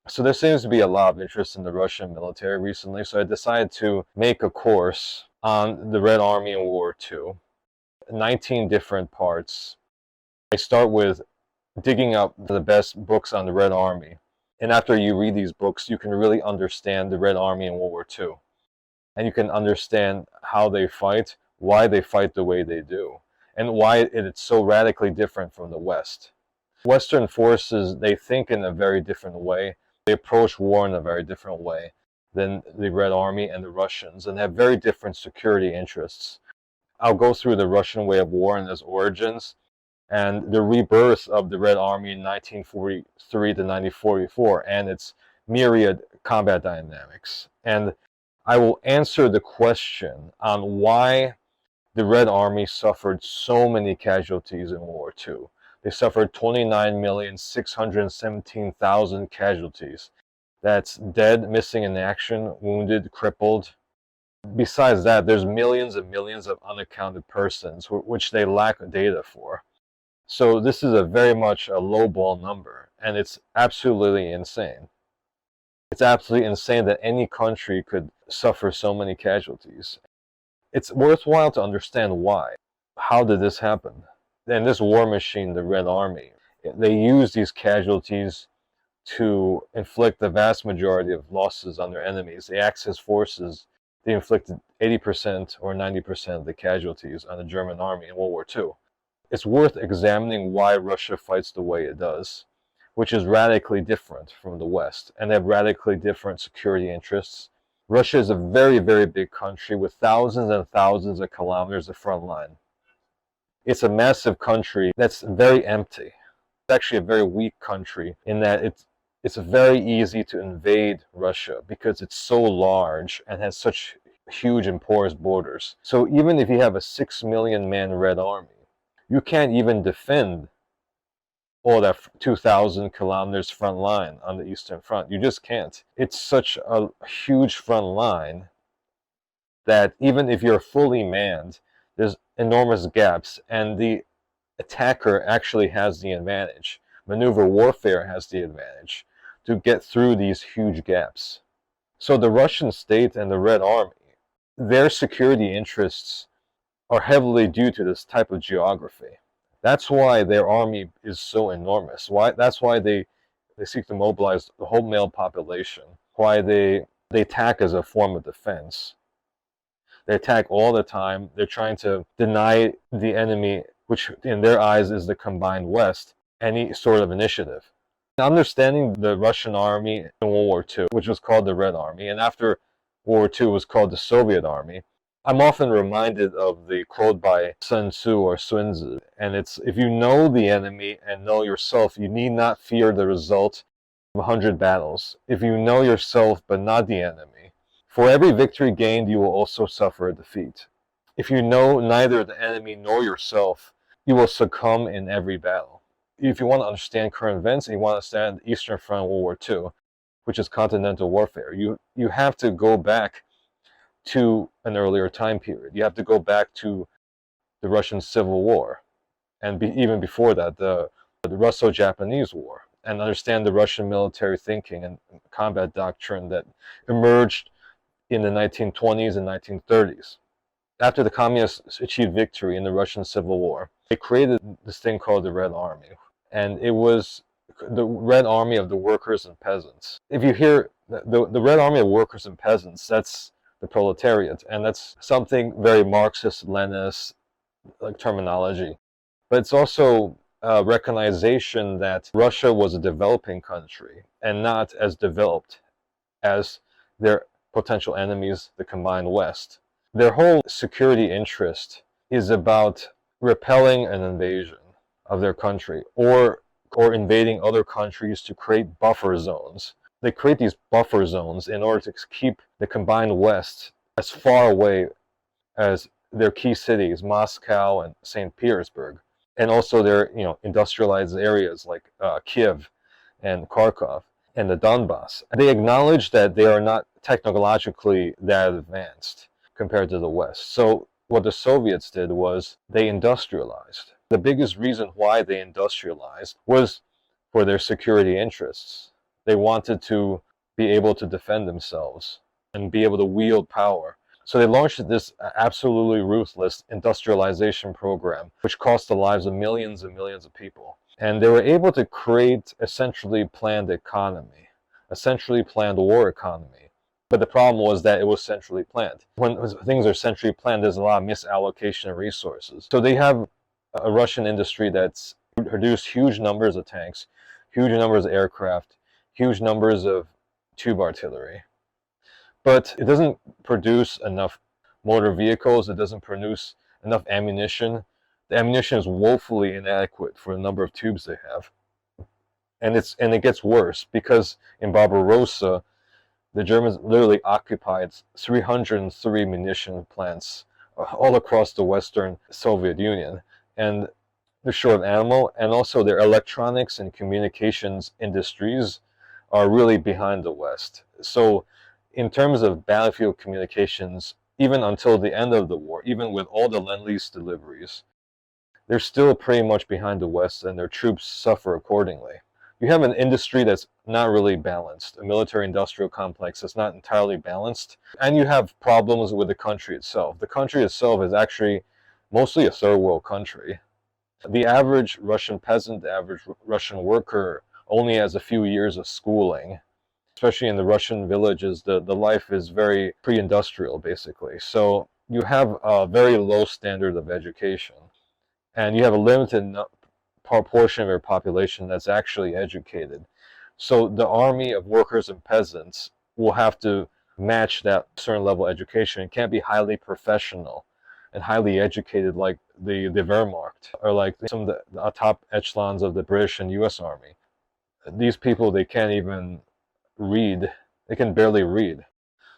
So there seems to be a lot of interest in the Russian military recently, so I decided to make a course on the Red Army in World War II. 19 different parts. I start with digging up the best books on the Red Army. And after you read these books, you can really understand the Red Army in World War II. And you can understand how they fight, why they fight the way they do, and why it's so radically different from the West. Western forces, they think in a very different way. They approach war in a very different way than the Red Army and the Russians, and have very different security interests. I'll go through the Russian way of war and its origins, and the rebirth of the Red Army in 1943 to 1944, and its myriad combat dynamics. And I will answer the question on why the Red Army suffered so many casualties in World War II. They suffered 29,617,000 casualties. That's dead, missing in action, wounded, crippled. Besides that, there's millions and millions of unaccounted persons, which they lack data for. So this is a very much a lowball number, and it's absolutely insane. It's absolutely insane that any country could suffer so many casualties. It's worthwhile to understand why. How did this happen? And this war machine, the Red Army, they use these casualties to inflict the vast majority of losses on their enemies. The Axis forces, they inflicted 80% or 90% of the casualties on the German army in World War II. It's worth examining why Russia fights the way it does, which is radically different from the West, and they have radically different security interests. Russia is a very, very big country with thousands and thousands of kilometers of front line. It's a massive country that's very empty. It's actually a very weak country in that it's very easy to invade Russia because it's so large and has such huge and porous borders. So even if you have a 6 million man Red Army, you can't even defend all that 2,000 kilometers front line on the Eastern Front. You just can't. It's such a huge front line that even if you're fully manned, there's enormous gaps, and the attacker actually has the advantage. Maneuver warfare has the advantage to get through these huge gaps. So the Russian state and the Red Army, their security interests are heavily due to this type of geography. That's why their army is so enormous. That's why they seek to mobilize the whole male population. Why they attack as a form of defense. They attack all the time. They're trying to deny the enemy, which in their eyes is the combined West, any sort of initiative. Understanding the Russian army in World War II, which was called the Red Army, and after World War II was called the Soviet Army, I'm often reminded of the quote by Sun Tzu or Sun Tzu, and it's, if you know the enemy and know yourself, you need not fear the result of 100 battles. If you know yourself but not the enemy, for every victory gained, you will also suffer a defeat. If you know neither the enemy nor yourself, you will succumb in every battle. If you want to understand current events and you want to understand the Eastern Front of World War II, which is continental warfare, you have to go back to an earlier time period. You have to go back to the Russian Civil War, and even before that, the Russo-Japanese War, and understand the Russian military thinking and combat doctrine that emerged in the 1920s and 1930s. After the communists achieved victory in the Russian Civil War, they created this thing called the Red Army, and it was the Red Army of the workers and peasants. If you hear the Red Army of workers and peasants, that's the proletariat, and that's something very Marxist-Leninist like terminology. But it's also a recognition that Russia was a developing country and not as developed as their potential enemies, the combined West. Their whole security interest is about repelling an invasion of their country or invading other countries to create buffer zones. They create these buffer zones in order to keep the combined West as far away as their key cities, Moscow and St. Petersburg, and also their industrialized areas like Kiev and Kharkov and the Donbass. They acknowledge that they are not technologically that advanced compared to the West. So what the Soviets did was they industrialized. The biggest reason why they industrialized was for their security interests. They wanted to be able to defend themselves and be able to wield power. So they launched this absolutely ruthless industrialization program, which cost the lives of millions and millions of people. And they were able to create a centrally planned economy, a centrally planned war economy. But the problem was that it was centrally planned. When things are centrally planned, there's a lot of misallocation of resources. So they have a Russian industry that's produced huge numbers of tanks, huge numbers of aircraft, huge numbers of tube artillery. But it doesn't produce enough motor vehicles, it doesn't produce enough ammunition. The ammunition is woefully inadequate for the number of tubes they have. And it gets worse because in Barbarossa, the Germans literally occupied 303 munition plants all across the Western Soviet Union. And they're short of ammo, and also their electronics and communications industries are really behind the West. So in terms of battlefield communications, even until the end of the war, even with all the Lend-Lease deliveries, they're still pretty much behind the West, and their troops suffer accordingly. You have an industry that's not really balanced, a military-industrial complex that's not entirely balanced, and you have problems with the country itself. The country itself is actually mostly a third world country. The average Russian peasant, the average Russian worker only has a few years of schooling. Especially in the Russian villages, the life is very pre-industrial, basically. So you have a very low standard of education, and you have a limited proportion of your population that's actually educated. So the army of workers and peasants will have to match that certain level of education. It can't be highly professional and highly educated like the Wehrmacht or like some of the top echelons of the British and US Army. These people, they can't even read. They can barely read.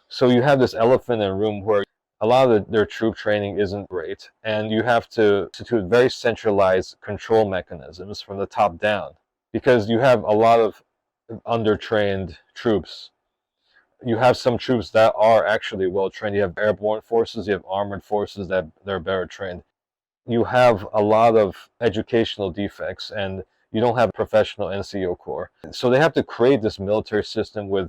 So you have this elephant in the room where a lot of their troop training isn't great, and you have to institute very centralized control mechanisms from the top down, because you have a lot of undertrained troops. You have some troops that are actually well trained. You have airborne forces, you have armored forces that they're better trained. You have a lot of educational defects, and you don't have professional NCO corps. So they have to create this military system with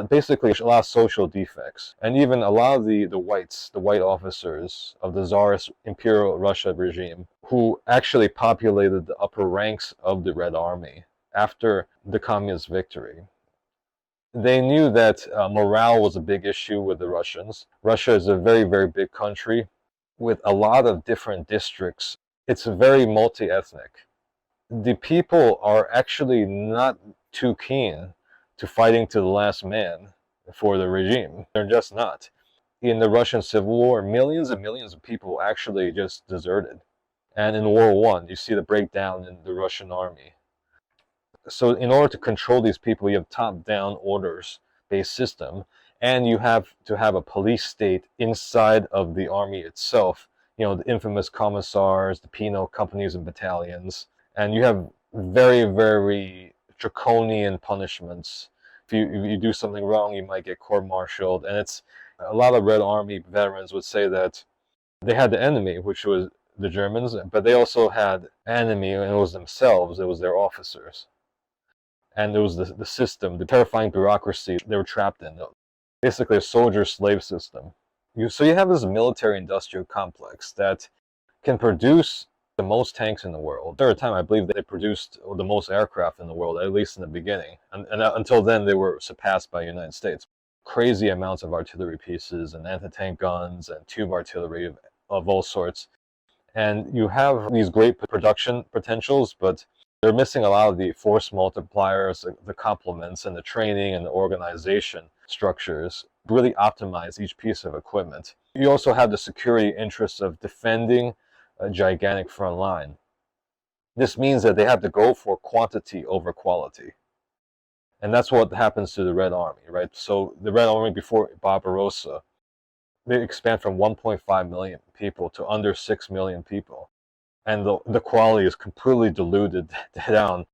basically a lot of social defects. And even a lot of the white officers of the Tsarist Imperial Russia regime, who actually populated the upper ranks of the Red Army after the communist victory. They knew that morale was a big issue with the Russians. Russia is a very, very big country with a lot of different districts. It's very multi-ethnic. The people are actually not too keen to fighting to the last man for the regime. They're just not. In the Russian Civil War, millions and millions of people actually just deserted. And in World War I, you see the breakdown in the Russian army. So in order to control these people, you have top-down orders-based system, and you have to have a police state inside of the army itself. You know, the infamous commissars, the penal companies and battalions, and you have very, very draconian punishments. If you do something wrong, you might get court-martialed. And it's a lot of Red Army veterans would say that they had the enemy, which was the Germans, but they also had an enemy, and it was themselves. It was their officers. And it was the system, the terrifying bureaucracy they were trapped in. Basically a soldier-slave system. So you have this military-industrial complex that can produce the most tanks in the world. There was a time I believe they produced the most aircraft in the world, at least in the beginning. And until then, they were surpassed by the United States. Crazy amounts of artillery pieces and anti-tank guns and tube artillery of all sorts. And you have these great production potentials, but they're missing a lot of the force multipliers, the complements, and the training and the organization structures to really optimize each piece of equipment. You also have the security interests of defending a gigantic front line. This means that they have to go for quantity over quality. And that's what happens to the Red Army, right? So the Red Army before Barbarossa, they expand from 1.5 million people to under 6 million people. And the quality is completely diluted down,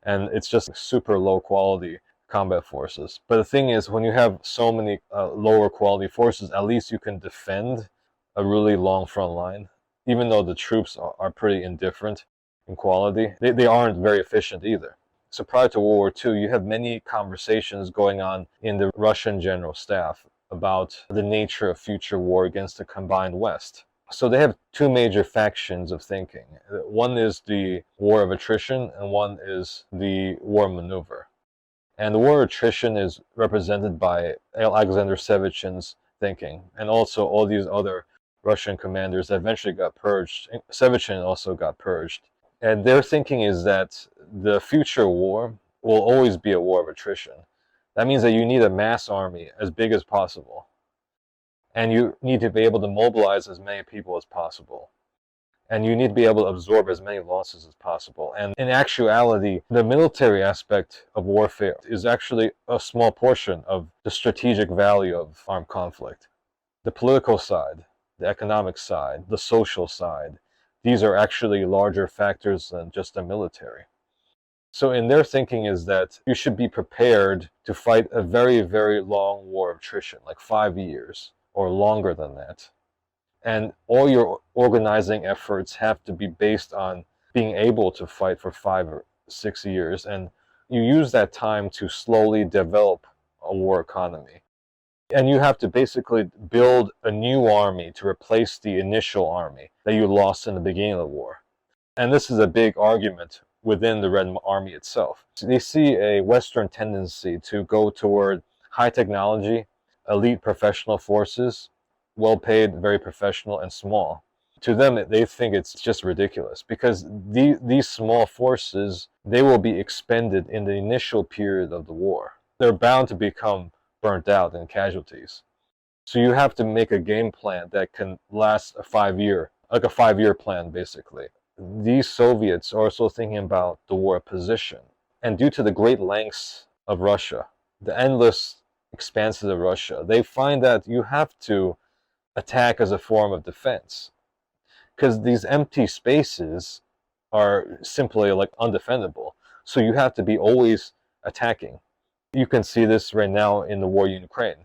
and it's just super low quality combat forces. But the thing is, when you have so many lower quality forces, at least you can defend a really long front line. Even though the troops are pretty indifferent in quality, they aren't very efficient either. So prior to World War II, you have many conversations going on in the Russian General Staff about the nature of future war against the combined West. So they have two major factions of thinking. One is the war of attrition, and one is the war maneuver. And the war of attrition is represented by Alexander Sevchin's thinking, and also all these other Russian commanders that eventually got purged. Sevchin also got purged. And their thinking is that the future war will always be a war of attrition. That means that you need a mass army as big as possible. And you need to be able to mobilize as many people as possible. And you need to be able to absorb as many losses as possible. And in actuality, the military aspect of warfare is actually a small portion of the strategic value of armed conflict. The political side, the economic side, the social side, these are actually larger factors than just the military. So in their thinking is that you should be prepared to fight a very, very long war of attrition, like 5 years or longer than that. And all your organizing efforts have to be based on being able to fight for 5 or 6 years. And you use that time to slowly develop a war economy. And you have to basically build a new army to replace the initial army that you lost in the beginning of the war. And this is a big argument within the Red Army itself. So they see a Western tendency to go toward high technology, elite professional forces, well-paid, very professional, and small. To them, they think it's just ridiculous because these small forces, they will be expended in the initial period of the war. They're bound to become burnt out in casualties. So you have to make a game plan that can last a 5-year, like a 5-year plan, basically. These Soviets are also thinking about the war of position. And due to the great lengths of Russia, the endless expanses of Russia, they find that you have to attack as a form of defense. Because these empty spaces are simply like undefendable. So you have to be always attacking. You can see this right now in the war in Ukraine.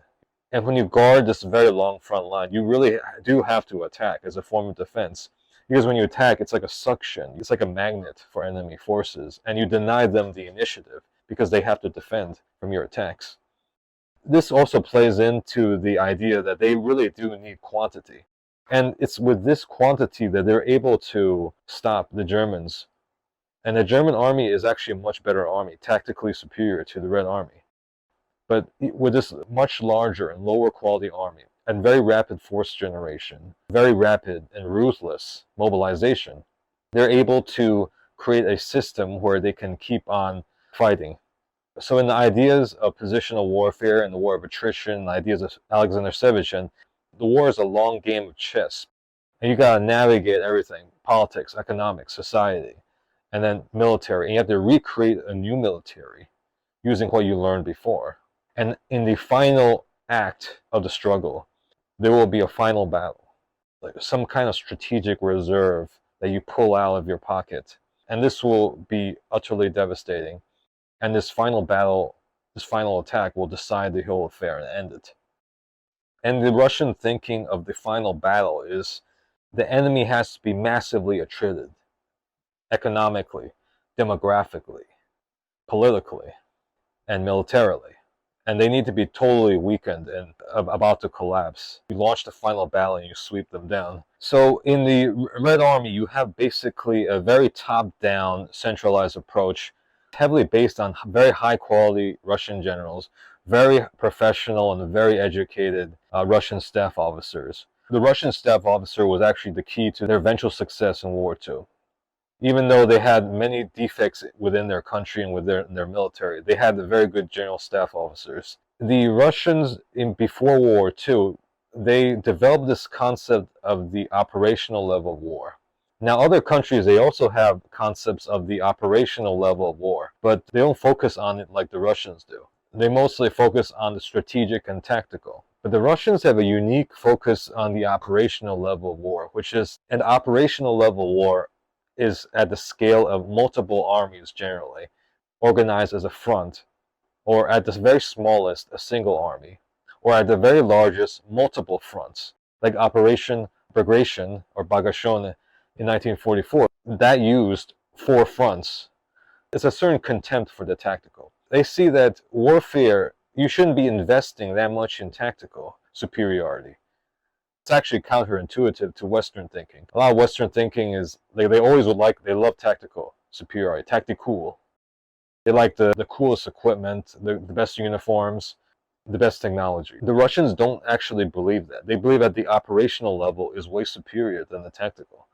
And when you guard this very long front line, you really do have to attack as a form of defense. Because when you attack, it's like a suction. It's like a magnet for enemy forces. And you deny them the initiative because they have to defend from your attacks. This also plays into the idea that they really do need quantity. And it's with this quantity that they're able to stop the Germans. And the German army is actually a much better army, tactically superior to the Red Army. But with this much larger and lower quality army, and very rapid force generation, very rapid and ruthless mobilization, they're able to create a system where they can keep on fighting. So in the ideas of positional warfare and the war of attrition, the ideas of Alexander Sevchin, the war is a long game of chess. And you got to navigate everything, politics, economics, society, and then military. And you have to recreate a new military using what you learned before. And in the final act of the struggle, there will be a final battle, like some kind of strategic reserve that you pull out of your pocket. And this will be utterly devastating. And this final battle, this final attack will decide the whole affair and end it. And the Russian thinking of the final battle is the enemy has to be massively attrited, economically, demographically, politically, and militarily. And they need to be totally weakened and about to collapse. You launch the final battle and you sweep them down. So in the Red Army, you have basically a very top-down, centralized approach, heavily based on very high-quality Russian generals, very professional and very educated Russian staff officers. The Russian staff officer was actually the key to their eventual success in World War II. Even though they had many defects within their country and within their military, they had very good general staff officers. The Russians, before World War II, they developed this concept of the operational level of war. Now, other countries, they also have concepts of the operational level of war, but they don't focus on it like the Russians do. They mostly focus on the strategic and tactical. But the Russians have a unique focus on the operational level of war, which is an operational level war is at the scale of multiple armies generally, organized as a front, or at the very smallest, a single army, or at the very largest, multiple fronts, like Operation Bagration or Bagration in 1944. That used 4 fronts It's a certain contempt for the tactical. They see that warfare, you shouldn't be investing that much in tactical superiority. It's actually counterintuitive to Western thinking. A lot of Western thinking is, they always they love tactical superiority, tactical. They like the coolest equipment, the best uniforms, the best technology. The Russians don't actually believe that. They believe at the operational level is way superior than the tactical.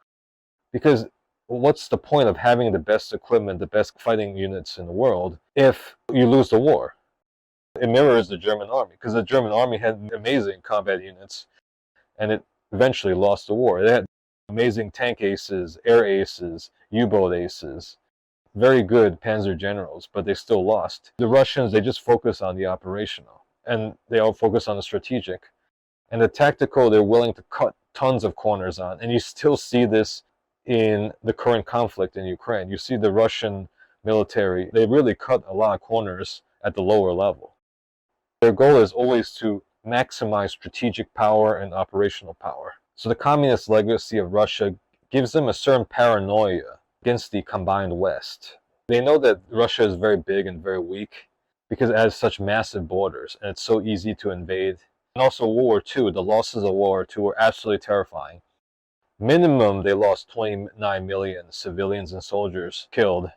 Because what's the point of having the best equipment, the best fighting units in the world, if you lose the war? It mirrors the German army, because the German army had amazing combat units, and it eventually lost the war. They had amazing tank aces, air aces, U-boat aces, very good panzer generals, but they still lost. The Russians, they just focus on the operational, and they all focus on the strategic. And the tactical, they're willing to cut tons of corners on. And you still see this in the current conflict in Ukraine. You see the Russian military, they really cut a lot of corners at the lower level. Their goal is always to maximize strategic power and operational power. So the communist legacy of Russia gives them a certain paranoia against the combined West. They know that Russia is very big and very weak because it has such massive borders and it's so easy to invade. And also World War II, the losses of World War II were absolutely terrifying. Minimum, they lost 29 million civilians and soldiers killed.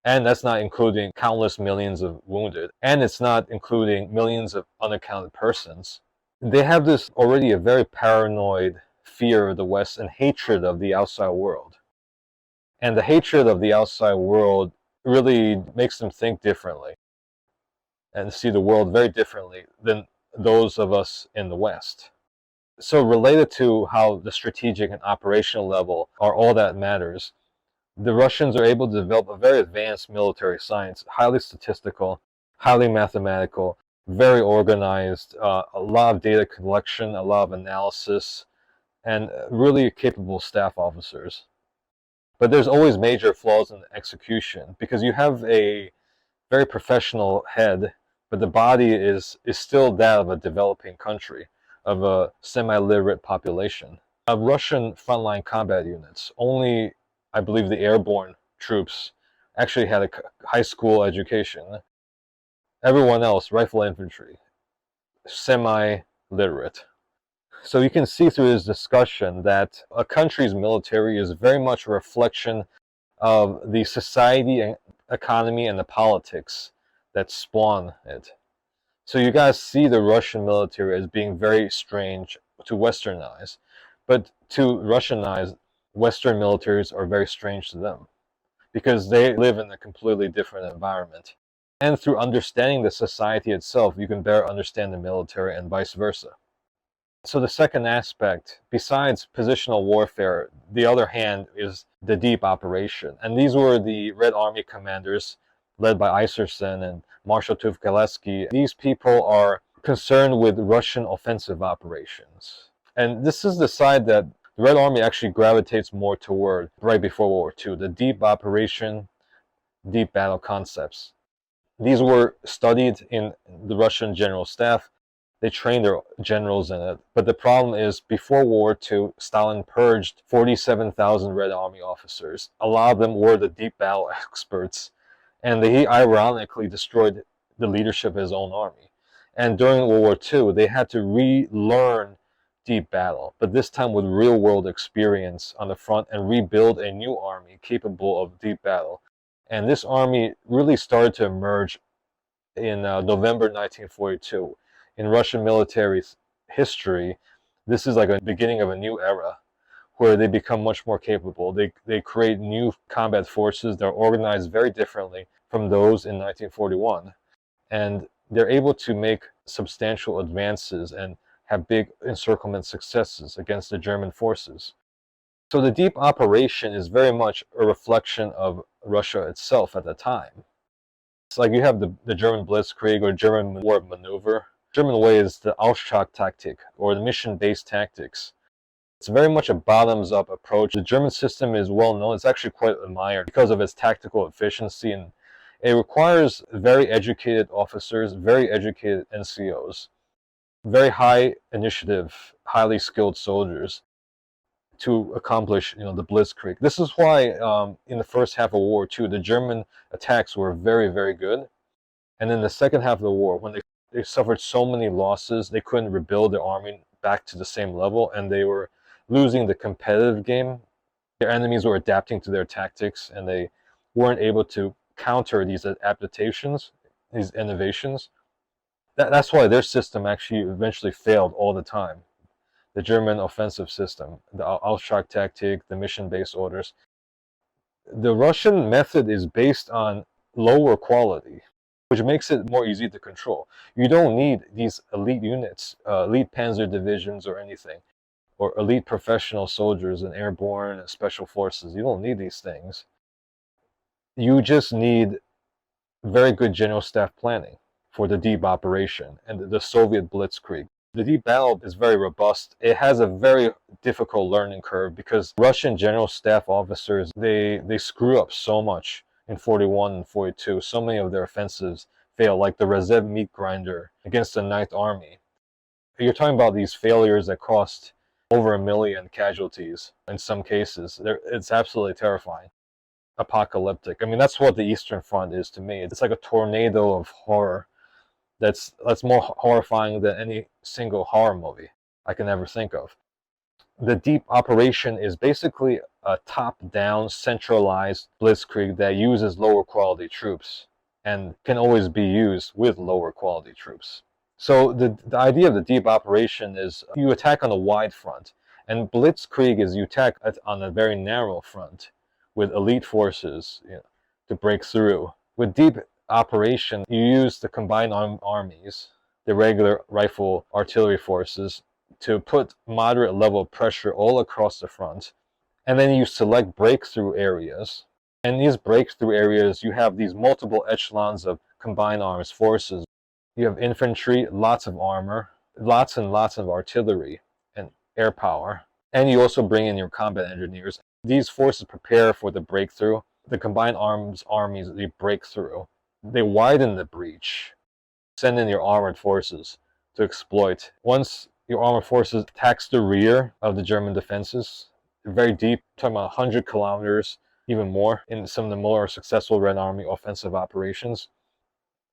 And that's not including countless millions of wounded. And it's not including millions of unaccounted persons. They have this already a very paranoid fear of the West and hatred of the outside world. And the hatred of the outside world really makes them think differently and see the world very differently than those of us in the West. So related to how the strategic and operational level are all that matters, the Russians are able to develop a very advanced military science, highly statistical, highly mathematical, very organized, a lot of data collection, a lot of analysis, and really capable staff officers. But there's always major flaws in the execution because you have a very professional head, but the body is still that of a developing country, of a semi-literate population. Russian frontline combat units, only I believe the airborne troops actually had a high school education. Everyone else, rifle infantry, semi-literate. So you can see through this discussion that a country's military is very much a reflection of the society and economy and the politics that spawn it. So you guys see the Russian military as being very strange to Westernize, but to Russianize, Western militaries are very strange to them because they live in a completely different environment. And through understanding the society itself, you can better understand the military and vice versa. So the second aspect, besides positional warfare, the other hand is the deep operation. And these were the Red Army commanders led by Iserson and Marshal Tuvkalevsky. These people are concerned with Russian offensive operations. And this is the side that the Red Army actually gravitates more toward right before World War II, the deep operation, deep battle concepts. These were studied in the Russian General Staff. They trained their generals in it. But the problem is, before World War II, Stalin purged 47,000 Red Army officers. A lot of them were the deep battle experts. And he ironically destroyed the leadership of his own army. And during World War II, they had to relearn deep battle, but this time with real-world experience on the front and rebuild a new army capable of deep battle. And this army really started to emerge in November 1942. In Russian military history, this is like a beginning of a new era where they become much more capable. They create new combat forces that are organized very differently from those in 1941. And they're able to make substantial advances and have big encirclement successes against the German forces. So the deep operation is very much a reflection of Russia itself at the time. It's like you have the German Blitzkrieg or German war of maneuver. German way is the Aufschlag tactic or the mission-based tactics. It's very much a bottoms-up approach. The German system is well known. It's actually quite admired because of its tactical efficiency, and it requires very educated officers, very educated NCOs, very high initiative, highly skilled soldiers. to accomplish, the blitzkrieg. This is why in the first half of World War II, the German attacks were very, very good. And in the second half of the war, when they suffered so many losses, they couldn't rebuild their army back to the same level, and they were losing the competitive game. Their enemies were adapting to their tactics, and they weren't able to counter these adaptations, these innovations. That's why their system actually eventually failed all the time. The German offensive system, the Auftrag tactic, the mission-based orders. The Russian method is based on lower quality, which makes it more easy to control. You don't need these elite units, elite panzer divisions or anything, or elite professional soldiers and airborne and special forces. You don't need these things. You just need very good general staff planning for the deep operation and the Soviet blitzkrieg. The deep battle is very robust. It has a very difficult learning curve because Russian general staff officers, they screw up so much in 41 and 42. So many of their offensives fail, like the Rezev meat grinder against the Ninth Army. You're talking about these failures that cost over 1 million casualties in some cases. It's absolutely terrifying. Apocalyptic. I mean, that's what the Eastern Front is to me. It's like a tornado of horror that's more horrifying than any single horror movie I can ever think of. The deep operation is basically a top-down, centralized blitzkrieg that uses lower quality troops and can always be used with lower quality troops. So the idea of the deep operation is you attack on a wide front, and blitzkrieg is you attack on a very narrow front with elite forces to break through. With deep operation, you use the combined armies, the regular rifle artillery forces, to put moderate level of pressure all across the front. And then you select breakthrough areas. And these breakthrough areas, you have these multiple echelons of combined arms forces. You have infantry, lots of armor, lots and lots of artillery and air power. And you also bring in your combat engineers. These forces prepare for the breakthrough. The combined armies, they break through. They widen the breach. Send in your armored forces to exploit. Once your armored forces attacks the rear of the German defenses, very deep, talking about 100 kilometers, even more, in some of the more successful Red Army offensive operations,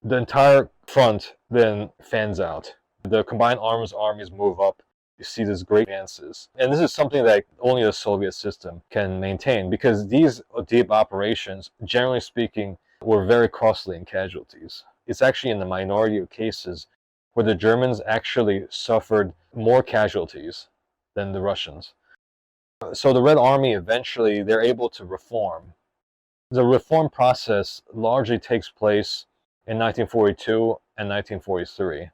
the entire front then fans out. The combined arms armies move up. You see these great advances. And this is something that only the Soviet system can maintain, because these deep operations, generally speaking, were very costly in casualties. It's actually in the minority of cases where the Germans actually suffered more casualties than the Russians. So the Red Army, eventually, they're able to reform. The reform process largely takes place in 1942 and 1943.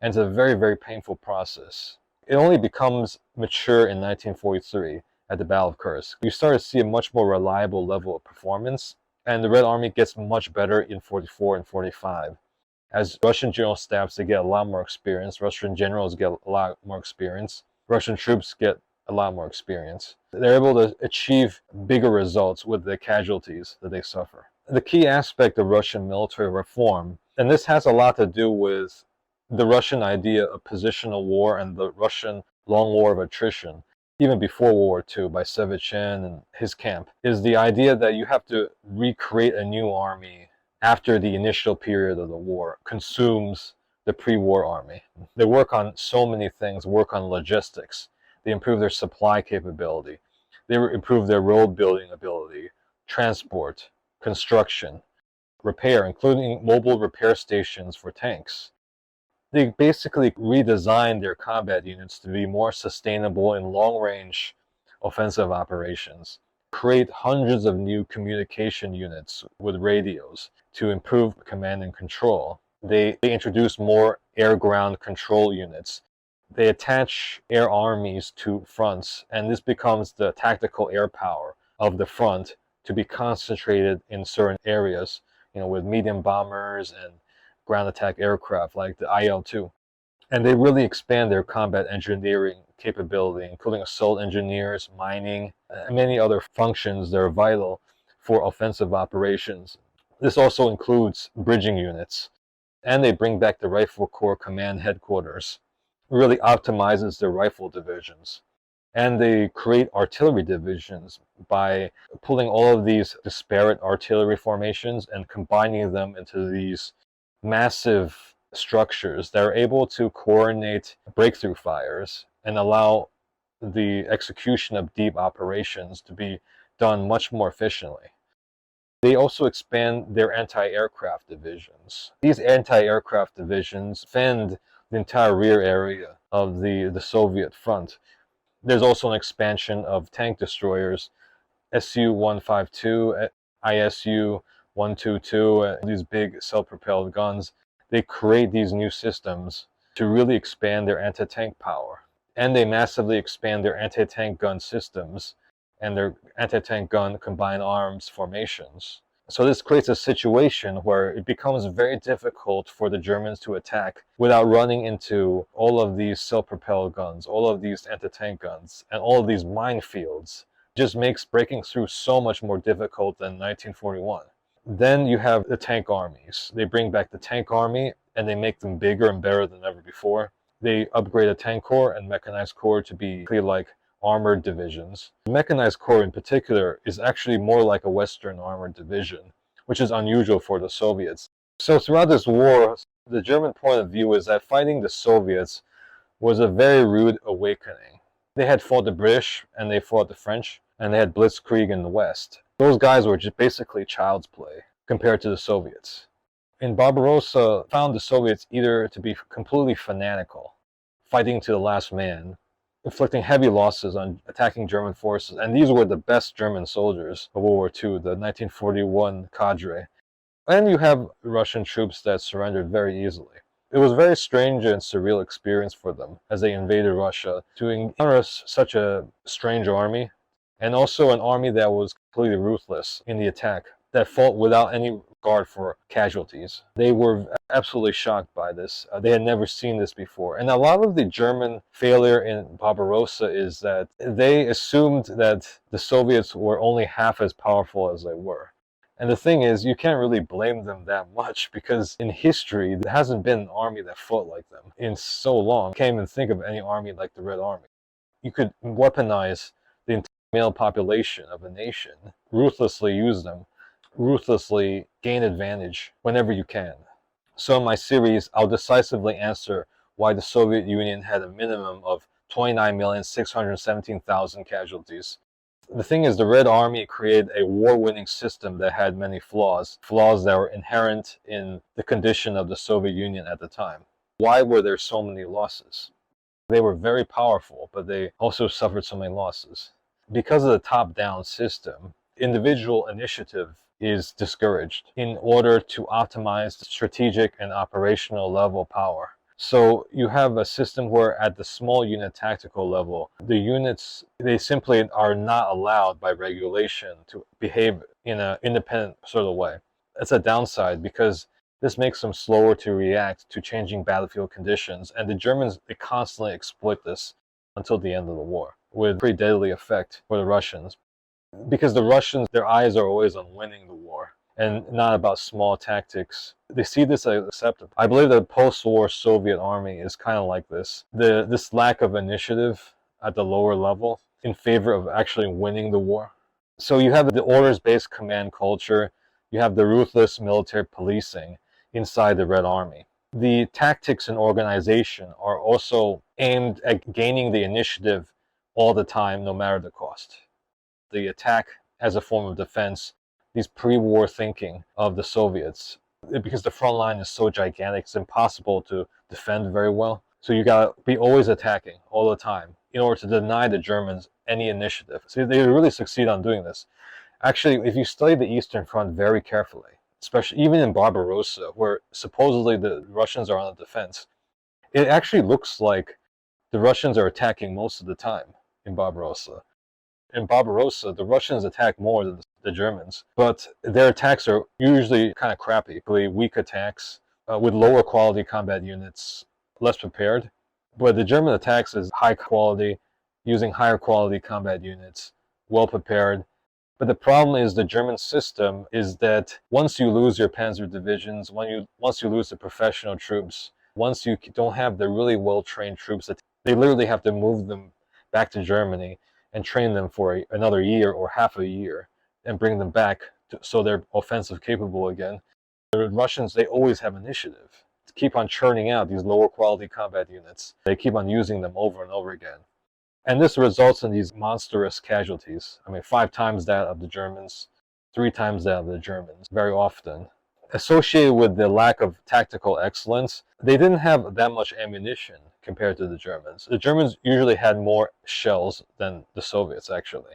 And it's a very, very painful process. It only becomes mature in 1943 at the Battle of Kursk. You start to see a much more reliable level of performance, and the Red Army gets much better in 44 and 45. As Russian general staffs, they get a lot more experience. Russian generals get a lot more experience. Russian troops get a lot more experience. They're able to achieve bigger results with the casualties that they suffer. The key aspect of Russian military reform, and this has a lot to do with the Russian idea of positional war and the Russian long war of attrition, even before World War II by Sevchin and his camp, is the idea that you have to recreate a new army after the initial period of the war consumes the pre-war army. They work on so many things, work on logistics. They improve their supply capability. They improve their road building ability, transport, construction, repair, including mobile repair stations for tanks. They basically redesigned their combat units to be more sustainable in long-range offensive operations, create hundreds of new communication units with radios to improve command and control. They introduce more air-ground control units. They attach air armies to fronts, and this becomes the tactical air power of the front to be concentrated in certain areas, with medium bombers and ground attack aircraft like the IL-2. And they really expand their combat engineering capability, including assault engineers, mining, and many other functions that are vital for offensive operations. This also includes bridging units. And they bring back the Rifle Corps Command Headquarters. It really optimizes their rifle divisions. And they create artillery divisions by pulling all of these disparate artillery formations and combining them into these massive structures that are able to coordinate breakthrough fires and allow the execution of deep operations to be done much more efficiently. They also expand their anti-aircraft divisions. These anti-aircraft divisions defend the entire rear area of the Soviet front. There's also an expansion of tank destroyers, Su-152, Isu-122, these big self-propelled guns. They create these new systems to really expand their anti-tank power. And they massively expand their anti-tank gun systems and their anti-tank gun combined arms formations. So this creates a situation where it becomes very difficult for the Germans to attack without running into all of these self-propelled guns, all of these anti-tank guns, and all of these minefields. It just makes breaking through so much more difficult than 1941. Then you have the tank armies. They bring back the tank army and they make them bigger and better than ever before. They upgrade the tank corps and mechanized corps to be like armored divisions. The mechanized corps in particular is actually more like a Western armored division, which is unusual for the Soviets. So throughout this war, the German point of view is that fighting the Soviets was a very rude awakening. They had fought the British and they fought the French and they had blitzkrieg in the West. Those guys were just basically child's play compared to the Soviets. And Barbarossa found the Soviets either to be completely fanatical, fighting to the last man, inflicting heavy losses on attacking German forces, and these were the best German soldiers of World War II, the 1941 cadre. And you have Russian troops that surrendered very easily. It was a very strange and surreal experience for them as they invaded Russia to encounter such a strange army, and also an army that was completely ruthless in the attack, that fought without any regard for casualties. They were absolutely shocked by this. They had never seen this before. And a lot of the German failure in Barbarossa is that they assumed that the Soviets were only half as powerful as they were. And the thing is, you can't really blame them that much because in history, there hasn't been an army that fought like them in so long. You can't even think of any army like the Red Army. You could weaponize the entire male population of a nation, ruthlessly use them, ruthlessly gain advantage whenever you can. So in my series, I'll decisively answer why the Soviet Union had a minimum of 29,617,000 casualties. The thing is, the Red Army created a war-winning system that had many flaws that were inherent in the condition of the Soviet Union at the time. Why were there so many losses? They were very powerful, but they also suffered so many losses. Because of the top-down system, individual initiative is discouraged in order to optimize the strategic and operational level power. So you have a system where at the small unit tactical level, the units, they simply are not allowed by regulation to behave in an independent sort of way. That's a downside because this makes them slower to react to changing battlefield conditions. And the Germans, they constantly exploit this until the end of the war with pretty deadly effect for the Russians. Because the Russians, their eyes are always on winning the war and not about small tactics. They see this as acceptable. I believe the post-war Soviet army is kind of like this. This lack of initiative at the lower level in favor of actually winning the war. So you have the orders-based command culture, you have the ruthless military policing inside the Red Army. The tactics and organization are also aimed at gaining the initiative all the time, no matter the cost. The attack as a form of defense, these pre-war thinking of the Soviets, because the front line is so gigantic, it's impossible to defend very well. So you gotta be always attacking all the time in order to deny the Germans any initiative. So they really succeed on doing this. Actually, if you study the Eastern Front very carefully, especially even in Barbarossa, where supposedly the Russians are on the defense, it actually looks like the Russians are attacking most of the time in Barbarossa. In Barbarossa, the Russians attack more than the Germans, but their attacks are usually kind of crappy, really weak attacks with lower quality combat units, less prepared. But the German attacks is high quality, using higher quality combat units, well prepared. But the problem is the German system is that once you lose your panzer divisions, once you lose the professional troops, once you don't have the really well-trained troops, that they literally have to move them back to Germany and train them for another year or half a year and bring them back so they're offensive capable again. The Russians, they always have initiative to keep on churning out these lower quality combat units. They keep on using them over and over again. And this results in these monstrous casualties. I mean, 5 times that of the Germans, 3 times that of the Germans, very often. Associated with the lack of tactical excellence, they didn't have that much ammunition compared to the Germans. The Germans usually had more shells than the Soviets, actually.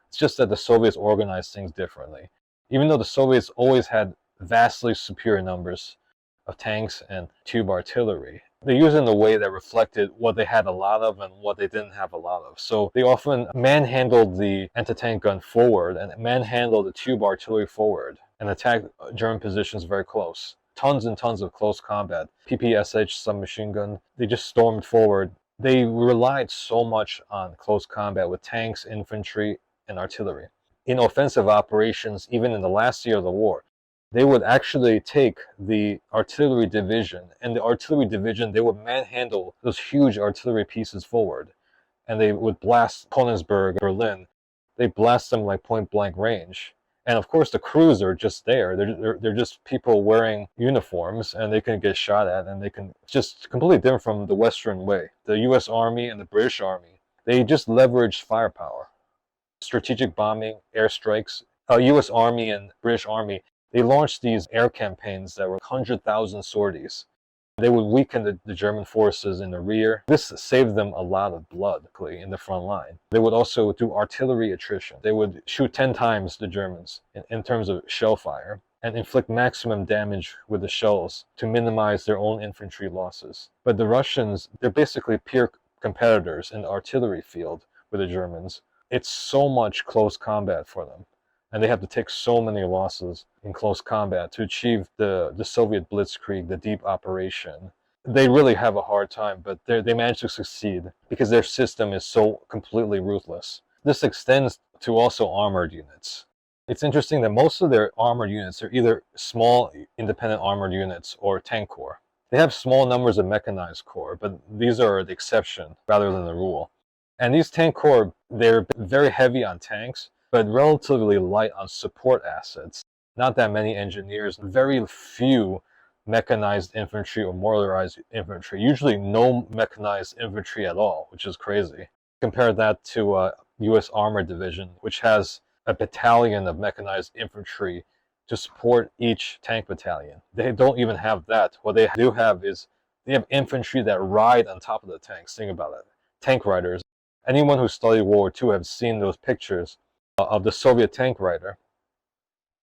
It's just that the Soviets organized things differently. Even though the Soviets always had vastly superior numbers of tanks and tube artillery, they used it in a way that reflected what they had a lot of and what they didn't have a lot of. So they often manhandled the anti-tank gun forward and manhandled the tube artillery forward and attacked German positions very close. Tons and tons of close combat. PPSH submachine gun, they just stormed forward. They relied so much on close combat with tanks, infantry, and artillery. In offensive operations, even in the last year of the war, they would actually take the artillery division, and the artillery division, they would manhandle those huge artillery pieces forward, and they would blast Königsberg, Berlin. They blast them like point blank range. And of course, the crews are just there. They're just people wearing uniforms, and they can get shot at, and they can just completely different from the Western way. The U.S. Army and the British Army, they just leveraged firepower. Strategic bombing, airstrikes. U.S. Army and British Army, they launched these air campaigns that were 100,000 sorties. They would weaken the German forces in the rear. This saved them a lot of blood in the front line. They would also do artillery attrition. They would shoot 10 times the Germans in terms of shell fire and inflict maximum damage with the shells to minimize their own infantry losses. But the Russians, they're basically peer competitors in the artillery field with the Germans. It's so much close combat for them. And they have to take so many losses in close combat to achieve the Soviet blitzkrieg, the deep operation. They really have a hard time, but they manage to succeed because their system is so completely ruthless. This extends to also armored units. It's interesting that most of their armored units are either small independent armored units or tank corps. They have small numbers of mechanized corps, but these are the exception rather than the rule. And these tank corps, they're very heavy on tanks, but relatively light on support assets. Not that many engineers, very few mechanized infantry or motorized infantry, usually no mechanized infantry at all, which is crazy. Compare that to a U.S. Armored Division, which has a battalion of mechanized infantry to support each tank battalion. They don't even have that. What they do have is they have infantry that ride on top of the tanks. Think about it. Tank riders. Anyone who studied World War II have seen those pictures of the Soviet tank rider,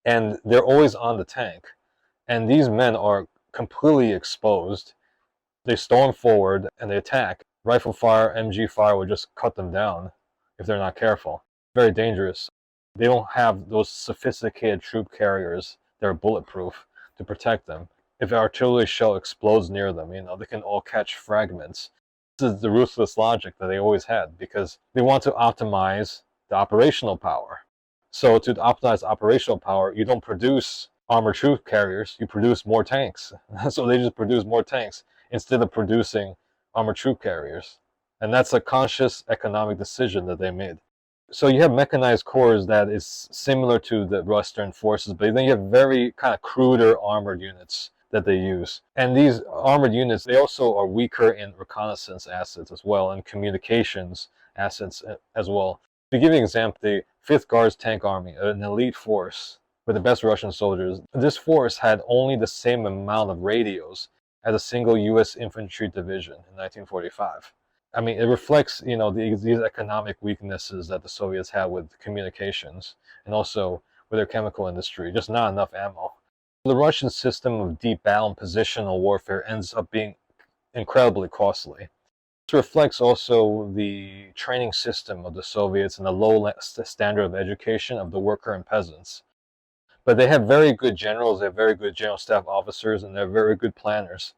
and they're always on the tank, and these men are completely exposed. They storm forward and they attack. Rifle fire, MG fire will just cut them down if they're not careful. Very dangerous. They don't have those sophisticated troop carriers that are bulletproof to protect them. If an artillery shell explodes near them, they can all catch fragments. This is the ruthless logic that they always had because they want to optimize the operational power. So to optimize operational power, you don't produce armored troop carriers, you produce more tanks. So they just produce more tanks instead of producing armored troop carriers. And that's a conscious economic decision that they made. So you have mechanized corps that is similar to the Western forces, but then you have very kind of cruder armored units that they use. And these armored units, they also are weaker in reconnaissance assets as well, and communications assets as well. To give you an example, the 5th Guards Tank Army, an elite force with the best Russian soldiers, this force had only the same amount of radios as a single U.S. infantry division in 1945. I mean, it reflects, these economic weaknesses that the Soviets had with communications and also with their chemical industry, just not enough ammo. The Russian system of deep battle and positional warfare ends up being incredibly costly. This reflects also the training system of the Soviets and the low standard of education of the worker and peasants. But they have very good generals, they have very good general staff officers, and they're very good planners.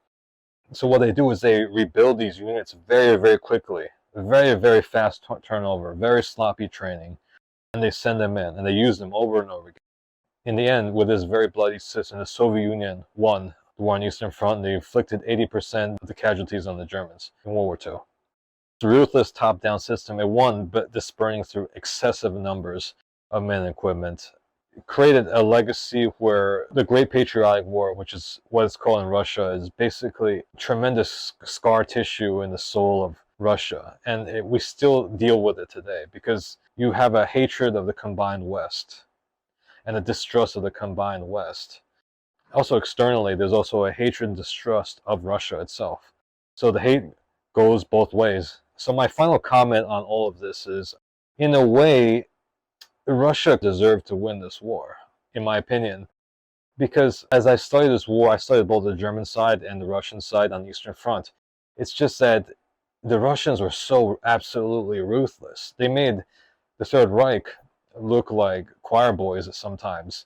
So what they do is they rebuild these units very, very quickly. Very, very fast turnover, very sloppy training. And they send them in, and they use them over and over again. In the end, with this very bloody system, the Soviet Union won the war on the Eastern Front, and they inflicted 80% of the casualties on the Germans in World War II. The ruthless top-down system, it won, but dispersing through excessive numbers of men and equipment, created a legacy where the Great Patriotic War, which is what it's called in Russia, is basically tremendous scar tissue in the soul of Russia. And we still deal with it today because you have a hatred of the combined West and a distrust of the combined West. Also externally, there's also a hatred and distrust of Russia itself. So the hate goes both ways. So my final comment on all of this is, in a way, Russia deserved to win this war, in my opinion, because as I studied this war, I studied both the German side and the Russian side on the Eastern Front. It's just that the Russians were so absolutely ruthless. They made the Third Reich look like choir boys sometimes.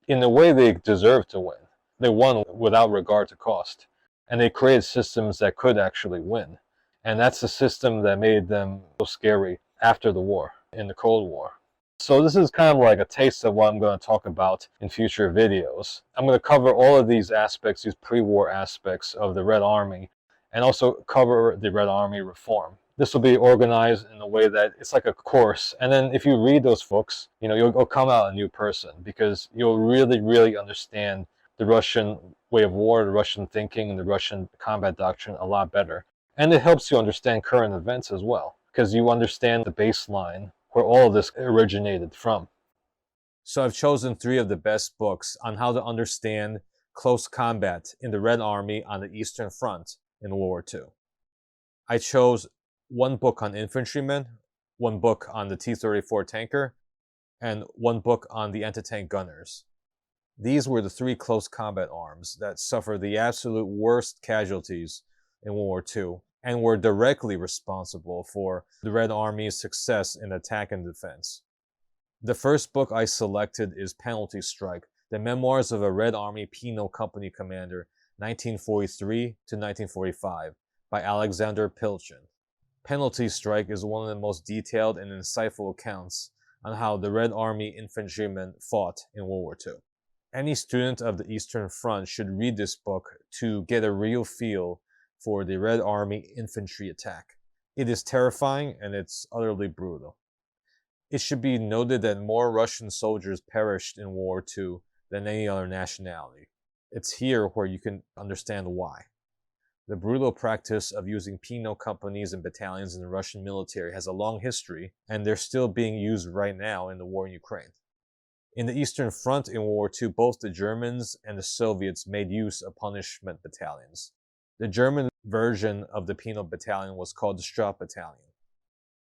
In a way, they deserved to win. They won without regard to cost. And they created systems that could actually win. And that's the system that made them so scary after the war, in the Cold War. So this is kind of like a taste of what I'm going to talk about in future videos. I'm going to cover all of these aspects, these pre-war aspects of the Red Army, and also cover the Red Army reform. This will be organized in a way that it's like a course. And then if you read those books, you'll come out a new person because you'll really, really understand the Russian way of war, the Russian thinking, and the Russian combat doctrine a lot better. And it helps you understand current events as well, because you understand the baseline where all of this originated from. So I've chosen 3 of the best books on how to understand close combat in the Red Army on the Eastern Front in World War II. I chose 1 book on infantrymen, 1 book on the T-34 tanker, and 1 book on the anti-tank gunners. These were the 3 close combat arms that suffered the absolute worst casualties in World War II and were directly responsible for the Red Army's success in attack and defense. The first book I selected is Penalty Strike, The Memoirs of a Red Army Penal Company Commander, 1943 to 1945, by Alexander Pilchin. Penalty Strike is one of the most detailed and insightful accounts on how the Red Army infantrymen fought in World War II. Any student of the Eastern Front should read this book to get a real feel for the Red Army infantry attack. It is terrifying and it's utterly brutal. It should be noted that more Russian soldiers perished in World War II than any other nationality. It's here where you can understand why. The brutal practice of using penal companies and battalions in the Russian military has a long history, and they're still being used right now in the war in Ukraine. In the Eastern Front in World War II, both the Germans and the Soviets made use of punishment battalions. The German version of the penal battalion was called the Straf Battalion.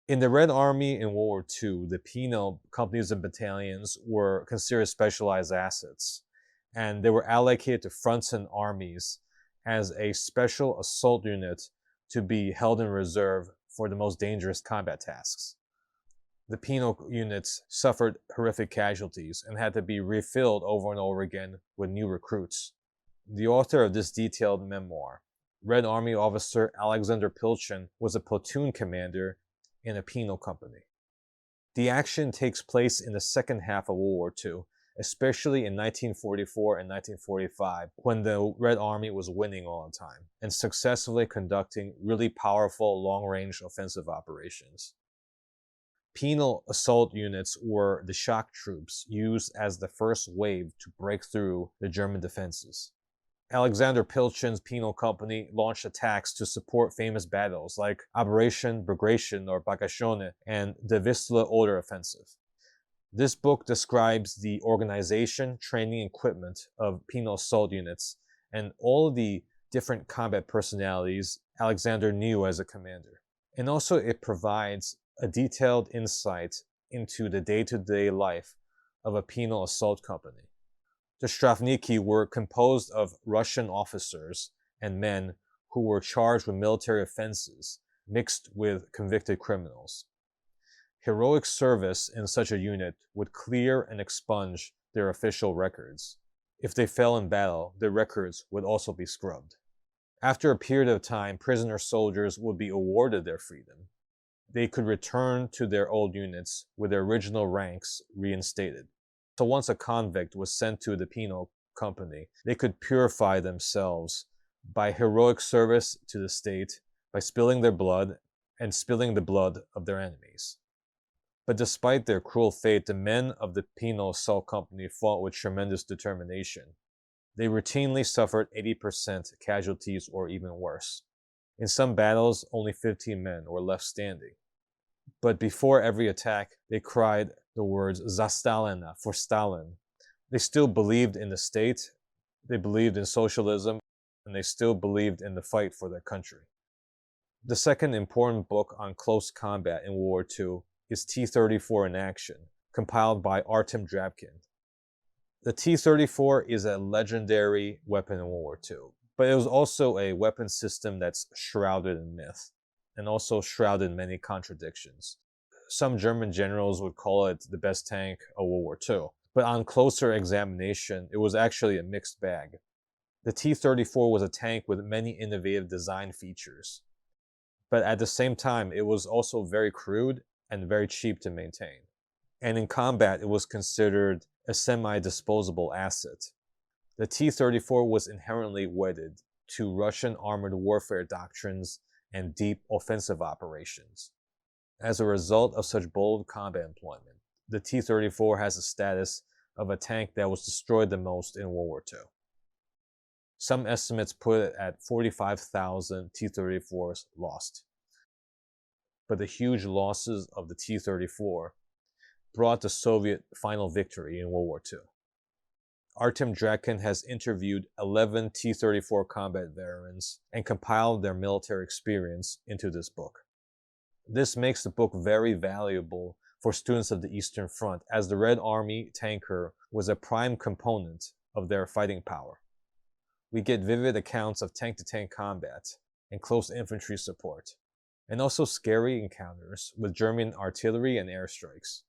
In the Red Army in World War II, the penal companies and battalions were considered specialized assets, and they were allocated to fronts and armies as a special assault unit to be held in reserve for the most dangerous combat tasks. The penal units suffered horrific casualties and had to be refilled over and over again with new recruits. The author of this detailed memoir, Red Army officer Alexander Pilchin, was a platoon commander in a penal company. The action takes place in the second half of World War II, especially in 1944 and 1945, when the Red Army was winning all the time and successfully conducting really powerful long-range offensive operations. Penal assault units were the shock troops used as the first wave to break through the German defenses. Alexander Pilchin's penal company launched attacks to support famous battles like Operation Bagration or Bagashone and the Vistula-Oder offensive. This book describes the organization, training, and equipment of penal assault units and all of the different combat personalities Alexander knew as a commander. And also it provides a detailed insight into the day-to-day life of a penal assault company. The Strafniki were composed of Russian officers and men who were charged with military offenses mixed with convicted criminals. Heroic service in such a unit would clear and expunge their official records. If they fell in battle, their records would also be scrubbed. After a period of time, prisoner soldiers would be awarded their freedom. They could return to their old units with their original ranks reinstated. So once a convict was sent to the penal company, they could purify themselves by heroic service to the state, by spilling their blood, and spilling the blood of their enemies. But despite their cruel fate, the men of the Penal Assault Company fought with tremendous determination. They routinely suffered 80% casualties or even worse. In some battles, only 15 men were left standing. But before every attack, they cried the words "Za Stalina," for Stalin. They still believed in the state, they believed in socialism, and they still believed in the fight for their country. The second important book on close combat in World War II is T-34 in Action, compiled by Artem Drabkin. The T-34 is a legendary weapon in World War II, but it was also a weapon system that's shrouded in myth, and also shrouded in many contradictions. Some German generals would call it the best tank of World War II, but on closer examination, it was actually a mixed bag. The T-34 was a tank with many innovative design features, but at the same time, it was also very crude and very cheap to maintain. And in combat, it was considered a semi-disposable asset. The T-34 was inherently wedded to Russian armored warfare doctrines and deep offensive operations. As a result of such bold combat employment, the T-34 has the status of a tank that was destroyed the most in World War II. Some estimates put it at 45,000 T-34s lost. But the huge losses of the T-34 brought the Soviet final victory in World War II. Artem Drabkin has interviewed 11 T-34 combat veterans and compiled their military experience into this book. This makes the book very valuable for students of the Eastern Front, as the Red Army tanker was a prime component of their fighting power. We get vivid accounts of tank-to-tank combat and close infantry support, and also scary encounters with German artillery and airstrikes.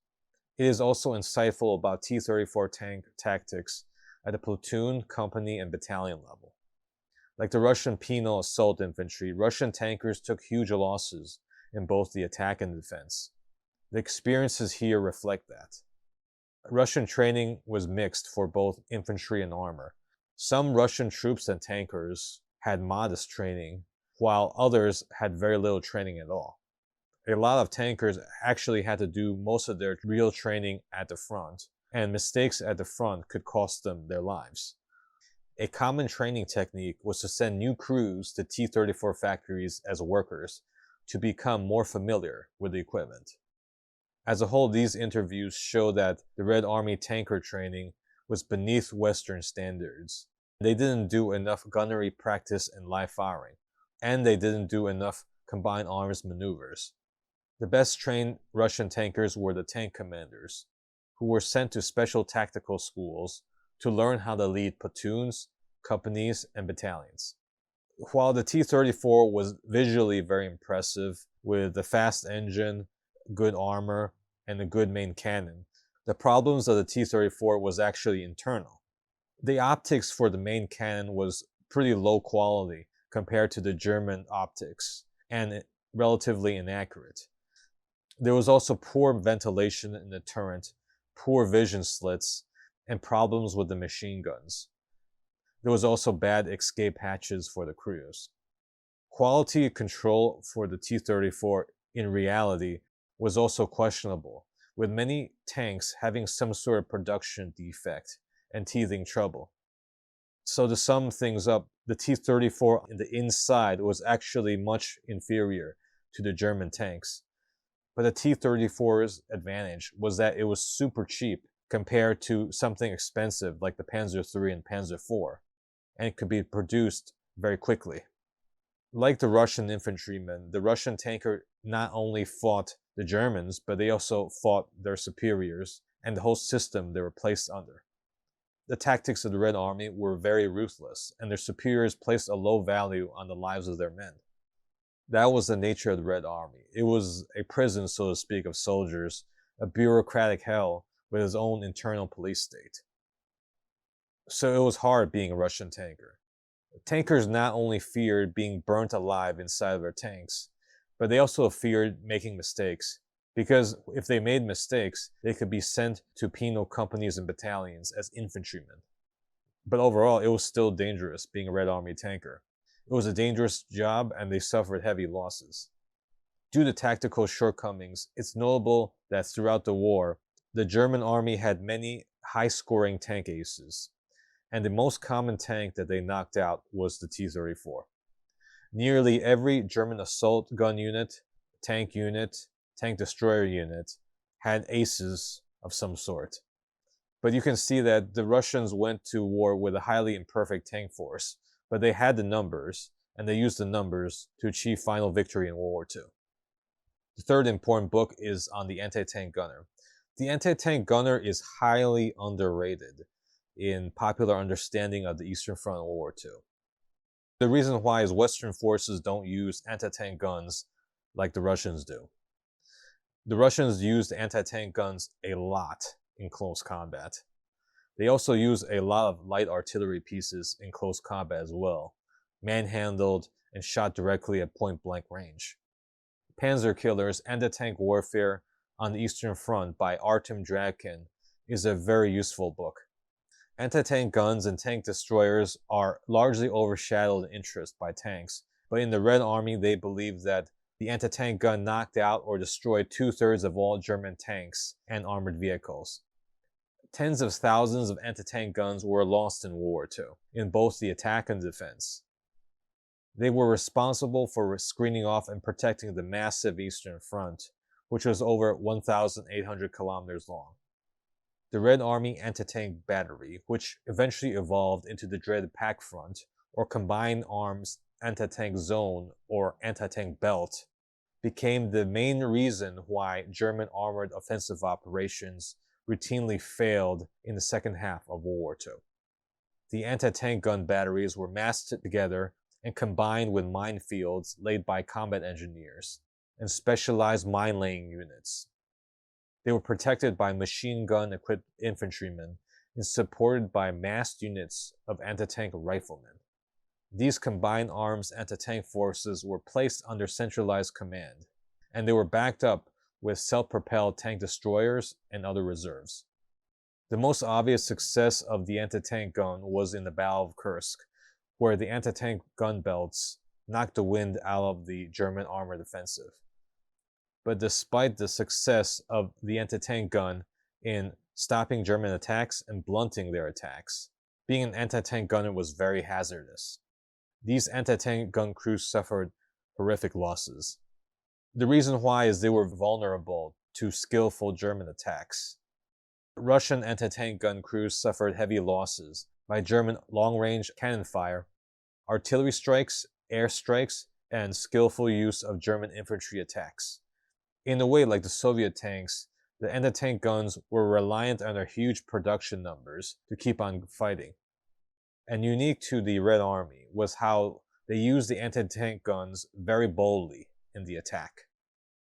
It is also insightful about T-34 tank tactics at the platoon, company, and battalion level. Like the Russian penal assault infantry, Russian tankers took huge losses in both the attack and defense. The experiences here reflect that. Russian training was mixed for both infantry and armor. Some Russian troops and tankers had modest training, while others had very little training at all. A lot of tankers actually had to do most of their real training at the front, and mistakes at the front could cost them their lives. A common training technique was to send new crews to T-34 factories as workers to become more familiar with the equipment. As a whole, these interviews show that the Red Army tanker training was beneath Western standards. They didn't do enough gunnery practice and live firing, and they didn't do enough combined arms maneuvers. The best trained Russian tankers were the tank commanders, who were sent to special tactical schools to learn how to lead platoons, companies, and battalions. While the T-34 was visually very impressive with the fast engine, good armor, and a good main cannon, the problems of the T-34 was actually internal. The optics for the main cannon was pretty low quality compared to the German optics, and relatively inaccurate. There was also poor ventilation in the turret, poor vision slits, and problems with the machine guns. There was also bad escape hatches for the crews. Quality control for the T-34 in reality was also questionable, with many tanks having some sort of production defect and teething trouble. So to sum things up, the T-34 in the inside was actually much inferior to the German tanks. But the T-34's advantage was that it was super cheap compared to something expensive like the Panzer III and Panzer IV, and it could be produced very quickly. Like the Russian infantrymen, the Russian tanker not only fought the Germans, but they also fought their superiors and the whole system they were placed under. The tactics of the Red Army were very ruthless, and their superiors placed a low value on the lives of their men. That was the nature of the Red Army. It was a prison, so to speak, of soldiers, a bureaucratic hell with its own internal police state. So it was hard being a Russian tanker. Tankers not only feared being burnt alive inside of their tanks, but they also feared making mistakes, because if they made mistakes, they could be sent to penal companies and battalions as infantrymen. But overall, it was still dangerous being a Red Army tanker. It was a dangerous job, and they suffered heavy losses. Due to tactical shortcomings, it's notable that throughout the war, the German army had many high-scoring tank aces, and the most common tank that they knocked out was the T-34. Nearly every German assault gun unit, tank destroyer unit had aces of some sort. But you can see that the Russians went to war with a highly imperfect tank force, but they had the numbers, and they used the numbers to achieve final victory in World War II. The third important book is on the anti-tank gunner. The anti-tank gunner is highly underrated in popular understanding of the Eastern Front in World War II. The reason why is Western forces don't use anti-tank guns like the Russians do. The Russians used anti-tank guns a lot in close combat. They also use a lot of light artillery pieces in close combat as well, manhandled and shot directly at point-blank range. Panzer Killers, Anti-Tank Warfare on the Eastern Front by Artem Dradkin is a very useful book. Anti-tank guns and tank destroyers are largely overshadowed in interest by tanks, but in the Red Army they believe that the anti-tank gun knocked out or destroyed 2/3 of all German tanks and armored vehicles. Tens of thousands of anti-tank guns were lost in World War II, in both the attack and defense. They were responsible for screening off and protecting the massive Eastern Front, which was over 1,800 kilometers long. The Red Army Anti-Tank Battery, which eventually evolved into the dreaded Pack Front, or Combined Arms Anti-Tank Zone, or Anti-Tank Belt, became the main reason why German armored offensive operations routinely failed in the second half of World War II. The anti-tank gun batteries were massed together and combined with minefields laid by combat engineers and specialized mine-laying units. They were protected by machine gun-equipped infantrymen and supported by massed units of anti-tank riflemen. These combined arms anti-tank forces were placed under centralized command, and they were backed up with self-propelled tank destroyers and other reserves. The most obvious success of the anti-tank gun was in the Battle of Kursk, where the anti-tank gun belts knocked the wind out of the German armored offensive. But despite the success of the anti-tank gun in stopping German attacks and blunting their attacks, being an anti-tank gunner was very hazardous. These anti-tank gun crews suffered horrific losses. The reason why is they were vulnerable to skillful German attacks. Russian anti-tank gun crews suffered heavy losses by German long-range cannon fire, artillery strikes, air strikes, and skillful use of German infantry attacks. In a way like the Soviet tanks, the anti-tank guns were reliant on their huge production numbers to keep on fighting. And unique to the Red Army was how they used the anti-tank guns very boldly in the attack.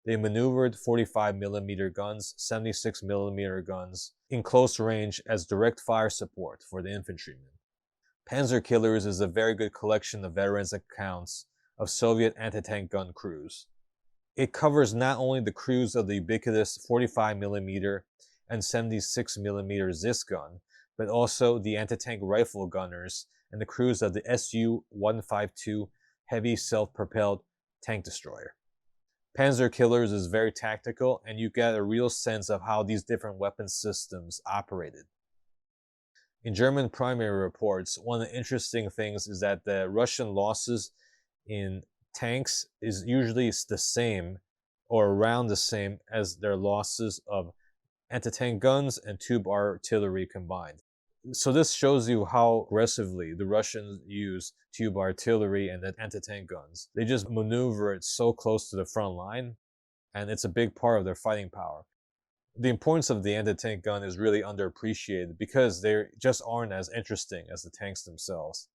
They maneuvered 45mm guns, 76mm guns in close range as direct fire support for the infantrymen. Panzer Killers is a very good collection of veterans' accounts of Soviet anti-tank gun crews. It covers not only the crews of the ubiquitous 45mm and 76mm Zis gun, but also the anti-tank rifle gunners and the crews of the Su-152 heavy self-propelled tank destroyer. Panzer Killers is very tactical, and you get a real sense of how these different weapon systems operated. In German primary reports, one of the interesting things is that the Russian losses in tanks is usually the same or around the same as their losses of anti-tank guns and tube artillery combined. So this shows you how aggressively the Russians use tube artillery and anti-tank guns. They just maneuver it so close to the front line, and it's a big part of their fighting power. The importance of the anti-tank gun is really underappreciated because they just aren't as interesting as the tanks themselves.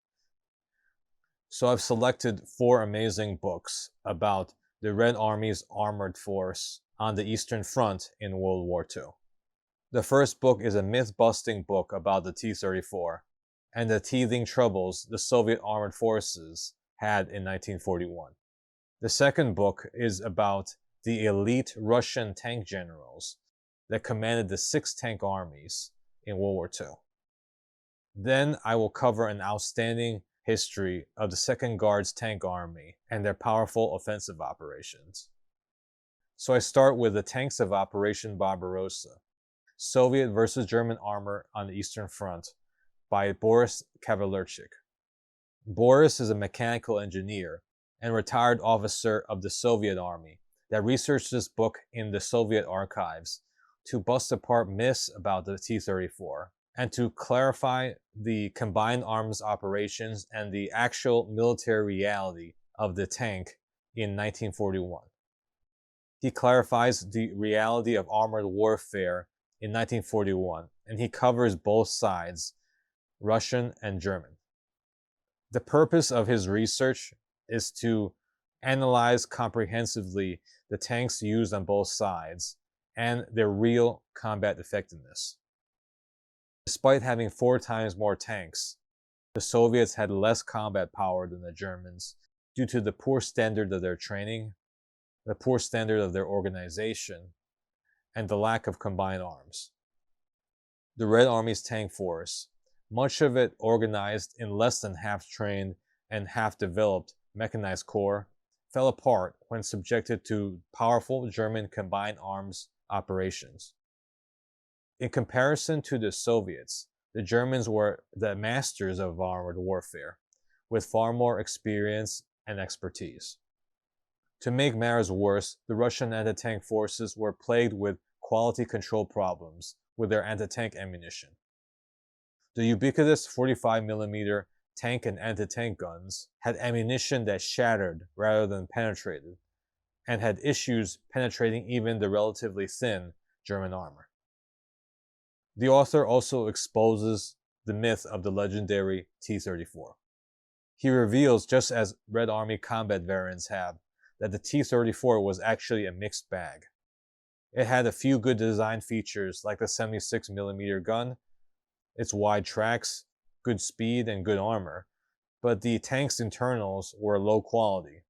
So I've selected 4 amazing books about the Red Army's armored force on the Eastern Front in World War II. The first book is a myth-busting book about the T-34 and the teething troubles the Soviet armored forces had in 1941. The second book is about the elite Russian tank generals that commanded the 6 tank armies in World War II. Then I will cover an outstanding history of the Second Guards Tank Army and their powerful offensive operations. So I start with the tanks of Operation Barbarossa, Soviet versus German Armor on the Eastern Front, by Boris Kavalerchik. Boris is a mechanical engineer and retired officer of the Soviet Army that researched this book in the Soviet archives to bust apart myths about the T-34 and to clarify the combined arms operations and the actual military reality of the tank in 1941. He clarifies the reality of armored warfare in 1941, and he covers both sides, Russian and German. The purpose of his research is to analyze comprehensively the tanks used on both sides and their real combat effectiveness. Despite having 4 times more tanks, the Soviets had less combat power than the Germans due to the poor standard of their training, the poor standard of their organization, and the lack of combined arms. The Red Army's tank force, much of it organized in less than half-trained and half-developed mechanized corps, fell apart when subjected to powerful German combined arms operations. In comparison to the Soviets, the Germans were the masters of armored warfare, with far more experience and expertise. To make matters worse, the Russian anti-tank forces were plagued with quality control problems with their anti-tank ammunition. The ubiquitous 45mm tank and anti-tank guns had ammunition that shattered rather than penetrated, and had issues penetrating even the relatively thin German armor. The author also exposes the myth of the legendary T-34. He reveals, just as Red Army combat variants have, that the T-34 was actually a mixed bag. It had a few good design features like the 76mm gun, its wide tracks, good speed, and good armor, but the tank's internals were low quality,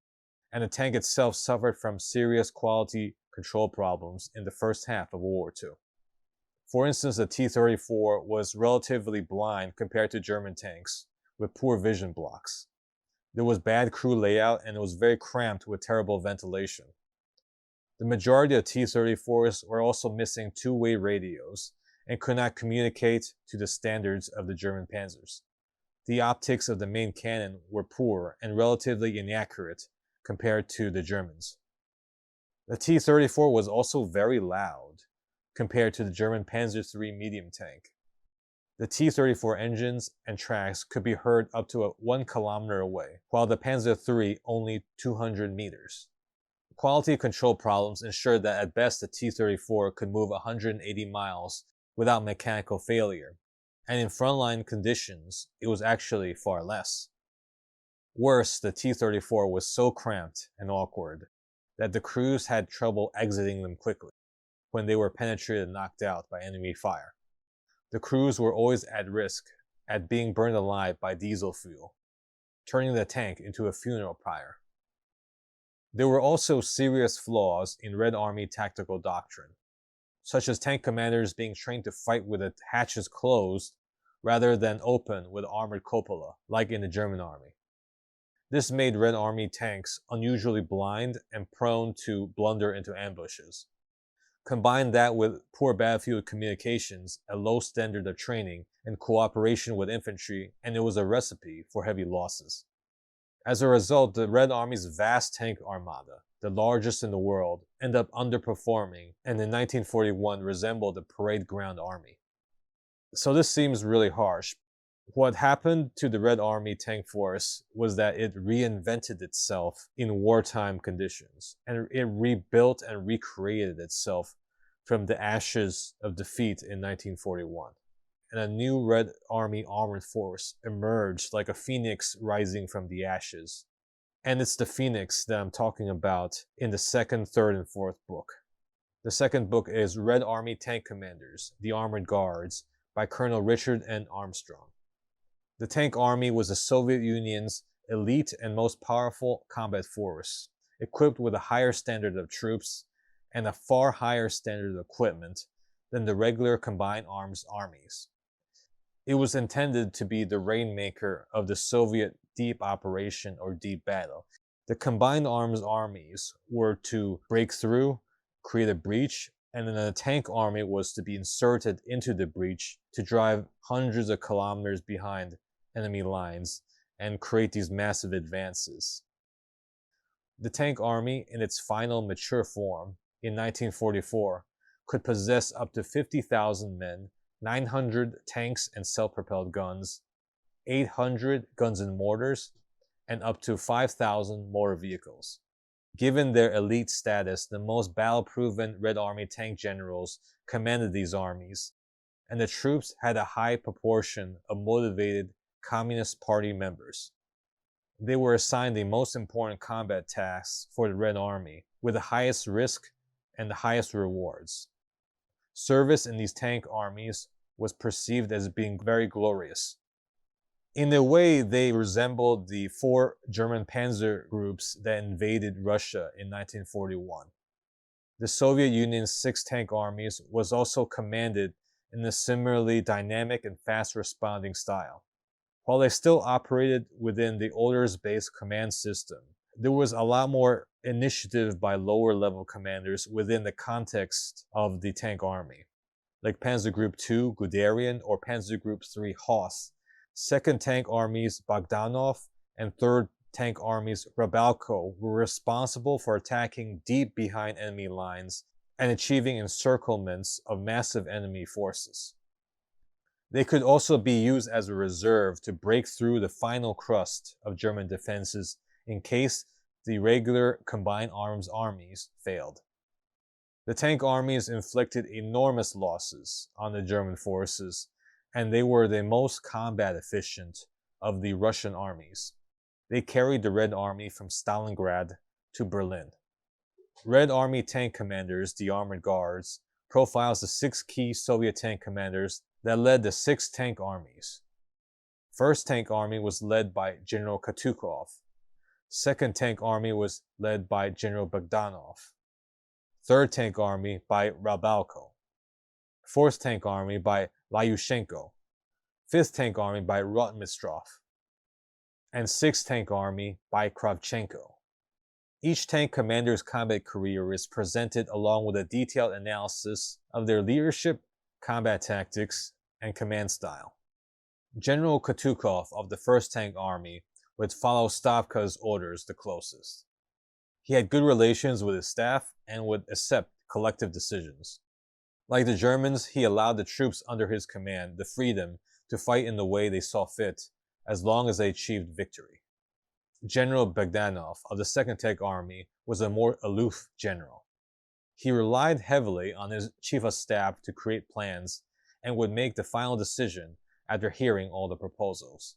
and the tank itself suffered from serious quality control problems in the first half of World War II. For instance, the T-34 was relatively blind compared to German tanks, with poor vision blocks. There was bad crew layout, and it was very cramped with terrible ventilation. The majority of T-34s were also missing two-way radios and could not communicate to the standards of the German panzers. The optics of the main cannon were poor and relatively inaccurate compared to the Germans. The T-34 was also very loud compared to the German Panzer III medium tank. The T-34 engines and tracks could be heard up to 1 kilometer away, while the Panzer III only 200 meters. Quality control problems ensured that at best the T-34 could move 180 miles without mechanical failure, and in frontline conditions, it was actually far less. Worse, the T-34 was so cramped and awkward that the crews had trouble exiting them quickly when they were penetrated and knocked out by enemy fire. The crews were always at risk at being burned alive by diesel fuel, turning the tank into a funeral pyre. There were also serious flaws in Red Army tactical doctrine, such as tank commanders being trained to fight with the hatches closed rather than open with armored cupola, like in the German Army. This made Red Army tanks unusually blind and prone to blunder into ambushes. Combine that with poor battlefield communications, a low standard of training, and cooperation with infantry, and it was a recipe for heavy losses. As a result, the Red Army's vast tank armada, the largest in the world, ended up underperforming and in 1941 resembled a parade ground army. So this seems really harsh. What happened to the Red Army tank force was that it reinvented itself in wartime conditions, and it rebuilt and recreated itself from the ashes of defeat in 1941. And a new Red Army armored force emerged like a phoenix rising from the ashes. And it's the phoenix that I'm talking about in the second, third, and fourth book. The second book is Red Army Tank Commanders, The Armored Guards, by Colonel Richard N. Armstrong. The tank army was the Soviet Union's elite and most powerful combat force, equipped with a higher standard of troops and a far higher standard of equipment than the regular combined arms armies. It was intended to be the rainmaker of the Soviet deep operation or deep battle. The combined arms armies were to break through create a breach, and then a tank army was to be inserted into the breach to drive hundreds of kilometers behind enemy lines and create these massive advances. The tank army, in its final mature form in 1944, could possess up to 50,000 men, 900 tanks and self-propelled guns, 800 guns and mortars, and up to 5,000 motor vehicles. Given their elite status, the most battle-proven Red Army tank generals commanded these armies, and the troops had a high proportion of motivated Communist Party members. They were assigned the most important combat tasks for the Red Army, with the highest risk and the highest rewards. Service in these tank armies was perceived as being very glorious. In a way, they resembled the 4 German panzer groups that invaded Russia in 1941. The Soviet Union's 6 tank armies was also commanded in a similarly dynamic and fast-responding style. While they still operated within the orders-based command system, there was a lot more initiative by lower-level commanders within the context of the tank army, like Panzer Group 2 Guderian or Panzer Group 3 Hoss, 2nd Tank Army's Bogdanov, and 3rd Tank Army's Rabalko were responsible for attacking deep behind enemy lines and achieving encirclements of massive enemy forces. They could also be used as a reserve to break through the final crust of German defenses in case the regular combined arms armies failed. The tank armies inflicted enormous losses on the German forces, and they were the most combat efficient of the Russian armies. They carried the Red Army from Stalingrad to Berlin. Red Army tank commanders, the Armored Guards, profiles the 6 key Soviet tank commanders that led the 6 tank armies. 1st Tank Army was led by General Katukov. 2nd Tank Army was led by General Bogdanov. 3rd Tank Army by Rabalko. 4th Tank Army by Lyushenko. 5th Tank Army by Rotmistrov. And 6th Tank Army by Kravchenko. Each tank commander's combat career is presented along with a detailed analysis of their leadership, combat tactics, and command style. General Katukov of the 1st Tank Army would follow Stavka's orders the closest. He had good relations with his staff and would accept collective decisions. Like the Germans, he allowed the troops under his command the freedom to fight in the way they saw fit, as long as they achieved victory. General Bogdanov of the 2nd Tank Army was a more aloof general. He relied heavily on his chief of staff to create plans and would make the final decision after hearing all the proposals.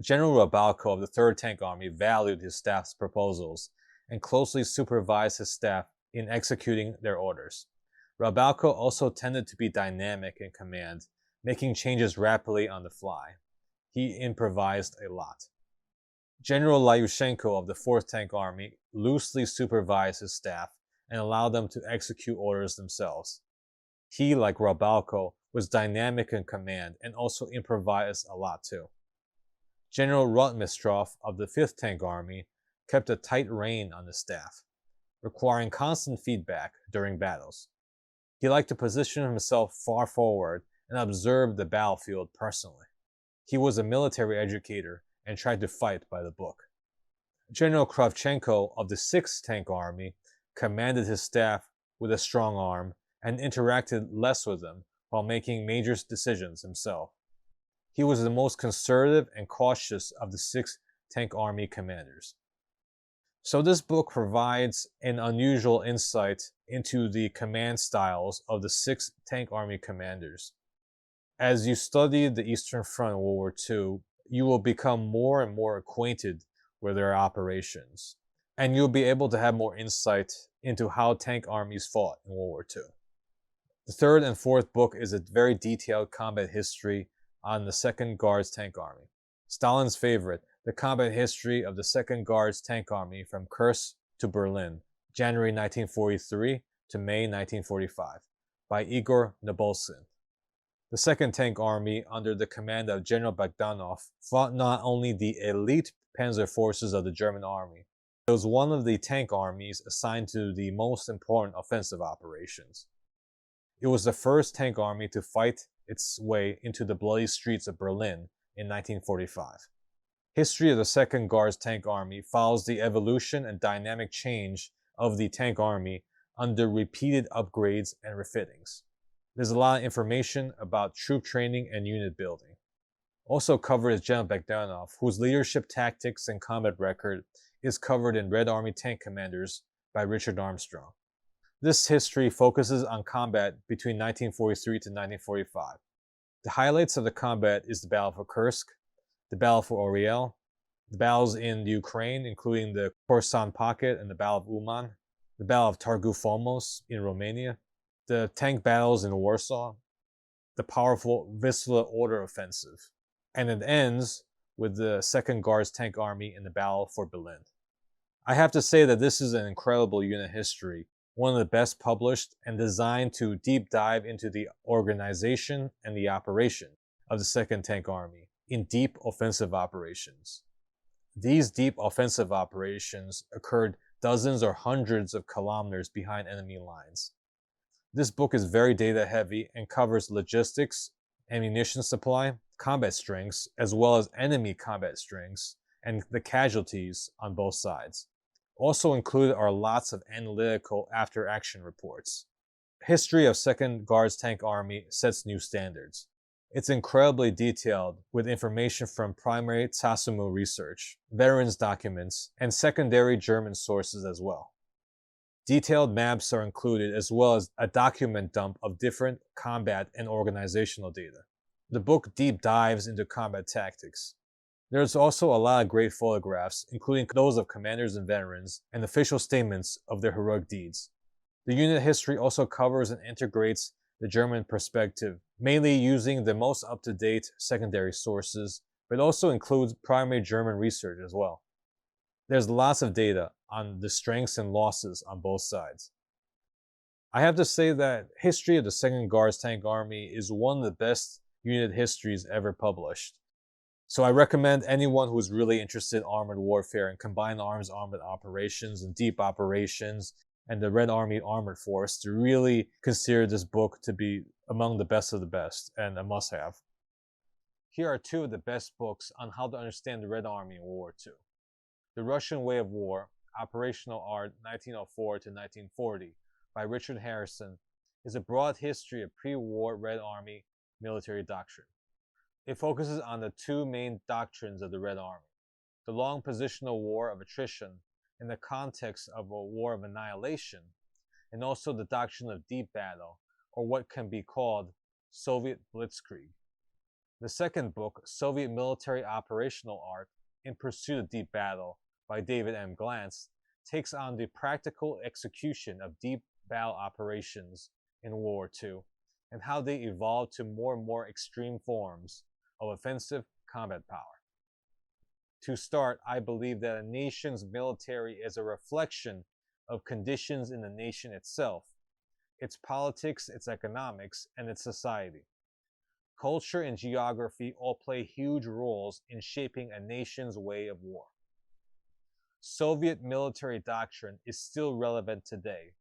General Rabalko of the 3rd Tank Army valued his staff's proposals and closely supervised his staff in executing their orders. Rabalko also tended to be dynamic in command, making changes rapidly on the fly. He improvised a lot. General Lyushenko of the 4th Tank Army loosely supervised his staff and allowed them to execute orders themselves. He, like Rabalko, was dynamic in command and also improvised a lot too. General Rotmistrov of the 5th Tank Army kept a tight rein on the staff, requiring constant feedback during battles. He liked to position himself far forward and observe the battlefield personally. He was a military educator and tried to fight by the book. General Kravchenko of the 6th Tank Army commanded his staff with a strong arm and interacted less with them while making major decisions himself. He was the most conservative and cautious of the 6th Tank Army commanders. So this book provides an unusual insight into the command styles of the 6th Tank Army commanders. As you study the Eastern Front in World War II, you will become more and more acquainted with their operations, and you'll be able to have more insight into how tank armies fought in World War II. The 3rd and 4th book is a very detailed combat history on the 2nd Guards Tank Army. Stalin's favorite, the combat history of the 2nd Guards Tank Army from Kursk to Berlin, January 1943 to May 1945, by Igor Nabolsin. The 2nd Tank Army, under the command of General Bogdanov, fought not only the elite panzer forces of the German army, It was one of the tank armies assigned to the most important offensive operations. It was the first tank army to fight its way into the bloody streets of Berlin in 1945. History of the 2nd Guards Tank Army follows the evolution and dynamic change of the tank army under repeated upgrades and refittings. There's a lot of information about troop training and unit building. Also covered is General Bogdanov, whose leadership tactics and combat record is covered in Red Army Tank Commanders by Richard Armstrong. This history focuses on combat between 1943 to 1945. The highlights of the combat is the Battle for Kursk, the Battle for Oriel, the battles in Ukraine, including the Kherson Pocket and the Battle of Uman, the Battle of Targu Formos in Romania, the tank battles in Warsaw, the powerful Vistula Order Offensive, and it ends with the 2nd Guards Tank Army in the Battle for Berlin. I have to say that this is an incredible unit history, one of the best published and designed to deep dive into the organization and the operation of the 2nd Tank Army in deep offensive operations. These deep offensive operations occurred dozens or hundreds of kilometers behind enemy lines. This book is very data heavy and covers logistics, ammunition supply, combat strengths, as well as enemy combat strengths and the casualties on both sides. Also included are lots of analytical after-action reports. History of 2nd Guards Tank Army sets new standards. It's incredibly detailed with information from primary Tsasumu research, veterans documents, and secondary German sources as well. Detailed maps are included as well as a document dump of different combat and organizational data. The book deep dives into combat tactics. There's also a lot of great photographs, including those of commanders and veterans, and official statements of their heroic deeds. The unit history also covers and integrates the German perspective, mainly using the most up-to-date secondary sources, but also includes primary German research as well. There's lots of data on the strengths and losses on both sides. I have to say that History of the 2nd Guards Tank Army is one of the best unit histories ever published. So I recommend anyone who's really interested in armored warfare and combined arms armored operations and deep operations and the Red Army Armored Force to really consider this book to be among the best of the best and a must-have. Here are two of the best books on how to understand the Red Army in World War II. The Russian Way of War, Operational Art 1904 to 1940 by Richard Harrison is a broad history of pre-war Red Army military doctrine. It focuses on the two main doctrines of the Red Army, the long positional war of attrition in the context of a war of annihilation, and also the doctrine of deep battle, or what can be called Soviet Blitzkrieg. The second book, Soviet Military Operational Art in Pursuit of Deep Battle by David M. Glantz, takes on the practical execution of deep battle operations in World War II and how they evolved to more and more extreme forms of offensive combat power. To start, I believe that a nation's military is a reflection of conditions in the nation itself, its politics, its economics, and its society. Culture and geography all play huge roles in shaping a nation's way of war. Soviet military doctrine is still relevant today,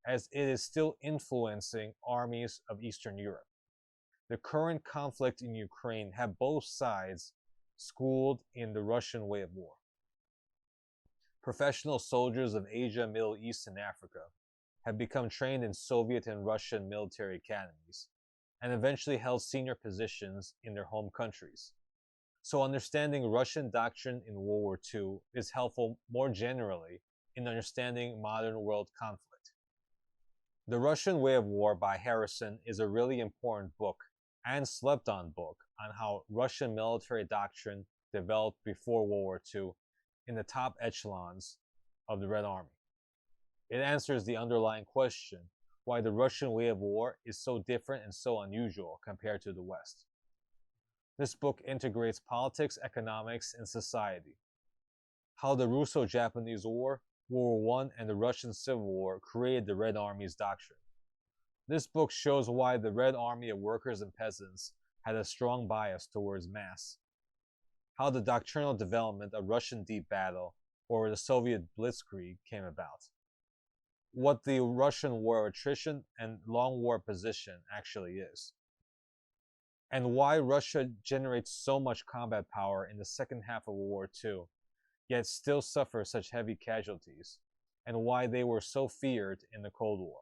as it is still influencing armies of Eastern Europe. The current conflict in Ukraine have both sides schooled in the Russian way of war. Professional soldiers of Asia, Middle East, and Africa have become trained in Soviet and Russian military academies, and eventually held senior positions in their home countries. So understanding Russian doctrine in World War II is helpful more generally in understanding modern world conflict. The Russian Way of War by Harrison is a really important book and slept-on book on how Russian military doctrine developed before World War II in the top echelons of the Red Army. It answers the underlying question why the Russian way of war is so different and so unusual compared to the West. This book integrates politics, economics, and society. How the Russo-Japanese War, World War I, and the Russian Civil War created the Red Army's doctrine. This book shows why the Red Army of workers and peasants had a strong bias towards mass. How the doctrinal development of Russian deep battle or the Soviet Blitzkrieg, came about. What the Russian war of attrition and long war position actually is, and why Russia generates so much combat power in the second half of World War II, yet still suffers such heavy casualties, and why they were so feared in the Cold War.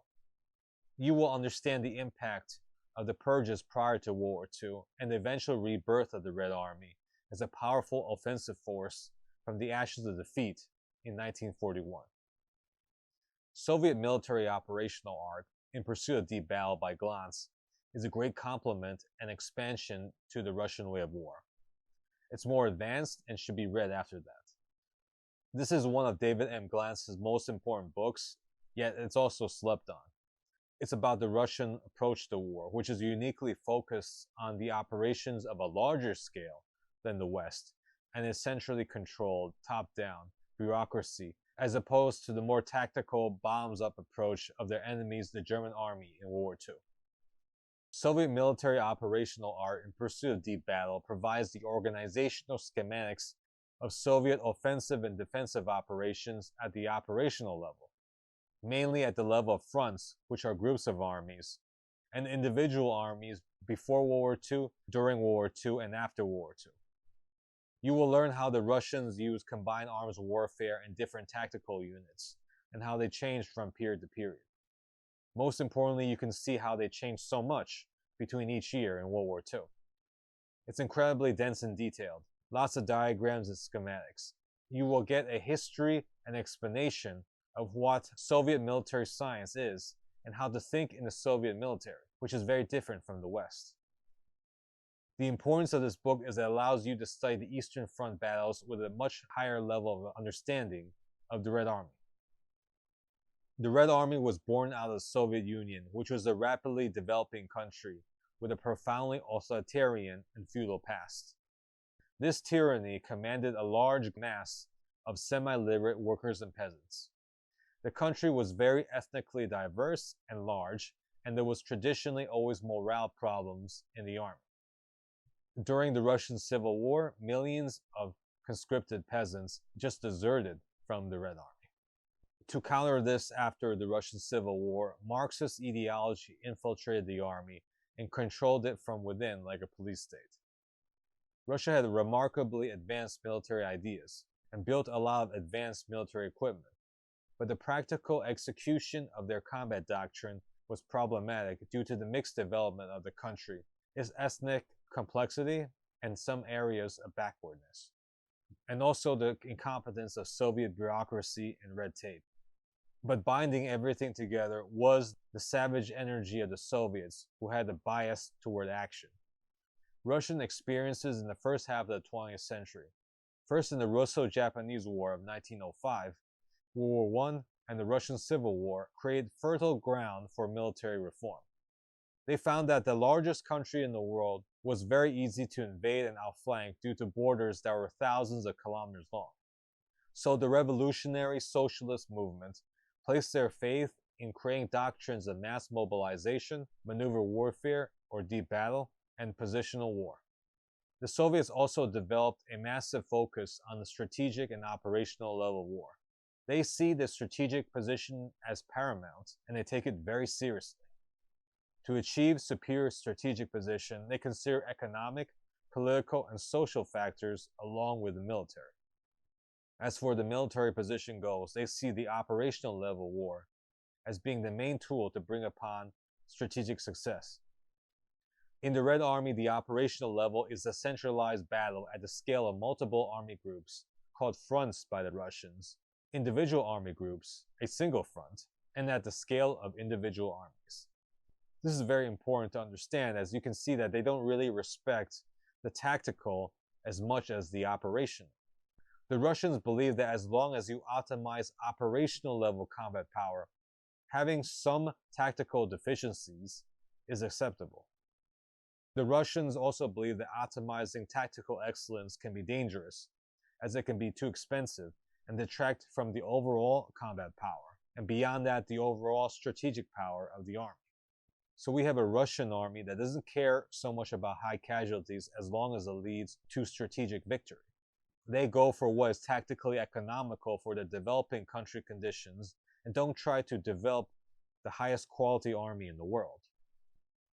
You will understand the impact of the purges prior to World War II and the eventual rebirth of the Red Army as a powerful offensive force from the ashes of defeat in 1941. Soviet military operational art, In Pursuit of Deep Battle by Glantz, is a great complement and expansion to the Russian way of war. It's more advanced and should be read after that. This is one of David M. Glantz's most important books, yet it's also slept on. It's about the Russian approach to war, which is uniquely focused on the operations of a larger scale than the West, and is centrally controlled, top-down, bureaucracy, as opposed to the more tactical, bombs-up approach of their enemies, the German army, in World War II. Soviet military operational art, In Pursuit of Deep Battle, provides the organizational schematics of Soviet offensive and defensive operations at the operational level, mainly at the level of fronts, which are groups of armies, and individual armies before World War II, during World War II, and after World War II. You will learn how the Russians used combined arms warfare and different tactical units, and how they changed from period to period. Most importantly, you can see how they changed so much between each year in World War II. It's incredibly dense and detailed, lots of diagrams and schematics. You will get a history and explanation of what Soviet military science is and how to think in the Soviet military, which is very different from the West. The importance of this book is that it allows you to study the Eastern Front battles with a much higher level of understanding of the Red Army. The Red Army was born out of the Soviet Union, which was a rapidly developing country with a profoundly authoritarian and feudal past. This tyranny commanded a large mass of semi-literate workers and peasants. The country was very ethnically diverse and large, and there was traditionally always morale problems in the army. During the Russian Civil War, millions of conscripted peasants just deserted from the Red Army. To counter this after the Russian Civil War, Marxist ideology infiltrated the army and controlled it from within like a police state. Russia had remarkably advanced military ideas and built a lot of advanced military equipment, but the practical execution of their combat doctrine was problematic due to the mixed development of the country, its ethnic complexity, and some areas of backwardness, and also the incompetence of Soviet bureaucracy and red tape. But binding everything together was the savage energy of the Soviets, who had a bias toward action. Russian experiences in the first half of the 20th century, first in the Russo-Japanese War of 1905, World War I, and the Russian Civil War, created fertile ground for military reform. They found that the largest country in the world was very easy to invade and outflank due to borders that were thousands of kilometers long. So the revolutionary socialist movement placed their faith in creating doctrines of mass mobilization, maneuver warfare or deep battle, and positional war. The Soviets also developed a massive focus on the strategic and operational level of war. They see the strategic position as paramount, and they take it very seriously. To achieve superior strategic position, they consider economic, political, and social factors along with the military. As for the military position goals, they see the operational level war as being the main tool to bring upon strategic success. In the Red Army, the operational level is a centralized battle at the scale of multiple army groups, called fronts by the Russians, individual army groups, a single front, and at the scale of individual armies. This is very important to understand, as you can see that they don't really respect the tactical as much as the operational. The Russians believe that as long as you optimize operational level combat power, having some tactical deficiencies is acceptable. The Russians also believe that optimizing tactical excellence can be dangerous, as it can be too expensive and detract from the overall combat power, and beyond that, the overall strategic power of the army. So we have a Russian army that doesn't care so much about high casualties as long as it leads to strategic victory. They go for what is tactically economical for the developing country conditions and don't try to develop the highest quality army in the world.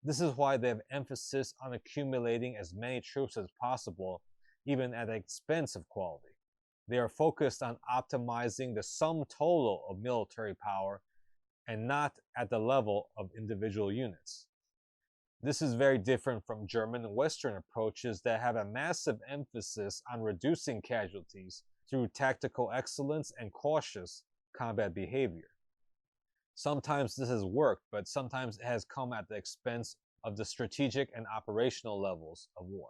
This is why they have emphasis on accumulating as many troops as possible, even at the expense of quality. They are focused on optimizing the sum total of military power and not at the level of individual units. This is very different from German and Western approaches that have a massive emphasis on reducing casualties through tactical excellence and cautious combat behavior. Sometimes this has worked, but sometimes it has come at the expense of the strategic and operational levels of war.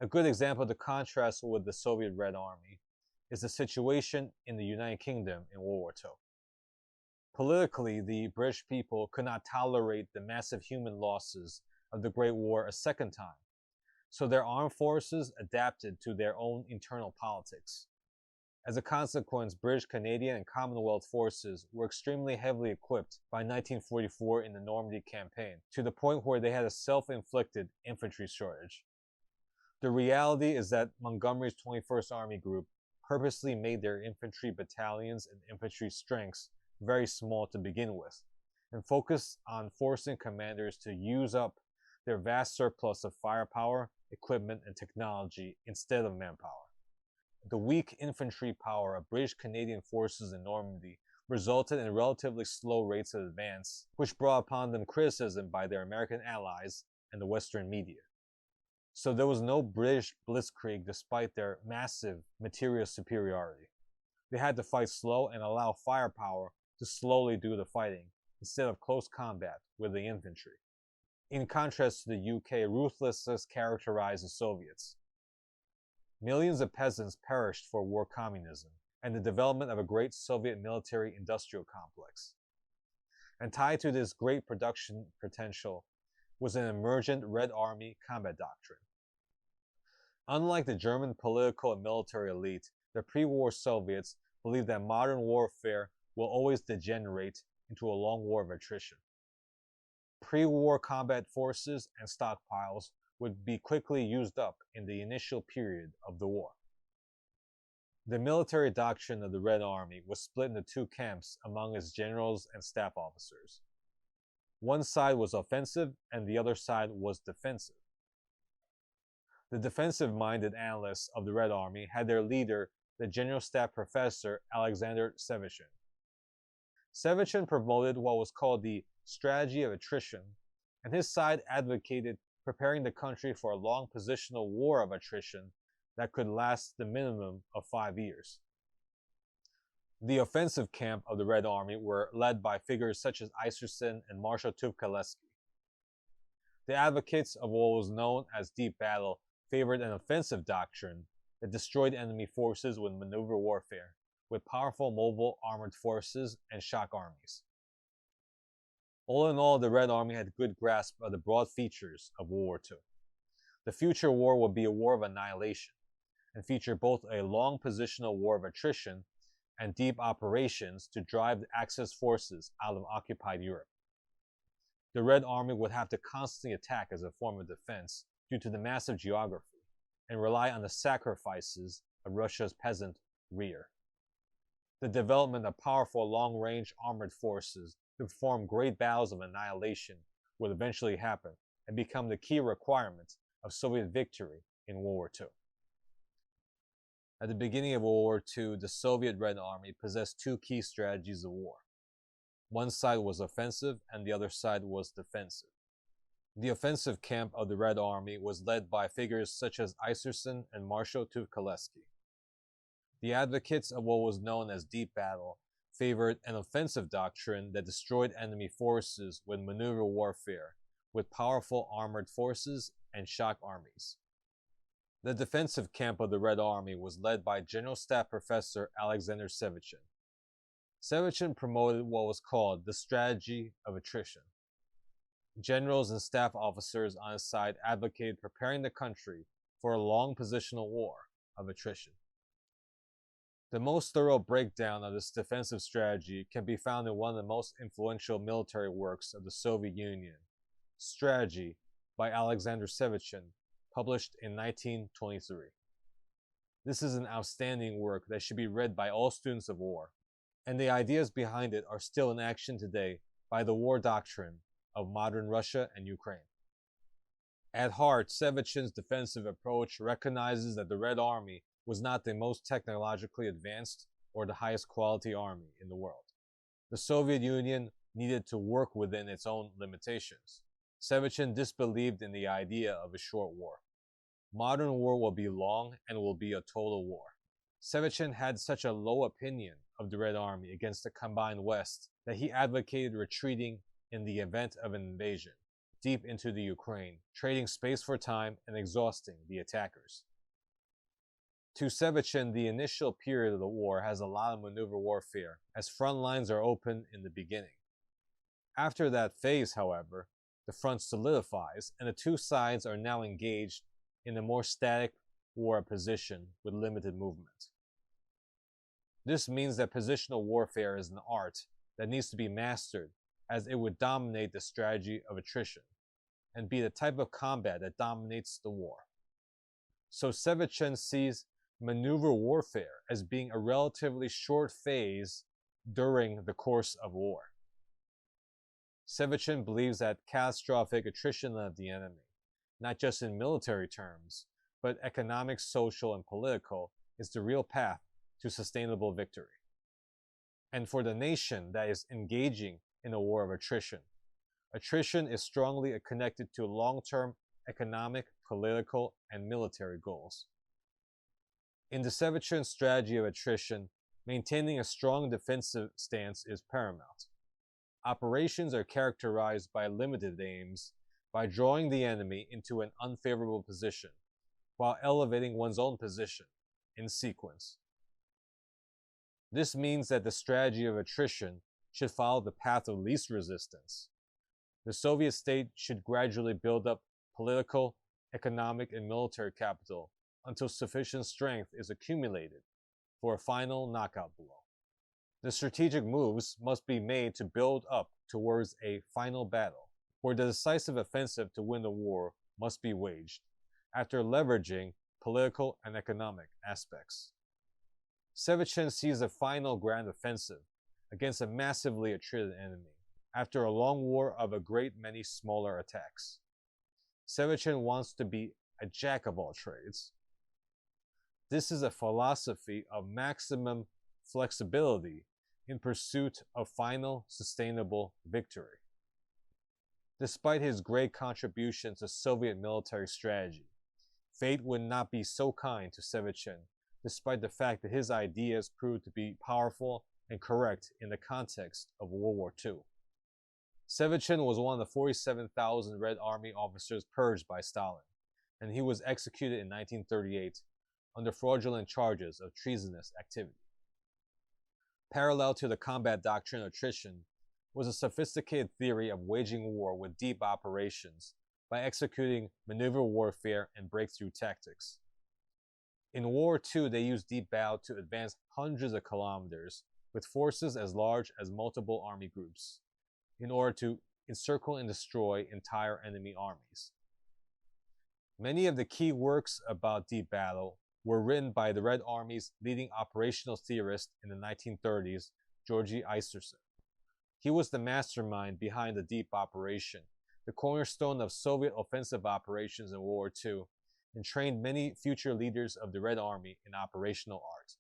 A good example of the contrast with the Soviet Red Army is the situation in the United Kingdom in World War II. Politically, the British people could not tolerate the massive human losses of the Great War a second time, so their armed forces adapted to their own internal politics. As a consequence, British, Canadian, and Commonwealth forces were extremely heavily equipped by 1944 in the Normandy campaign, to the point where they had a self-inflicted infantry shortage. The reality is that Montgomery's 21st Army Group purposely made their infantry battalions and infantry strengths very small to begin with, and focused on forcing commanders to use up their vast surplus of firepower, equipment, and technology instead of manpower. The weak infantry power of British Canadian forces in Normandy resulted in relatively slow rates of advance, which brought upon them criticism by their American allies and the Western media. So there was no British blitzkrieg despite their massive material superiority. They had to fight slow and allow firepower to slowly do the fighting instead of close combat with the infantry. In contrast to the UK, ruthlessness characterized the Soviets. Millions of peasants perished for war communism and the development of a great Soviet military-industrial complex. And tied to this great production potential was an emergent Red Army combat doctrine. Unlike the German political and military elite, the pre-war Soviets believed that modern warfare will always degenerate into a long war of attrition. Pre-war combat forces and stockpiles would be quickly used up in the initial period of the war. The military doctrine of the Red Army was split into two camps among its generals and staff officers. One side was offensive and the other side was defensive. The defensive-minded analysts of the Red Army had their leader, the General Staff Professor Alexander Sevchin. Sevchin promoted what was called the strategy of attrition, and his side advocated preparing the country for a long positional war of attrition that could last the minimum of 5 years. The offensive camp of the Red Army were led by figures such as Iserson and Marshal Tukhaleski. The advocates of what was known as deep battle favored an offensive doctrine that destroyed enemy forces with maneuver warfare, with powerful mobile armored forces and shock armies. All in all, the Red Army had a good grasp of the broad features of World War II. The future war would be a war of annihilation, and feature both a long positional war of attrition and deep operations to drive the Axis forces out of occupied Europe. The Red Army would have to constantly attack as a form of defense due to the massive geography, and rely on the sacrifices of Russia's peasant rear. The development of powerful long-range armored forces to perform great battles of annihilation would eventually happen and become the key requirement of Soviet victory in World War II. At the beginning of World War II, the Soviet Red Army possessed two key strategies of war. One side was offensive and the other side was defensive. The offensive camp of the Red Army was led by figures such as Iserson and Marshal Tukhaleski. The advocates of what was known as deep battle favored an offensive doctrine that destroyed enemy forces with maneuver warfare, with powerful armored forces and shock armies. The defensive camp of the Red Army was led by General Staff Professor Alexander Sevchin. Sevchin promoted what was called the strategy of attrition. Generals and staff officers on his side advocated preparing the country for a long positional war of attrition. The most thorough breakdown of this defensive strategy can be found in one of the most influential military works of the Soviet Union, Strategy by Alexander Sevchin, published in 1923. This is an outstanding work that should be read by all students of war, and the ideas behind it are still in action today by the war doctrine of modern Russia and Ukraine. At heart, Sevchin's defensive approach recognizes that the Red Army was not the most technologically advanced or the highest quality army in the world. The Soviet Union needed to work within its own limitations. Sevchin disbelieved in the idea of a short war. Modern war will be long and will be a total war. Sevchin had such a low opinion of the Red Army against the combined West that he advocated retreating in the event of an invasion deep into the Ukraine, trading space for time and exhausting the attackers. To Sevchin, the initial period of the war has a lot of maneuver warfare, as front lines are open in the beginning. After that phase, however, the front solidifies, and the two sides are now engaged in a more static war position with limited movement. This means that positional warfare is an art that needs to be mastered, as it would dominate the strategy of attrition and be the type of combat that dominates the war. So Sevchin sees maneuver warfare as being a relatively short phase during the course of war. Sevchin believes that catastrophic attrition of the enemy, not just in military terms, but economic, social, and political, is the real path to sustainable victory. And for the nation that is engaging in a war of attrition, attrition is strongly connected to long-term economic, political, and military goals. In the Sevchin strategy of attrition, maintaining a strong defensive stance is paramount. Operations are characterized by limited aims, by drawing the enemy into an unfavorable position, while elevating one's own position in sequence. This means that the strategy of attrition should follow the path of least resistance. The Soviet state should gradually build up political, economic, and military capital until sufficient strength is accumulated for a final knockout blow. The strategic moves must be made to build up towards a final battle, where the decisive offensive to win the war must be waged, after leveraging political and economic aspects. Sevchin sees a final grand offensive against a massively attrited enemy, after a long war of a great many smaller attacks. Sevchin wants to be a jack of all trades. This is a philosophy of maximum flexibility in pursuit of final sustainable victory. Despite his great contribution to Soviet military strategy, fate would not be so kind to Sevchin, despite the fact that his ideas proved to be powerful and correct in the context of World War II. Sevchin was one of the 47,000 Red Army officers purged by Stalin, and he was executed in 1938 under fraudulent charges of treasonous activity. Parallel to the combat doctrine of attrition was a sophisticated theory of waging war with deep operations by executing maneuver warfare and breakthrough tactics. In World War II, they used deep battle to advance hundreds of kilometers with forces as large as multiple army groups in order to encircle and destroy entire enemy armies. Many of the key works about deep battle were written by the Red Army's leading operational theorist in the 1930s, Georgy Iserson. He was the mastermind behind the deep operation, the cornerstone of Soviet offensive operations in World War II, and trained many future leaders of the Red Army in operational art.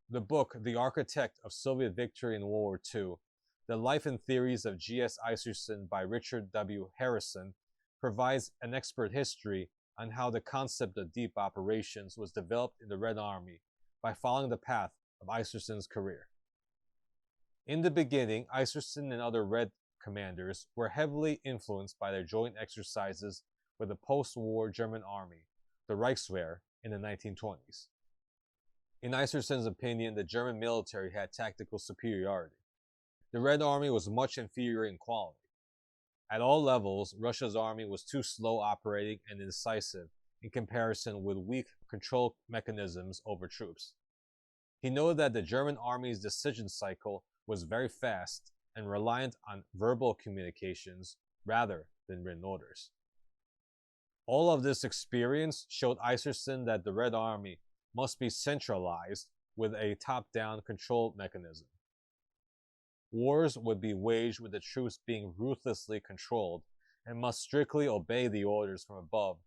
The book, The Architect of Soviet Victory in World War II, The Life and Theories of G.S. Iserson by Richard W. Harrison, provides an expert history on how the concept of deep operations was developed in the Red Army by following the path of Iserson's career. In the beginning, Iserson and other Red commanders were heavily influenced by their joint exercises with the post-war German army, the Reichswehr, in the 1920s. In Iserson's opinion, the German military had tactical superiority. The Red Army was much inferior in quality. At all levels, Russia's army was too slow operating and indecisive in comparison with weak control mechanisms over troops. He noted that the German army's decision cycle was very fast and reliant on verbal communications rather than written orders. All of this experience showed Iserson that the Red Army must be centralized with a top-down control mechanism. Wars would be waged with the troops being ruthlessly controlled and must strictly obey the orders from above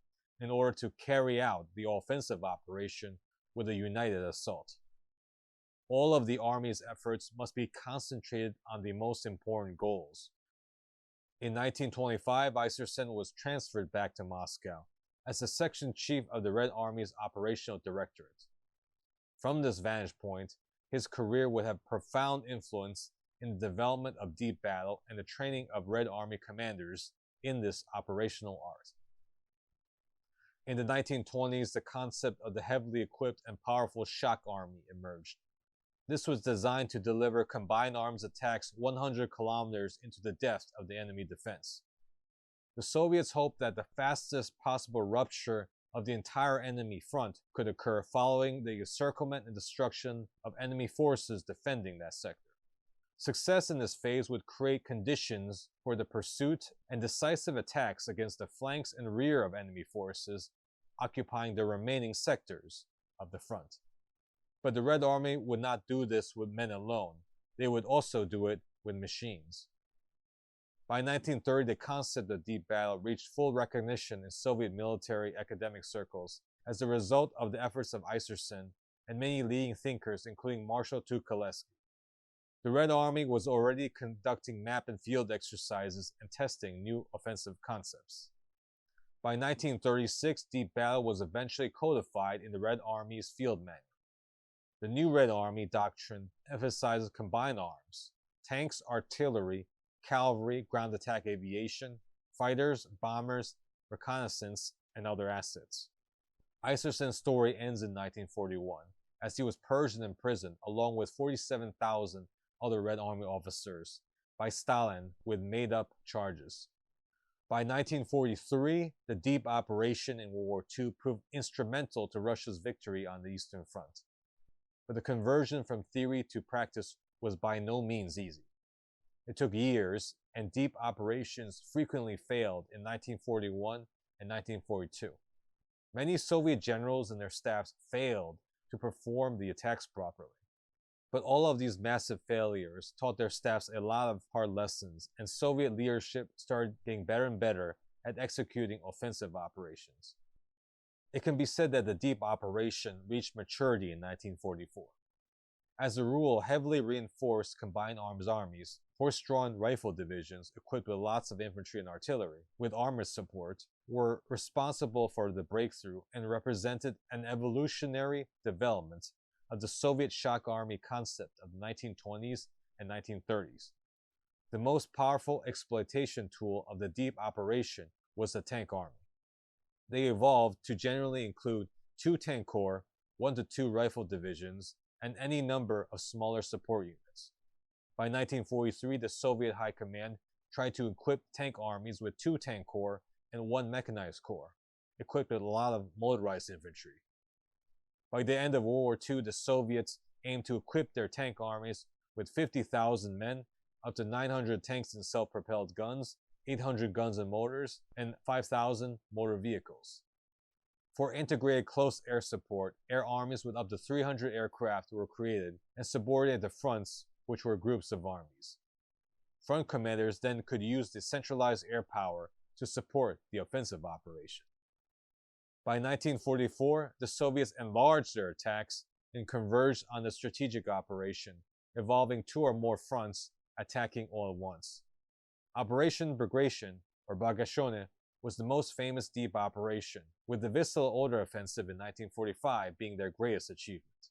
in order to carry out the offensive operation with a united assault. All of the army's efforts must be concentrated on the most important goals. In 1925, Iserson was transferred back to Moscow as the section chief of the Red Army's operational directorate. From this vantage point, his career would have profound influence in the development of deep battle and the training of Red Army commanders in this operational art. In the 1920s, the concept of the heavily equipped and powerful shock army emerged. This was designed to deliver combined arms attacks 100 kilometers into the depth of the enemy defense. The Soviets hoped that the fastest possible rupture of the entire enemy front could occur following the encirclement and destruction of enemy forces defending that sector. Success in this phase would create conditions for the pursuit and decisive attacks against the flanks and rear of enemy forces occupying the remaining sectors of the front. But the Red Army would not do this with men alone. They would also do it with machines. By 1930, the concept of deep battle reached full recognition in Soviet military academic circles as a result of the efforts of Iserson and many leading thinkers, including Marshal Tukhaleski. The Red Army was already conducting map and field exercises and testing new offensive concepts. By 1936, deep battle was eventually codified in the Red Army's field manual. The new Red Army doctrine emphasizes combined arms, tanks, artillery, cavalry, ground attack aviation, fighters, bombers, reconnaissance, and other assets. Iserson's story ends in 1941, as he was purged and imprisoned along with 47,000 other Red Army officers by Stalin with made-up charges. By 1943, the deep operation in World War II proved instrumental to Russia's victory on the Eastern Front. But the conversion from theory to practice was by no means easy. It took years, and deep operations frequently failed in 1941 and 1942. Many Soviet generals and their staffs failed to perform the attacks properly. But all of these massive failures taught their staffs a lot of hard lessons, and Soviet leadership started getting better and better at executing offensive operations. It can be said that the deep operation reached maturity in 1944. As a rule, heavily reinforced combined arms armies, horse-drawn rifle divisions equipped with lots of infantry and artillery, with armored support, were responsible for the breakthrough and represented an evolutionary development of the Soviet shock army concept of the 1920s and 1930s. The most powerful exploitation tool of the deep operation was the tank army. They evolved to generally include 2 tank corps, 1 to 2 rifle divisions, and any number of smaller support units. By 1943, the Soviet High Command tried to equip tank armies with 2 tank corps and 1 mechanized corps, equipped with a lot of motorized infantry. By the end of World War II, the Soviets aimed to equip their tank armies with 50,000 men, up to 900 tanks and self-propelled guns, 800 guns and motors, and 5,000 motor vehicles. For integrated close air support, air armies with up to 300 aircraft were created and subordinated to fronts, which were groups of armies. Front commanders then could use the centralized air power to support the offensive operation. By 1944, the Soviets enlarged their attacks and converged on the strategic operation, involving 2 or more fronts attacking all at once. Operation Bagration, or Bagashone, was the most famous deep operation, with the Vistula-Oder offensive in 1945 being their greatest achievement.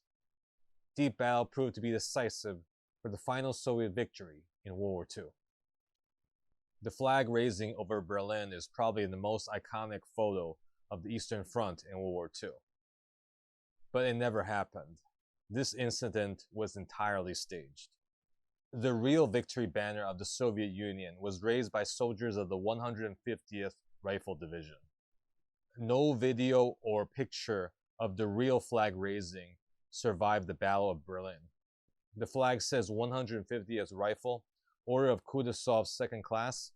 Deep battle proved to be decisive for the final Soviet victory in World War II. The flag raising over Berlin is probably the most iconic photo of the Eastern Front in World War II. But it never happened. This incident was entirely staged. The real victory banner of the Soviet Union was raised by soldiers of the 150th Rifle Division. No video or picture of the real flag raising survived the Battle of Berlin. The flag says 150th Rifle, Order of Kutuzov 2nd Class,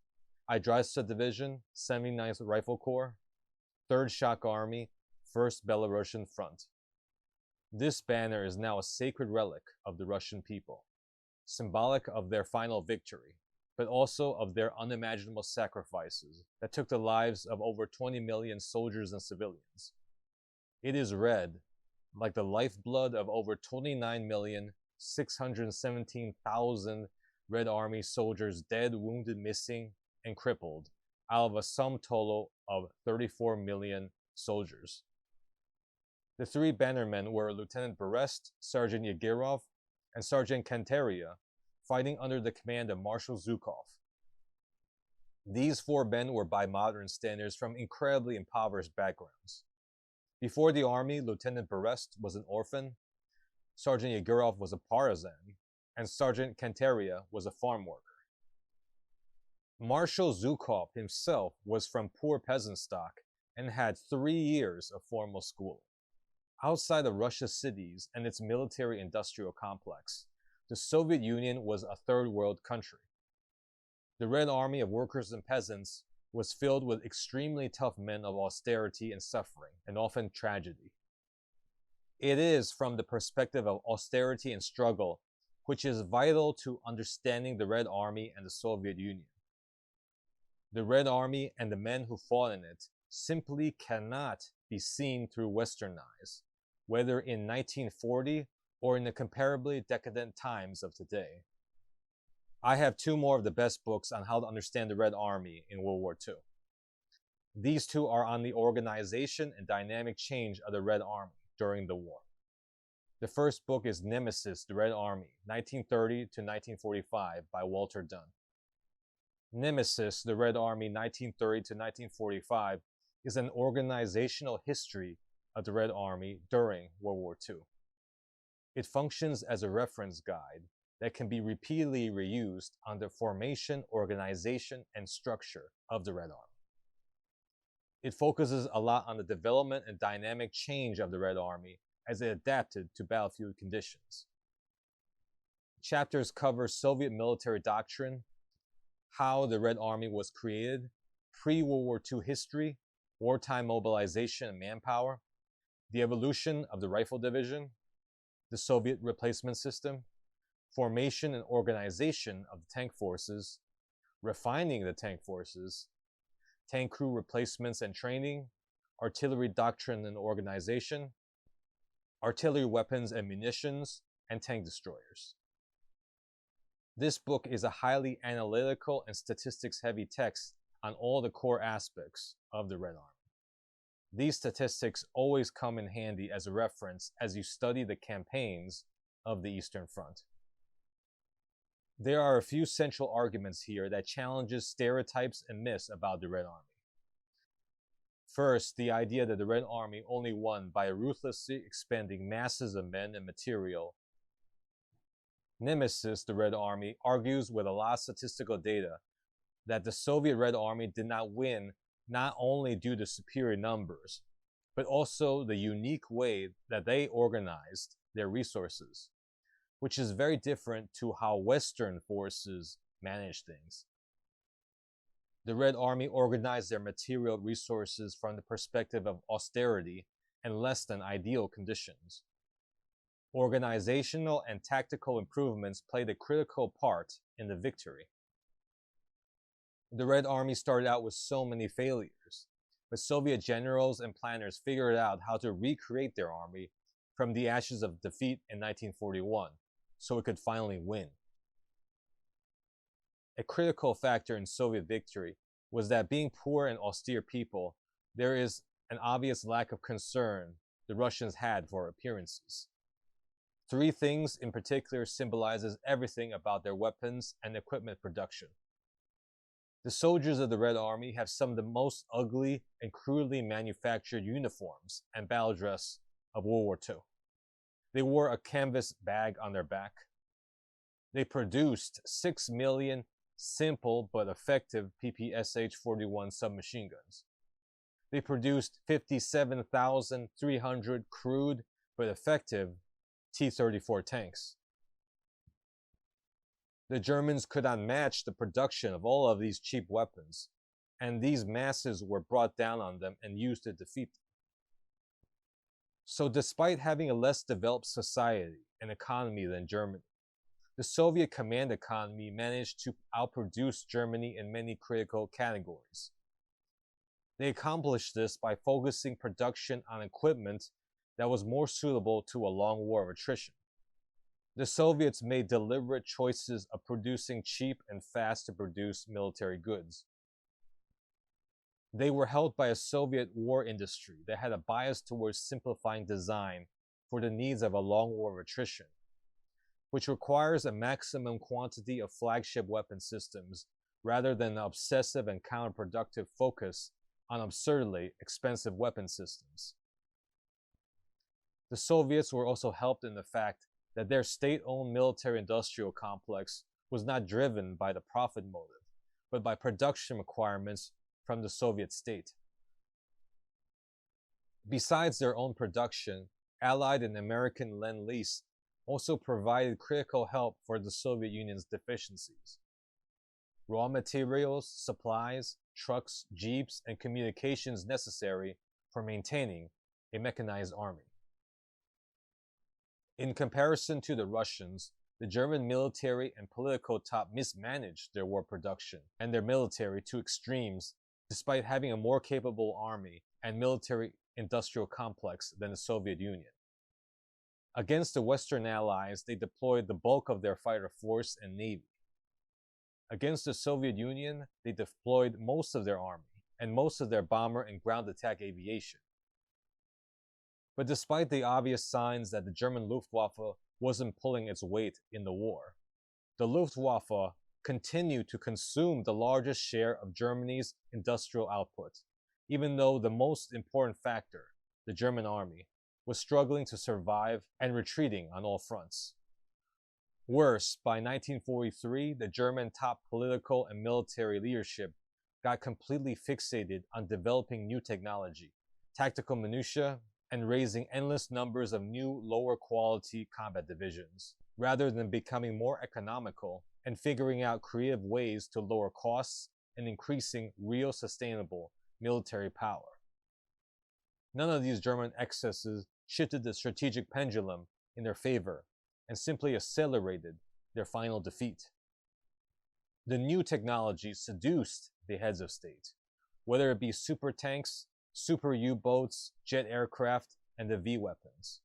Idrystra Division, 79th Rifle Corps, 3rd Shock Army, 1st Belarusian Front. This banner is now a sacred relic of the Russian people, symbolic of their final victory, but also of their unimaginable sacrifices that took the lives of over 20 million soldiers and civilians. It is red, like the lifeblood of over 29,617,000 Red Army soldiers dead, wounded, missing, and crippled, out of a sum total of 34 million soldiers. The three bannermen were Lieutenant Berest, Sergeant Yegorov, and Sergeant Kanteria, fighting under the command of Marshal Zhukov. These four men were, by modern standards, from incredibly impoverished backgrounds. Before the army, Lieutenant Berest was an orphan, Sergeant Yegorov was a partisan, and Sergeant Kanteria was a farm worker. Marshal Zhukov himself was from poor peasant stock and had 3 years of formal schooling. Outside of Russia's cities and its military-industrial complex, the Soviet Union was a third-world country. The Red Army of workers and peasants was filled with extremely tough men of austerity and suffering, and often tragedy. It is from the perspective of austerity and struggle which is vital to understanding the Red Army and the Soviet Union. The Red Army and the men who fought in it simply cannot be seen through Western eyes, whether in 1940 or in the comparably decadent times of today. I have 2 more of the best books on how to understand the Red Army in World War II. These 2 are on the organization and dynamic change of the Red Army during the war. The first book is Nemesis, the Red Army, 1930 to 1945 by Walter Dunn. Nemesis, the Red Army, 1930 to 1945 is an organizational history of the Red Army during World War II. It functions as a reference guide that can be repeatedly reused on the formation, organization, and structure of the Red Army. It focuses a lot on the development and dynamic change of the Red Army as it adapted to battlefield conditions. Chapters cover Soviet military doctrine, how the Red Army was created, pre-World War II history, wartime mobilization and manpower, the evolution of the Rifle Division, the Soviet replacement system, formation and organization of the tank forces, refining the tank forces, tank crew replacements and training, artillery doctrine and organization, artillery weapons and munitions, and tank destroyers. This book is a highly analytical and statistics-heavy text on all the core aspects of the Red Army. These statistics always come in handy as a reference as you study the campaigns of the Eastern Front. There are a few central arguments here that challenges stereotypes and myths about the Red Army. First, the idea that the Red Army only won by ruthlessly expending masses of men and material. Nemesis, the Red Army, argues with a lot of statistical data that the Soviet Red Army did not win not only due to superior numbers, but also the unique way that they organized their resources, which is very different to how Western forces manage things. The Red Army organized their material resources from the perspective of austerity and less than ideal conditions. Organizational and tactical improvements played a critical part in the victory. The Red Army started out with so many failures, but Soviet generals and planners figured out how to recreate their army from the ashes of defeat in 1941, so it could finally win. A critical factor in Soviet victory was that being poor and austere people, there is an obvious lack of concern the Russians had for appearances. 3 things in particular symbolizes everything about their weapons and equipment production. The soldiers of the Red Army have some of the most ugly and crudely manufactured uniforms and battle dress of World War II. They wore a canvas bag on their back. They produced 6 million simple but effective PPSH-41 submachine guns. They produced 57,300 crude but effective T-34 tanks. The Germans could not match the production of all of these cheap weapons, and these masses were brought down on them and used to defeat them. So despite having a less developed society and economy than Germany, the Soviet command economy managed to outproduce Germany in many critical categories. They accomplished this by focusing production on equipment that was more suitable to a long war of attrition. The Soviets made deliberate choices of producing cheap and fast-to-produce military goods. They were helped by a Soviet war industry that had a bias towards simplifying design for the needs of a long war of attrition, which requires a maximum quantity of flagship weapon systems rather than an obsessive and counterproductive focus on absurdly expensive weapon systems. The Soviets were also helped in the fact that their state-owned military-industrial complex was not driven by the profit motive, but by production requirements from the Soviet state. Besides their own production, Allied and American Lend-Lease also provided critical help for the Soviet Union's deficiencies. Raw materials, supplies, trucks, jeeps, and communications necessary for maintaining a mechanized army. In comparison to the Russians, the German military and political top mismanaged their war production and their military to extremes, despite having a more capable army and military-industrial complex than the Soviet Union. Against the Western Allies, they deployed the bulk of their fighter force and navy. Against the Soviet Union, they deployed most of their army and most of their bomber and ground attack aviation. But despite the obvious signs that the German Luftwaffe wasn't pulling its weight in the war, the Luftwaffe continued to consume the largest share of Germany's industrial output, even though the most important factor, the German army, was struggling to survive and retreating on all fronts. Worse, by 1943, the German top political and military leadership got completely fixated on developing new technology, tactical minutiae, and raising endless numbers of new, lower-quality combat divisions, rather than becoming more economical and figuring out creative ways to lower costs and increasing real sustainable military power. None of these German excesses shifted the strategic pendulum in their favor and simply accelerated their final defeat. The new technology seduced the heads of state, whether it be super tanks, super U-boats, jet aircraft, and the V weapons.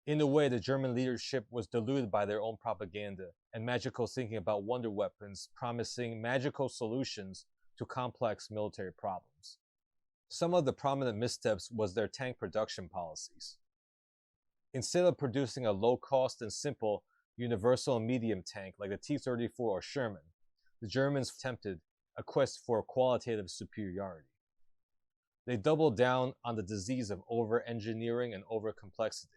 In a way, the German leadership was deluded by their own propaganda and magical thinking about wonder weapons promising magical solutions to complex military problems. Some of the prominent missteps was their tank production policies. Instead of producing a low-cost and simple universal and medium tank like the T-34 or Sherman, the Germans attempted a quest for qualitative superiority. They doubled down on the disease of over-engineering and over-complexity.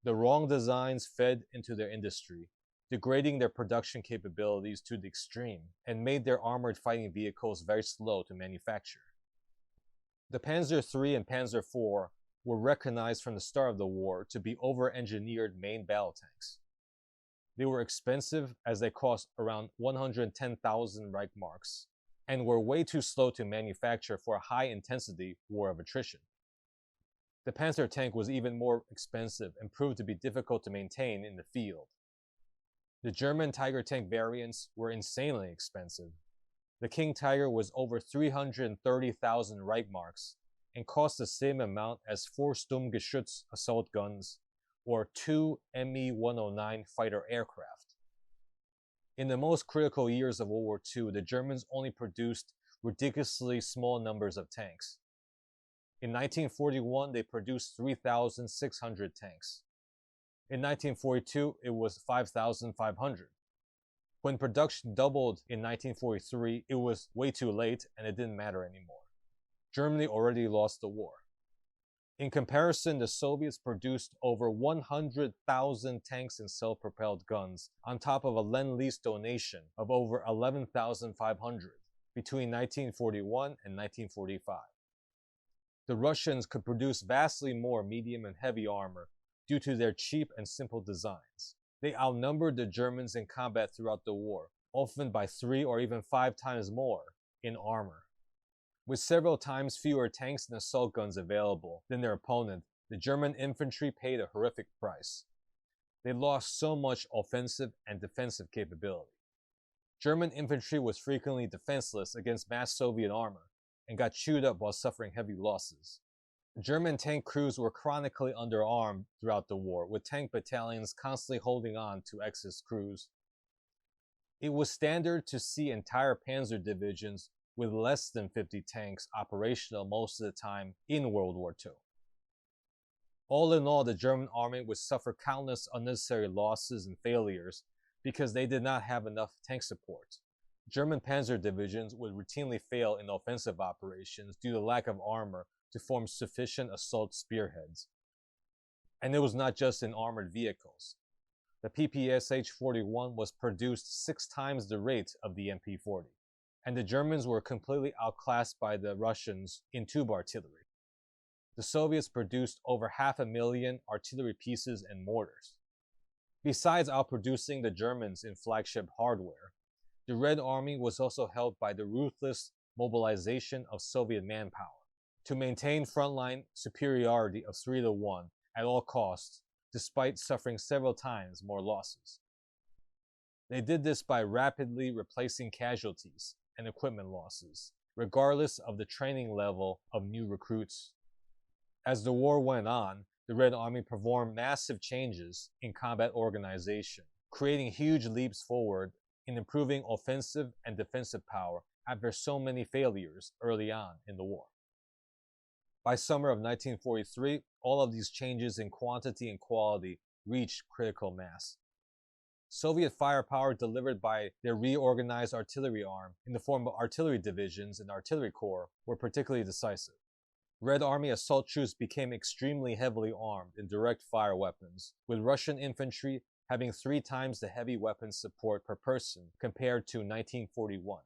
The wrong designs fed into their industry, degrading their production capabilities to the extreme, and made their armored fighting vehicles very slow to manufacture. The Panzer III and Panzer IV were recognized from the start of the war to be over-engineered main battle tanks. They were expensive as they cost around 110,000 Reichsmarks, and were way too slow to manufacture for a high-intensity war of attrition. The Panzer tank was even more expensive and proved to be difficult to maintain in the field. The German Tiger tank variants were insanely expensive. The King Tiger was over 330,000 Reichsmarks and cost the same amount as 4 Sturmgeschütz assault guns or 2 Me-109 fighter aircraft. In the most critical years of World War II, the Germans only produced ridiculously small numbers of tanks. In 1941, they produced 3,600 tanks. In 1942, it was 5,500. When production doubled in 1943, it was way too late and it didn't matter anymore. Germany already lost the war. In comparison, the Soviets produced over 100,000 tanks and self-propelled guns on top of a Lend-Lease donation of over 11,500 between 1941 and 1945. The Russians could produce vastly more medium and heavy armor due to their cheap and simple designs. They outnumbered the Germans in combat throughout the war, often by 3 or even 5 times more in armor. With several times fewer tanks and assault guns available than their opponent, the German infantry paid a horrific price. They lost so much offensive and defensive capability. German infantry was frequently defenseless against mass Soviet armor and got chewed up while suffering heavy losses. German tank crews were chronically underarmed throughout the war, with tank battalions constantly holding on to excess crews. It was standard to see entire panzer divisions with less than 50 tanks operational most of the time in World War II. All in all, the German army would suffer countless unnecessary losses and failures because they did not have enough tank support. German panzer divisions would routinely fail in offensive operations due to lack of armor to form sufficient assault spearheads. And it was not just in armored vehicles. The PPSH-41 was produced 6 times the rate of the MP-40, and the Germans were completely outclassed by the Russians in tube artillery. The Soviets produced over 500,000 artillery pieces and mortars. Besides outproducing the Germans in flagship hardware, the Red Army was also helped by the ruthless mobilization of Soviet manpower to maintain frontline superiority of 3-1 at all costs, despite suffering several times more losses. They did this by rapidly replacing casualties and equipment losses, regardless of the training level of new recruits. As the war went on, the Red Army performed massive changes in combat organization, creating huge leaps forward in improving offensive and defensive power after so many failures early on in the war. By summer of 1943, all of these changes in quantity and quality reached critical mass. Soviet firepower delivered by their reorganized artillery arm in the form of artillery divisions and artillery corps were particularly decisive. Red Army assault troops became extremely heavily armed in direct fire weapons, with Russian infantry having 3 times the heavy weapons support per person compared to 1941.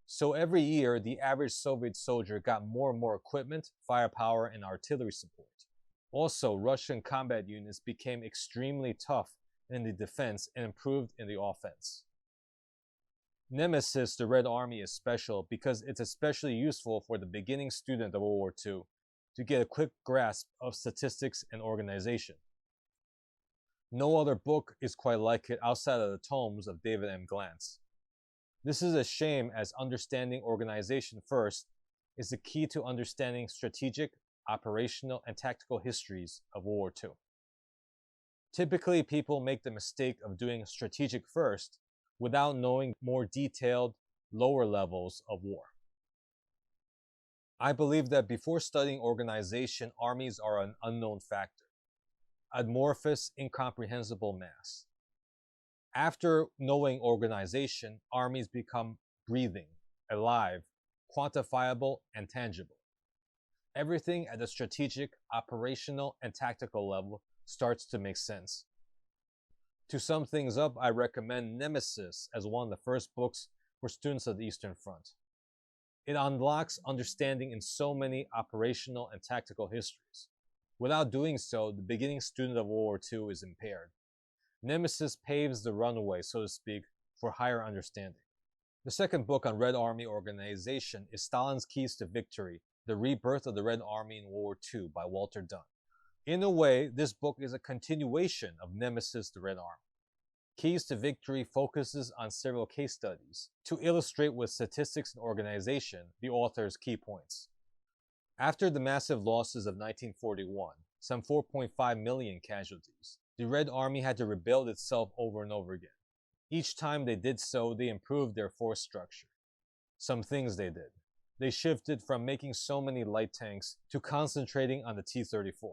So every year, the average Soviet soldier got more and more equipment, firepower, and artillery support. Also, Russian combat units became extremely tough in the defense and improved in the offense. Nemesis, the Red Army, is special because it's especially useful for the beginning student of World War II to get a quick grasp of statistics and organization. No other book is quite like it outside of the tomes of David M. Glantz. This is a shame, as understanding organization first is the key to understanding strategic, operational, and tactical histories of World War II. Typically, people make the mistake of doing strategic first without knowing more detailed, lower levels of war. I believe that before studying organization, armies are an unknown factor, amorphous, incomprehensible mass. After knowing organization, armies become breathing, alive, quantifiable, and tangible. Everything at the strategic, operational, and tactical level starts to make sense. To sum things up, I recommend Nemesis as one of the first books for students of the Eastern Front. It unlocks understanding in so many operational and tactical histories. Without doing so, the beginning student of World War II is impaired. Nemesis paves the runway, so to speak, for higher understanding. The second book on Red Army organization is Stalin's Keys to Victory, The Rebirth of the Red Army in World War II by Walter Dunn. In a way, this book is a continuation of Nemesis, the Red Army. Keys to Victory focuses on several case studies to illustrate with statistics and organization the author's key points. After the massive losses of 1941, some 4.5 million casualties, the Red Army had to rebuild itself over and over again. Each time they did so, they improved their force structure. Some things they did. They shifted from making so many light tanks to concentrating on the T-34.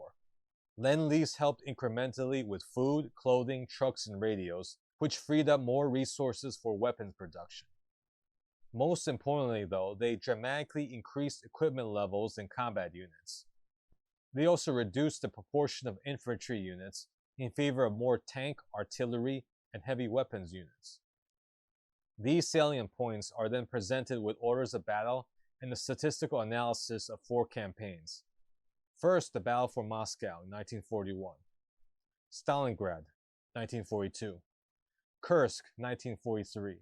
Lend-Lease helped incrementally with food, clothing, trucks, and radios, which freed up more resources for weapons production. Most importantly, though, they dramatically increased equipment levels in combat units. They also reduced the proportion of infantry units in favor of more tank, artillery, and heavy weapons units. These salient points are then presented with orders of battle and a statistical analysis of 4 campaigns. First, the Battle for Moscow in 1941, Stalingrad, 1942, Kursk, 1943,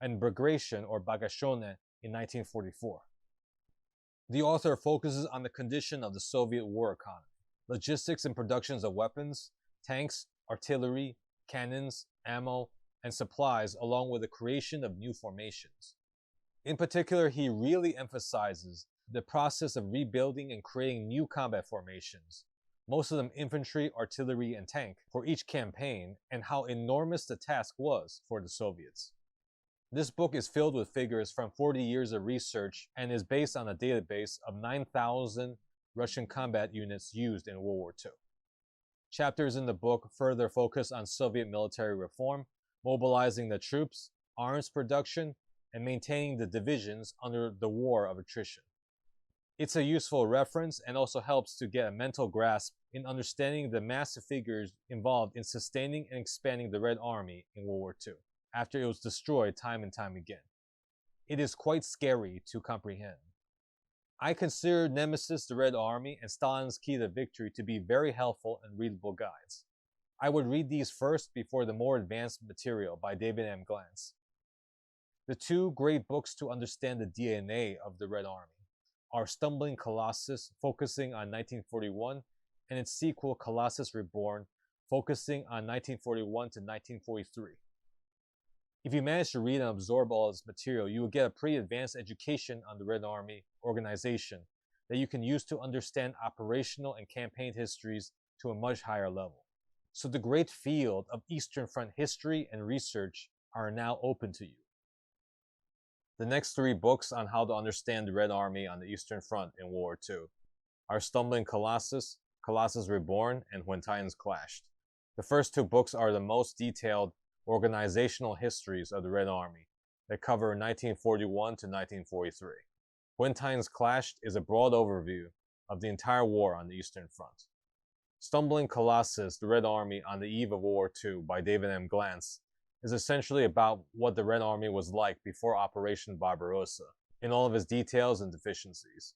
and Bagration or Bagashone in 1944. The author focuses on the condition of the Soviet war economy. logistics and productions of weapons, tanks, artillery, cannons, ammo, and supplies, along with the creation of new formations. In particular, he really emphasizes the process of rebuilding and creating new combat formations, most of them infantry, artillery, and tank, for each campaign, and how enormous the task was for the Soviets. This book is filled with figures from 40 years of research and is based on a database of 9,000 Russian combat units used in World War II. Chapters in the book further focus on Soviet military reform, mobilizing the troops, arms production, and maintaining the divisions under the war of attrition. It's a useful reference and also helps to get a mental grasp in understanding the massive figures involved in sustaining and expanding the Red Army in World War II, after it was destroyed time and time again. It is quite scary to comprehend. I consider Nemesis the Red Army and Stalin's Key to Victory to be very helpful and readable guides. I would read these first before the more advanced material by David M. Glantz. The two great books to understand the DNA of the Red Army are Stumbling Colossus, focusing on 1941, and its sequel Colossus Reborn, focusing on 1941 to 1943. If you manage to read and absorb all this material, you will get a pretty advanced education on the Red Army organization that you can use to understand operational and campaign histories to a much higher level. So the great field of Eastern Front history and research are now open to you. The next three books on how to understand the Red Army on the Eastern Front in World War II are Stumbling Colossus, Colossus Reborn, and When Titans Clashed. The first two books are the most detailed organizational histories of the Red Army that cover 1941 to 1943. When Titans Clashed is a broad overview of the entire war on the Eastern Front. Stumbling Colossus, the Red Army on the Eve of World War II by David M. Glantz is essentially about what the Red Army was like before Operation Barbarossa, in all of its details and deficiencies.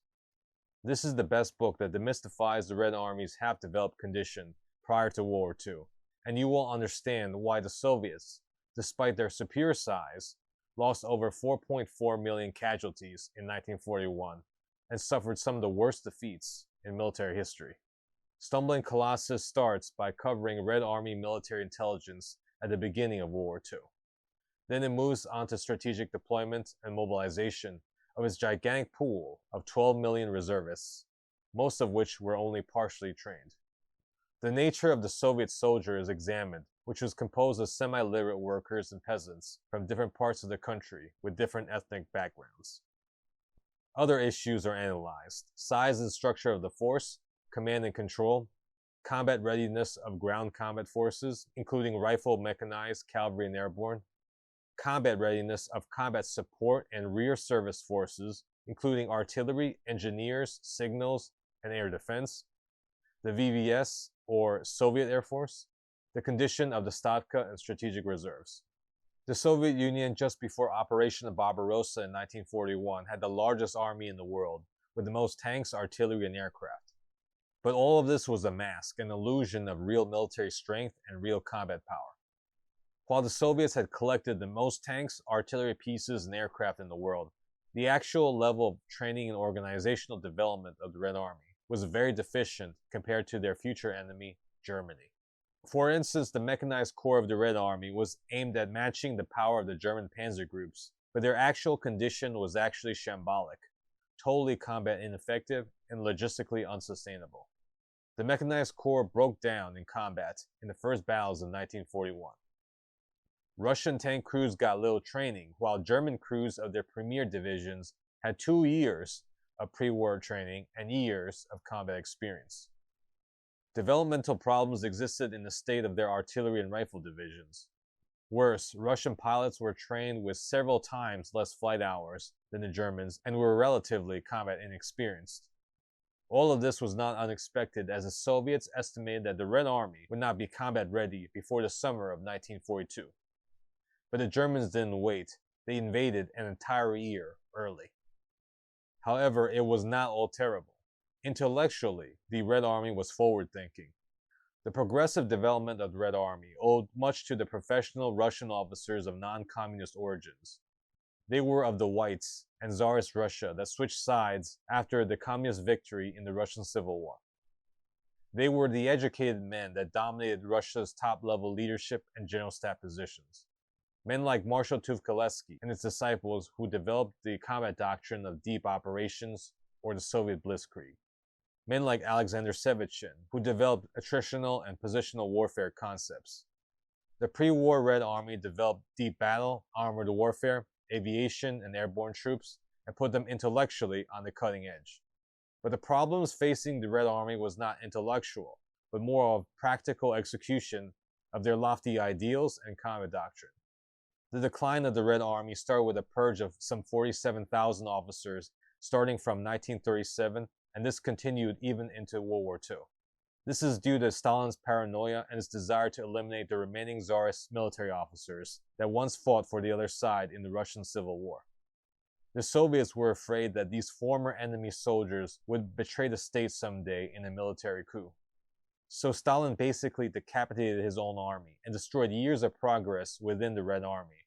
This is the best book that demystifies the Red Army's half-developed condition prior to World War II, and you will understand why the Soviets, despite their superior size, lost over 4.4 million casualties in 1941 and suffered some of the worst defeats in military history. Stumbling Colossus starts by covering Red Army military intelligence at the beginning of World War II. Then it moves on to strategic deployment and mobilization of its gigantic pool of 12 million reservists, most of which were only partially trained. The nature of the Soviet soldier is examined, which was composed of semi-literate workers and peasants from different parts of the country with different ethnic backgrounds. Other issues are analyzed: size and structure of the force, command and control, combat readiness of ground combat forces, including rifle, mechanized, cavalry, and airborne, combat readiness of combat support and rear service forces, including artillery, engineers, signals, and air defense, the VVS, or Soviet Air Force, the condition of the Stavka and strategic reserves. The Soviet Union, just before Operation Barbarossa in 1941, had the largest army in the world, with the most tanks, artillery, and aircraft. But all of this was a mask, an illusion of real military strength and real combat power. While the Soviets had collected the most tanks, artillery pieces, and aircraft in the world, the actual level of training and organizational development of the Red Army was very deficient compared to their future enemy, Germany. For instance, the mechanized corps of the Red Army was aimed at matching the power of the German panzer groups, but their actual condition was actually shambolic, totally combat ineffective, and logistically unsustainable. The mechanized corps broke down in combat in the first battles of 1941. Russian tank crews got little training, while German crews of their premier divisions had 2 years of pre-war training and years of combat experience. Developmental problems existed in the state of their artillery and rifle divisions. Worse, Russian pilots were trained with several times less flight hours than the Germans and were relatively combat inexperienced. All of this was not unexpected, as the Soviets estimated that the Red Army would not be combat ready before the summer of 1942. But the Germans didn't wait. They invaded an entire year early. However, it was not all terrible. Intellectually, the Red Army was forward-thinking. The progressive development of the Red Army owed much to the professional Russian officers of non-communist origins. They were of the Whites and Tsarist Russia that switched sides after the communist victory in the Russian Civil War. They were the educated men that dominated Russia's top-level leadership and general staff positions. Men like Marshal Tukhaleski and his disciples who developed the combat doctrine of deep operations or the Soviet blitzkrieg. Men like Alexander Sevchin, who developed attritional and positional warfare concepts. The pre-war Red Army developed deep battle, armored warfare, aviation, and airborne troops, and put them intellectually on the cutting edge. But the problems facing the Red Army was not intellectual, but more of practical execution of their lofty ideals and combat doctrine. The decline of the Red Army started with a purge of some 47,000 officers starting from 1937, and this continued even into World War II. This is due to Stalin's paranoia and his desire to eliminate the remaining Tsarist military officers that once fought for the other side in the Russian Civil War. The Soviets were afraid that these former enemy soldiers would betray the state someday in a military coup. So Stalin basically decapitated his own army and destroyed years of progress within the Red Army.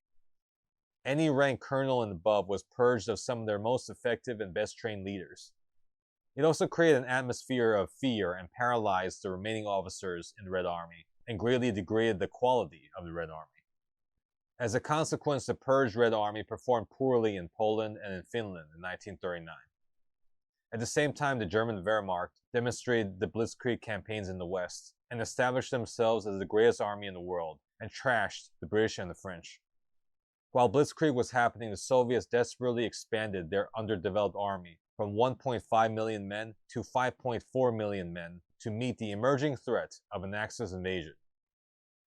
Any rank colonel and above was purged of some of their most effective and best trained leaders. It also created an atmosphere of fear and paralyzed the remaining officers in the Red Army and greatly degraded the quality of the Red Army. As a consequence, the purged Red Army performed poorly in Poland and in Finland in 1939. At the same time, the German Wehrmacht demonstrated the blitzkrieg campaigns in the West and established themselves as the greatest army in the world and trashed the British and the French. While blitzkrieg was happening, the Soviets desperately expanded their underdeveloped army from 1.5 million men to 5.4 million men to meet the emerging threat of an Axis invasion.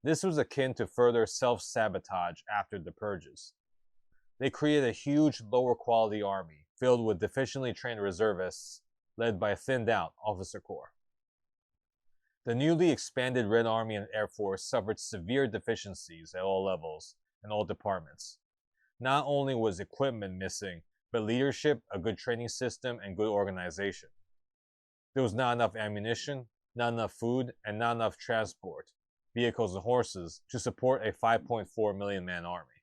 This was akin to further self-sabotage after the purges. They created a huge, lower-quality army filled with deficiently trained reservists led by a thinned-out officer corps. The newly expanded Red Army and Air Force suffered severe deficiencies at all levels and all departments. Not only was equipment missing, but leadership, a good training system, and good organization. There was not enough ammunition, not enough food, and not enough transport, vehicles and horses, to support a 5.4 million man army.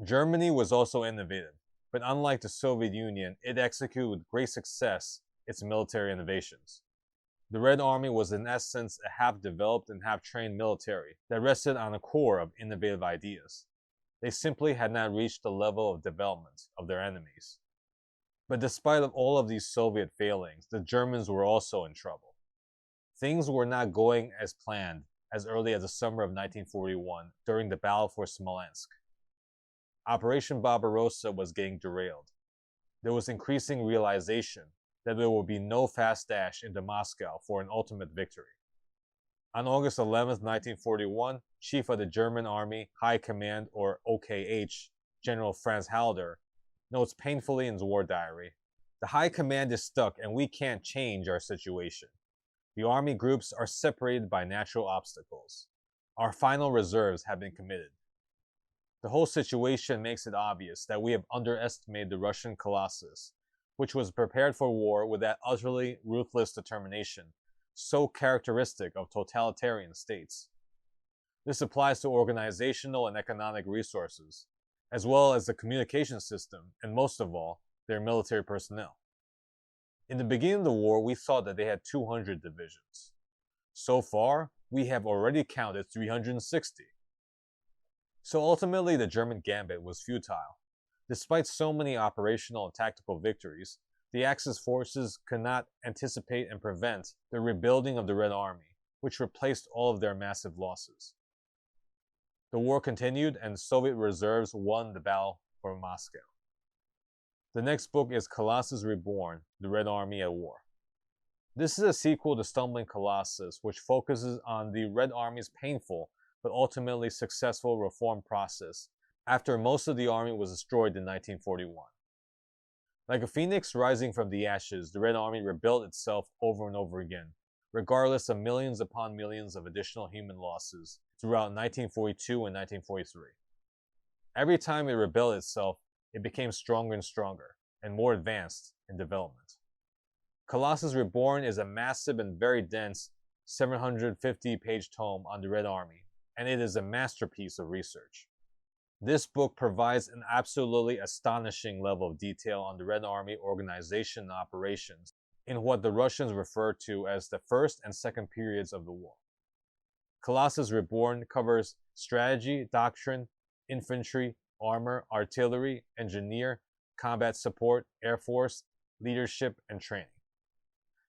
Germany was also innovative, but unlike the Soviet Union, it executed with great success its military innovations. The Red Army was in essence a half-developed and half-trained military that rested on a core of innovative ideas. They simply had not reached the level of development of their enemies. But despite all of these Soviet failings, the Germans were also in trouble. Things were not going as planned as early as the summer of 1941 during the battle for Smolensk. Operation Barbarossa was getting derailed. There was increasing realization that there would be no fast dash into Moscow for an ultimate victory. On August 11, 1941, Chief of the German Army High Command, or OKH, General Franz Halder, notes painfully in his war diary, "The High Command is stuck and we can't change our situation. The army groups are separated by natural obstacles. Our final reserves have been committed. The whole situation makes it obvious that we have underestimated the Russian Colossus, which was prepared for war with that utterly ruthless determination so characteristic of totalitarian states. This applies to organizational and economic resources, as well as the communication system, and most of all, their military personnel. In the beginning of the war, we thought that they had 200 divisions. So far, we have already counted 360. So ultimately, the German gambit was futile. Despite so many operational and tactical victories, the Axis forces could not anticipate and prevent the rebuilding of the Red Army, which replaced all of their massive losses. The war continued, and Soviet reserves won the battle for Moscow. The next book is Colossus Reborn, The Red Army at War. This is a sequel to Stumbling Colossus, which focuses on the Red Army's painful but ultimately successful reform process after most of the army was destroyed in 1941. Like a phoenix rising from the ashes, the Red Army rebuilt itself over and over again, regardless of millions upon millions of additional human losses throughout 1942 and 1943. Every time it rebuilt itself, it became stronger and stronger, and more advanced in development. Colossus Reborn is a massive and very dense 750-page tome on the Red Army, and it is a masterpiece of research. This book provides an absolutely astonishing level of detail on the Red Army organization and operations, in what the Russians refer to as the first and second periods of the war. Colossus Reborn covers strategy, doctrine, infantry, armor, artillery, engineer, combat support, air force, leadership, and training.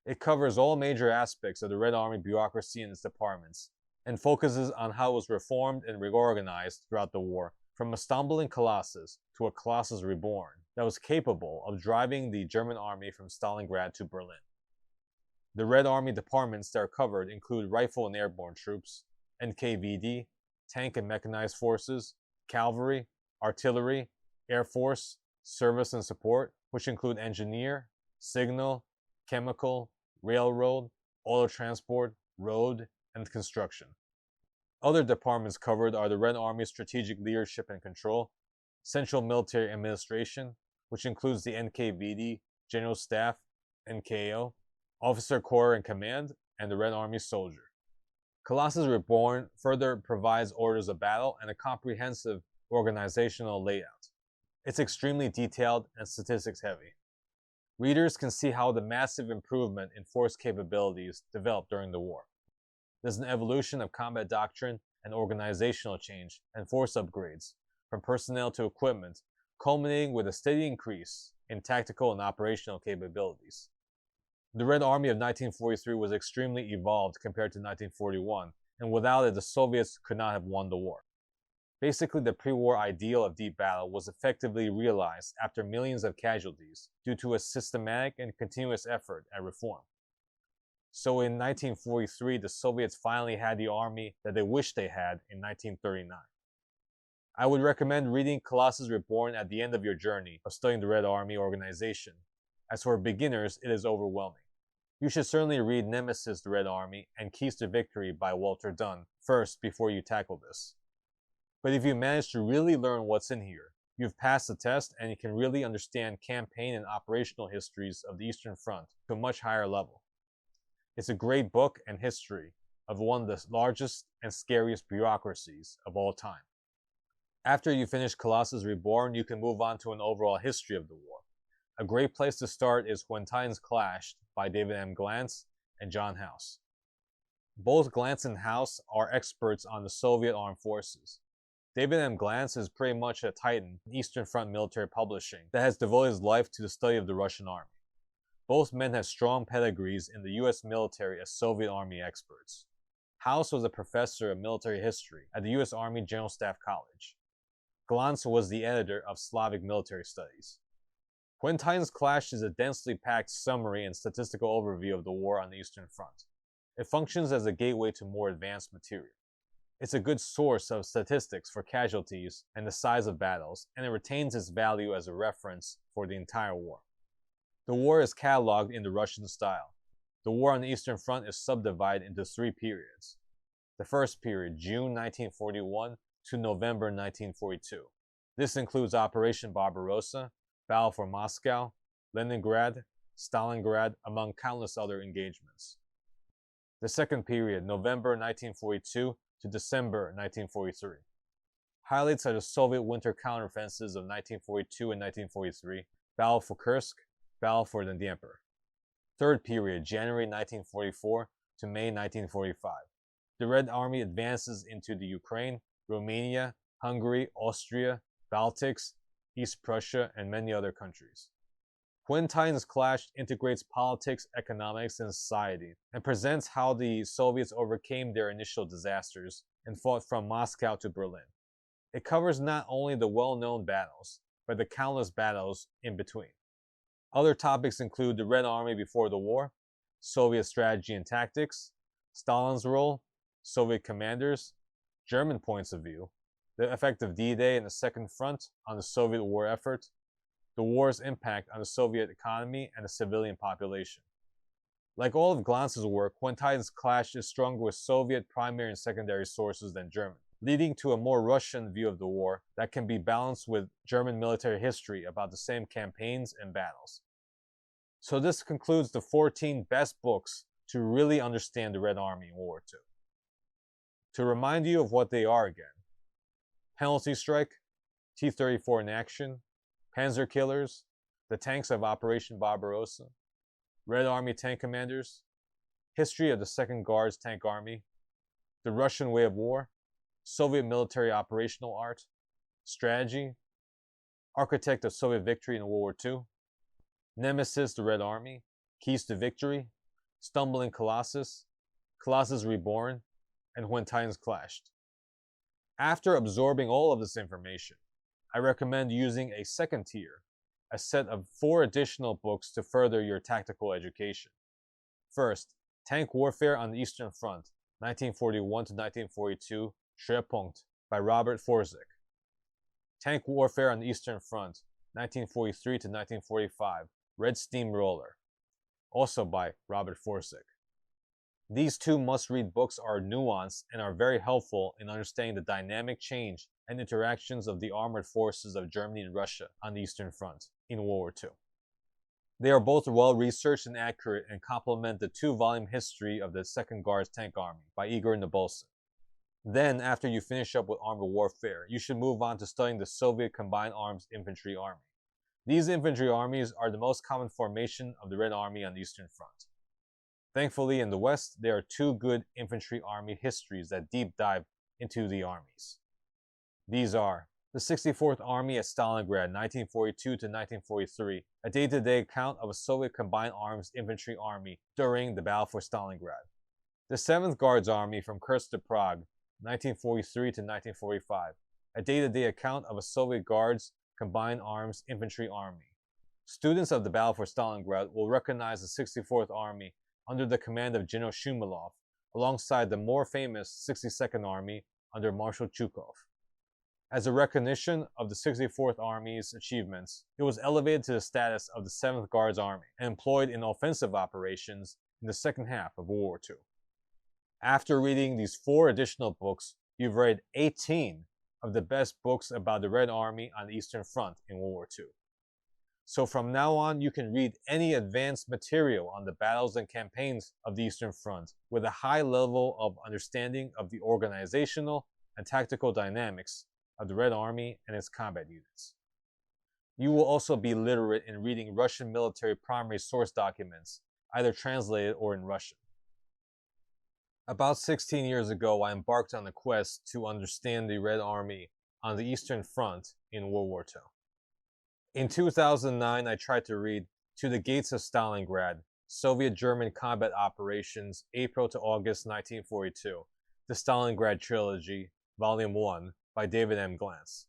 It covers all major aspects of the Red Army bureaucracy and its departments, and focuses on how it was reformed and reorganized throughout the war, from a stumbling Colossus to a Colossus Reborn that was capable of driving the German army from Stalingrad to Berlin. The Red Army departments that are covered include Rifle and Airborne Troops, NKVD, Tank and Mechanized Forces, Cavalry, Artillery, Air Force, Service and Support, which include Engineer, Signal, Chemical, Railroad, Auto Transport, Road, and Construction. Other departments covered are the Red Army Strategic Leadership and Control, Central Military Administration, which includes the NKVD, General Staff, NKO, Officer Corps and Command, and the Red Army Soldier. Colossus Reborn further provides orders of battle and a comprehensive organizational layout. It's extremely detailed and statistics heavy. Readers can see how the massive improvement in force capabilities developed during the war. There's an evolution of combat doctrine and organizational change and force upgrades, from personnel to equipment, culminating with a steady increase in tactical and operational capabilities. The Red Army of 1943 was extremely evolved compared to 1941, and without it, the Soviets could not have won the war. Basically, the pre-war ideal of deep battle was effectively realized after millions of casualties due to a systematic and continuous effort at reform. So in 1943, the Soviets finally had the army that they wished they had in 1939. I would recommend reading Colossus Reborn at the end of your journey of studying the Red Army organization. As for beginners, it is overwhelming. You should certainly read Nemesis, the Red Army, and Keys to Victory by Walter Dunn first before you tackle this. But if you manage to really learn what's in here, you've passed the test and you can really understand campaign and operational histories of the Eastern Front to a much higher level. It's a great book and history of one of the largest and scariest bureaucracies of all time. After you finish Colossus Reborn, you can move on to an overall history of the war. A great place to start is When Titans Clashed by David M. Glantz and John House. Both Glantz and House are experts on the Soviet armed forces. David M. Glantz is pretty much a titan in Eastern Front military publishing that has devoted his life to the study of the Russian army. Both men have strong pedigrees in the US military as Soviet Army experts. House was a professor of military history at the US Army General Staff College. Glantz was the editor of Slavic Military Studies. When Titans Clashed is a densely packed summary and statistical overview of the war on the Eastern Front. It functions as a gateway to more advanced material. It's a good source of statistics for casualties and the size of battles, and it retains its value as a reference for the entire war. The war is cataloged in the Russian style. The war on the Eastern Front is subdivided into 3 periods. The first period, June 1941 to November 1942. This includes Operation Barbarossa, Battle for Moscow, Leningrad, Stalingrad, among countless other engagements. The second period, November 1942 to December 1943. Highlights are the Soviet winter counteroffensives of 1942 and 1943, Battle for Kursk, Battle for the Dnieper. Third period, January 1944 to May 1945. The Red Army advances into the Ukraine, Romania, Hungary, Austria, Baltics, East Prussia, and many other countries. When Titans Clashed integrates politics, economics, and society, and presents how the Soviets overcame their initial disasters and fought from Moscow to Berlin. It covers not only the well-known battles, but the countless battles in between. Other topics include the Red Army before the war, Soviet strategy and tactics, Stalin's role, Soviet commanders, German points of view, the effect of D-Day and the Second Front on the Soviet war effort, the war's impact on the Soviet economy and the civilian population. Like all of Glantz's work, When Titans Clashed is stronger with Soviet primary and secondary sources than German, leading to a more Russian view of the war that can be balanced with German military history about the same campaigns and battles. So this concludes the 14 best books to really understand the Red Army in World War II. To remind you of what they are again: Penalty Strike, T-34 in Action, Panzer Killers, The Tanks of Operation Barbarossa, Red Army Tank Commanders, History of the Second Guards Tank Army, The Russian Way of War, Soviet Military Operational Art, Strategy, Architect of Soviet Victory in World War II, Nemesis the Red Army, Keys to Victory, Stumbling Colossus, Colossus Reborn, and When Titans Clashed. After absorbing all of this information, I recommend using a second tier, a set of 4 additional books to further your tactical education. First, Tank Warfare on the Eastern Front, 1941 to 1942, Schwerpunkt by Robert Forsyth. Tank Warfare on the Eastern Front, 1943 to 1945, Red Steamroller, also by Robert Forsyth. These 2 must-read books are nuanced and are very helpful in understanding the dynamic change and interactions of the armored forces of Germany and Russia on the Eastern Front in World War II. They are both well-researched and accurate and complement the 2-volume history of the Second Guards Tank Army by Igor Nabolsin. Then, after you finish up with armored warfare, you should move on to studying the Soviet Combined Arms Infantry Army. These infantry armies are the most common formation of the Red Army on the Eastern Front. Thankfully, in the West, there are 2 good infantry army histories that deep dive into the armies. These are the 64th Army at Stalingrad, 1942 to 1943, a day-to-day account of a Soviet Combined Arms Infantry Army during the Battle for Stalingrad. The 7th Guards Army from Kursk to Prague, 1943 to 1945, a day-to-day account of a Soviet Guards Combined Arms Infantry Army. Students of the Battle for Stalingrad will recognize the 64th Army under the command of General Shumilov, alongside the more famous 62nd Army under Marshal Zhukov. As a recognition of the 64th Army's achievements, it was elevated to the status of the 7th Guards Army and employed in offensive operations in the second half of World War II. After reading these 4 additional books, you've read 18 of the best books about the Red Army on the Eastern Front in World War II. So from now on, you can read any advanced material on the battles and campaigns of the Eastern Front with a high level of understanding of the organizational and tactical dynamics of the Red Army and its combat units. You will also be literate in reading Russian military primary source documents, either translated or in Russian. About 16 years ago, I embarked on a quest to understand the Red Army on the Eastern Front in World War II. In 2009, I tried to read To the Gates of Stalingrad, Soviet-German Combat Operations, April to August 1942, the Stalingrad Trilogy, Volume 1, by David M. Glantz.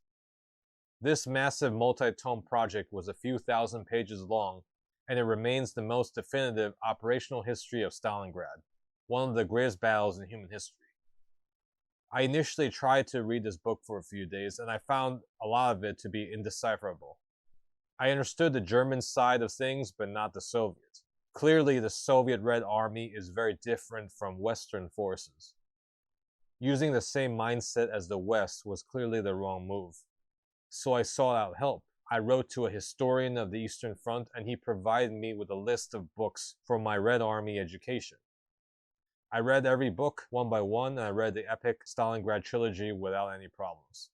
This massive multi-tome project was a few thousand pages long, and it remains the most definitive operational history of Stalingrad, one of the greatest battles in human history. I initially tried to read this book for a few days, and I found a lot of it to be indecipherable. I understood the German side of things, but not the Soviet. Clearly, the Soviet Red Army is very different from Western forces. Using the same mindset as the West was clearly the wrong move. So I sought out help. I wrote to a historian of the Eastern Front, and he provided me with a list of books for my Red Army education. I read every book one by one, and I read the epic Stalingrad trilogy without any problems.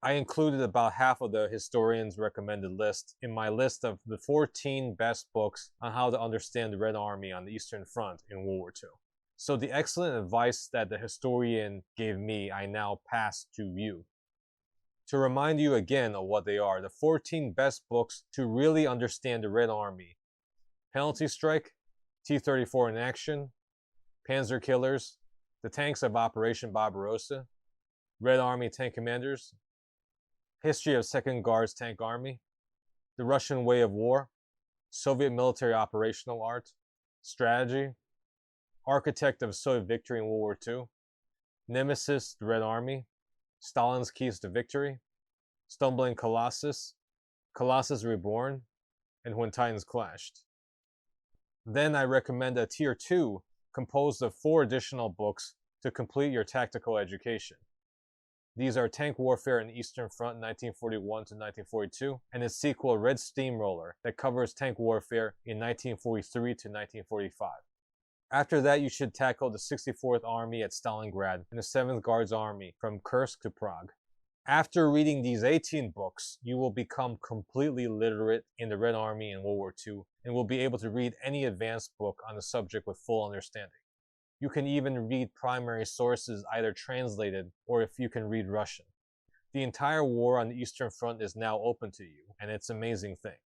I included about half of the historian's recommended list in my list of the 14 best books on how to understand the Red Army on the Eastern Front in World War II. So the excellent advice that the historian gave me, I now pass to you. To remind you again of what they are, the 14 best books to really understand the Red Army: Penalty Strike, T-34 in Action, Panzer Killers, The Tanks of Operation Barbarossa, Red Army Tank Commanders, History of Second Guards Tank Army, The Russian Way of War, Soviet Military Operational Art, Strategy, Architect of Soviet Victory in World War II, Nemesis, the Red Army, Stalin's Keys to Victory, Stumbling Colossus, Colossus Reborn, and When Titans Clashed. Then I recommend a Tier 2 composed of 4 additional books to complete your tactical education. These are Tank Warfare in the Eastern Front 1941 to 1942, and its sequel Red Steamroller that covers tank warfare in 1943 to 1945. After that, you should tackle the 64th Army at Stalingrad and the 7th Guards Army from Kursk to Prague. After reading these 18 books, you will become completely literate in the Red Army in World War II and will be able to read any advanced book on the subject with full understanding. You can even read primary sources either translated or if you can read Russian. The entire war on the Eastern Front is now open to you, and it's an amazing thing.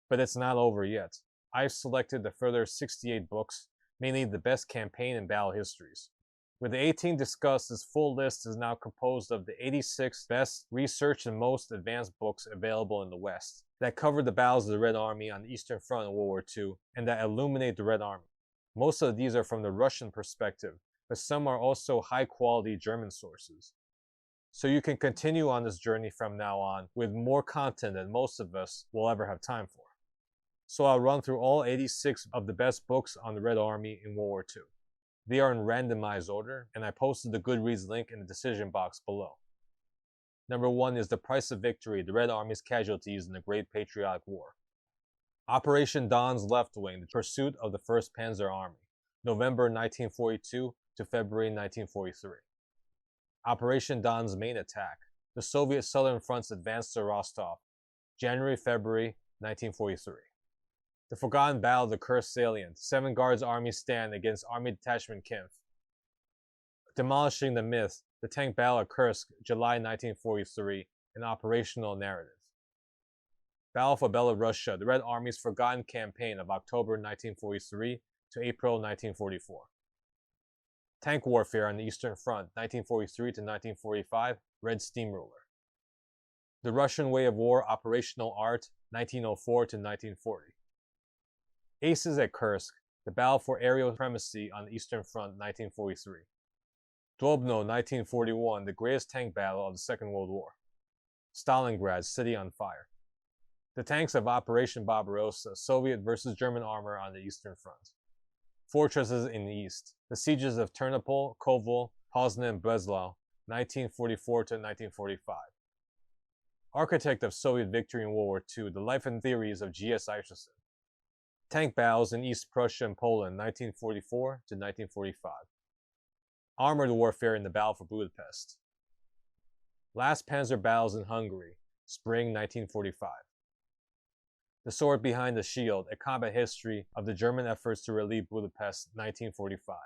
But it's not over yet. I've selected the further 68 books, mainly the best campaign and battle histories. With the 18 discussed, this full list is now composed of the 86 best researched and most advanced books available in the West that cover the battles of the Red Army on the Eastern Front in World War II and that illuminate the Red Army. Most of these are from the Russian perspective, but some are also high-quality German sources. So you can continue on this journey from now on with more content than most of us will ever have time for. So I'll run through all 86 of the best books on the Red Army in World War II. They are in randomized order, and I posted the Goodreads link in the decision box below. Number 1 is The Price of Victory, the Red Army's Casualties in the Great Patriotic War. Operation Dawn's Left Wing, the Pursuit of the 1st Panzer Army, November 1942 to February 1943. Operation Dawn's Main Attack, the Soviet Southern Front's Advance to Rostov, January-February 1943. The Forgotten Battle of the Kursk Salient, 7 Guards Army stand against Army Detachment Kempf. Demolishing the Myth, the Tank Battle of Kursk, July 1943, an operational narrative. Battle for Belorussia, the Red Army's Forgotten Campaign of October 1943 to April 1944. Tank Warfare on the Eastern Front, 1943 to 1945, Red Steamroller. The Russian Way of War, Operational Art, 1904 to 1940. Aces at Kursk, the Battle for Aerial Supremacy on the Eastern Front, 1943. Dubno, 1941, the greatest tank battle of the Second World War. Stalingrad, City on Fire. The Tanks of Operation Barbarossa, Soviet versus German armor on the Eastern Front. Fortresses in the East, the Sieges of Ternopil, Kovel, Poznan, and Breslau, 1944 to 1945. Architect of Soviet victory in World War II, the life and theories of G.S. Aitchison. Tank battles in East Prussia and Poland, 1944 to 1945. Armored warfare in the Battle for Budapest. Last Panzer battles in Hungary, spring 1945. The Sword Behind the Shield, a combat history of the German efforts to relieve Budapest, 1945.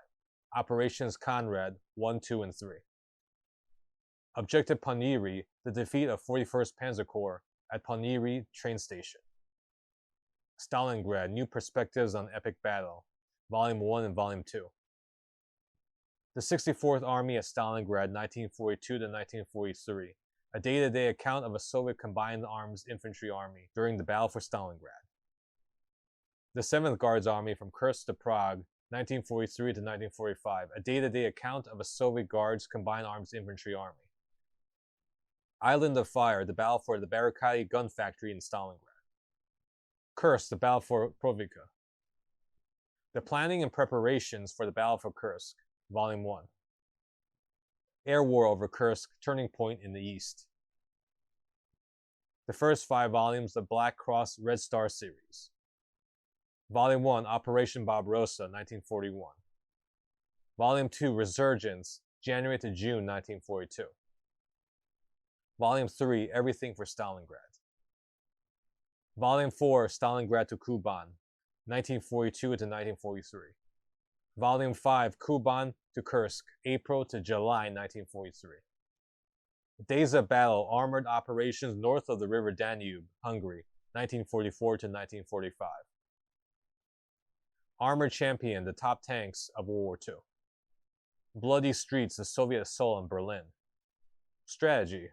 Operations Conrad 1, 2, and 3. Objective Ponyri, the defeat of 41st Panzer Corps at Ponyri train station. Stalingrad, New Perspectives on Epic Battle, Volume 1 and Volume 2. The 64th Army at Stalingrad, 1942 to 1943, a day-to-day account of a Soviet Combined Arms Infantry Army during the Battle for Stalingrad. The 7th Guards Army from Kursk to Prague, 1943 to 1945, a day-to-day account of a Soviet Guards Combined Arms Infantry Army. Island of Fire, the battle for the Barricade gun factory in Stalingrad. Kursk, the battle for Provica. The planning and preparations for the battle for Kursk, Volume 1. Air War over Kursk, turning point in the East. The first 5 volumes of Black Cross Red Star series. Volume 1, Operation Barbarossa, 1941. Volume 2, Resurgence, January to June 1942. Volume 3, Everything for Stalingrad. Volume 4, Stalingrad to Kuban, 1942 to 1943. Volume 5, Kuban to Kursk, April to July 1943. Days of Battle, Armored Operations North of the River Danube, Hungary, 1944 to 1945. Armored Champion, the top tanks of World War II. Bloody Streets, the Soviet assault on Berlin. Strategy.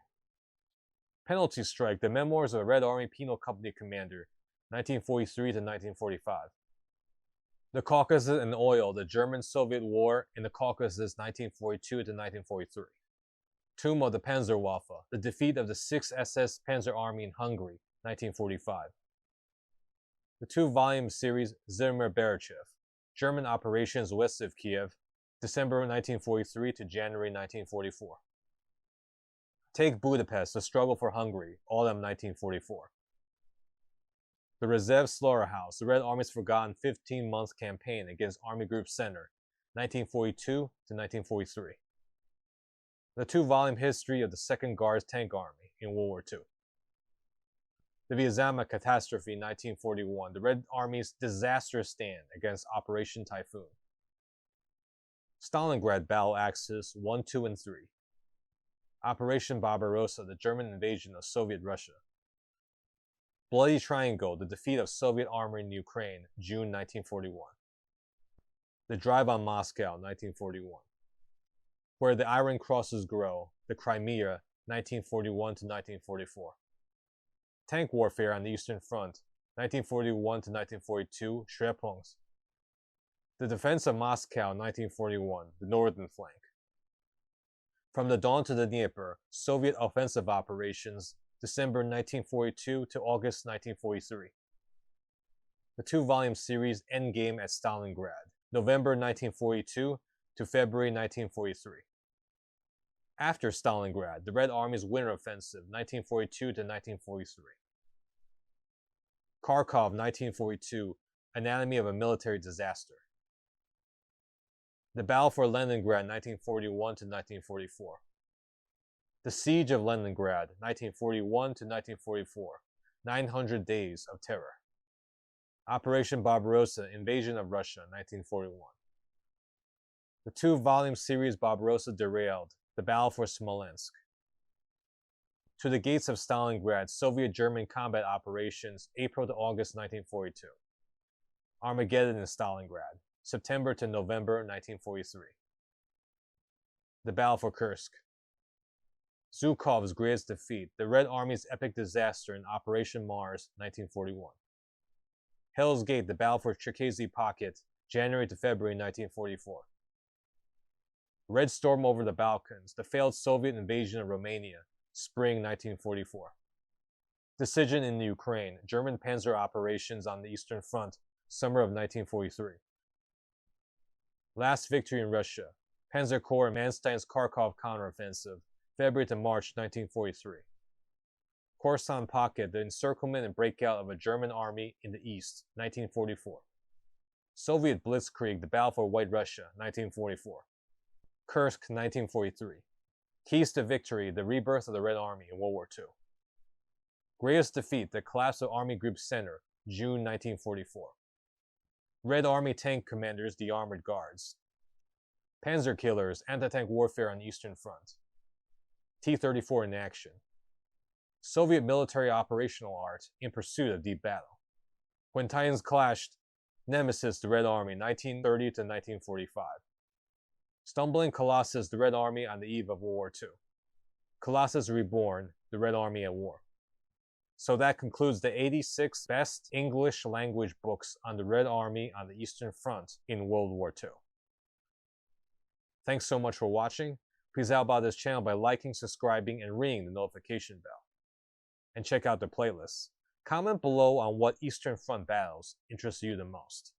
Penalty Strike, the Memoirs of a Red Army Penal Company Commander, 1943 to 1945. The Caucasus and Oil, the German-Soviet War in the Caucasus, 1942 to 1943. Tomb of the Panzerwaffe, the defeat of the 6th SS Panzer Army in Hungary, 1945. The 2-volume series Zimmer Barachev, German Operations West of Kiev, December 1943 to January 1944. Take Budapest, the Struggle for Hungary, Autumn 1944. The Rezev Slaughterhouse, the Red Army's Forgotten 15-month campaign against Army Group Center, 1942 to 1943. The two-volume history of the 2nd Guards Tank Army in World War II. The Vyazma Catastrophe 1941, the Red Army's disastrous stand against Operation Typhoon. Stalingrad Battle Axis 1, 2, and 3. Operation Barbarossa, the German invasion of Soviet Russia. Bloody Triangle, the defeat of Soviet army in Ukraine, June 1941. The Drive on Moscow, 1941. Where the Iron Crosses Grow, the Crimea, 1941 to 1944. Tank warfare on the Eastern Front, 1941 to 1942, Schwerpunkt. The defense of Moscow, 1941, the northern flank. From the Don to the Dnieper, Soviet offensive operations, December 1942 to August 1943. The two-volume series Endgame at Stalingrad, November 1942 to February 1943. After Stalingrad, the Red Army's Winter Offensive, 1942 to 1943. Kharkov, 1942, Anatomy of a Military Disaster. The Battle for Leningrad, 1941 to 1944. The Siege of Leningrad, 1941 to 1944, 900 Days of Terror. Operation Barbarossa, Invasion of Russia, 1941. The two-volume series Barbarossa Derailed, The Battle for Smolensk. To the Gates of Stalingrad, Soviet-German Combat Operations, April to August 1942. Armageddon in Stalingrad, September to November 1943. The Battle for Kursk. Zhukov's greatest defeat, the Red Army's epic disaster in Operation Mars, 1941. Hell's Gate, the Battle for Cherkasy Pocket, January to February 1944. Red Storm over the Balkans, the failed Soviet invasion of Romania, spring 1944. Decision in the Ukraine, German panzer operations on the Eastern Front, summer of 1943. Last victory in Russia, Panzer Corps and Manstein's Kharkov counteroffensive, February to March 1943. Khorasan Pocket, the encirclement and breakout of a German army in the east, 1944. Soviet Blitzkrieg, the Battle for White Russia, 1944. Kursk, 1943. Keys to victory, the rebirth of the Red Army in World War II. Greatest defeat, the collapse of Army Group Center, June 1944. Red Army tank commanders, the Armored Guards. Panzer Killers, anti-tank warfare on the Eastern Front. T-34 in action. Soviet military operational art in pursuit of deep battle. When Titans clashed, Nemesis, the Red Army, 1930 to 1945. Stumbling Colossus, the Red Army on the eve of World War II. Colossus Reborn, the Red Army at War. So that concludes the 86 best English language books on the Red Army on the Eastern Front in World War II. Thanks so much for watching. Please help out this channel by liking, subscribing, and ringing the notification bell. And check out the playlists. Comment below on what Eastern Front battles interest you the most.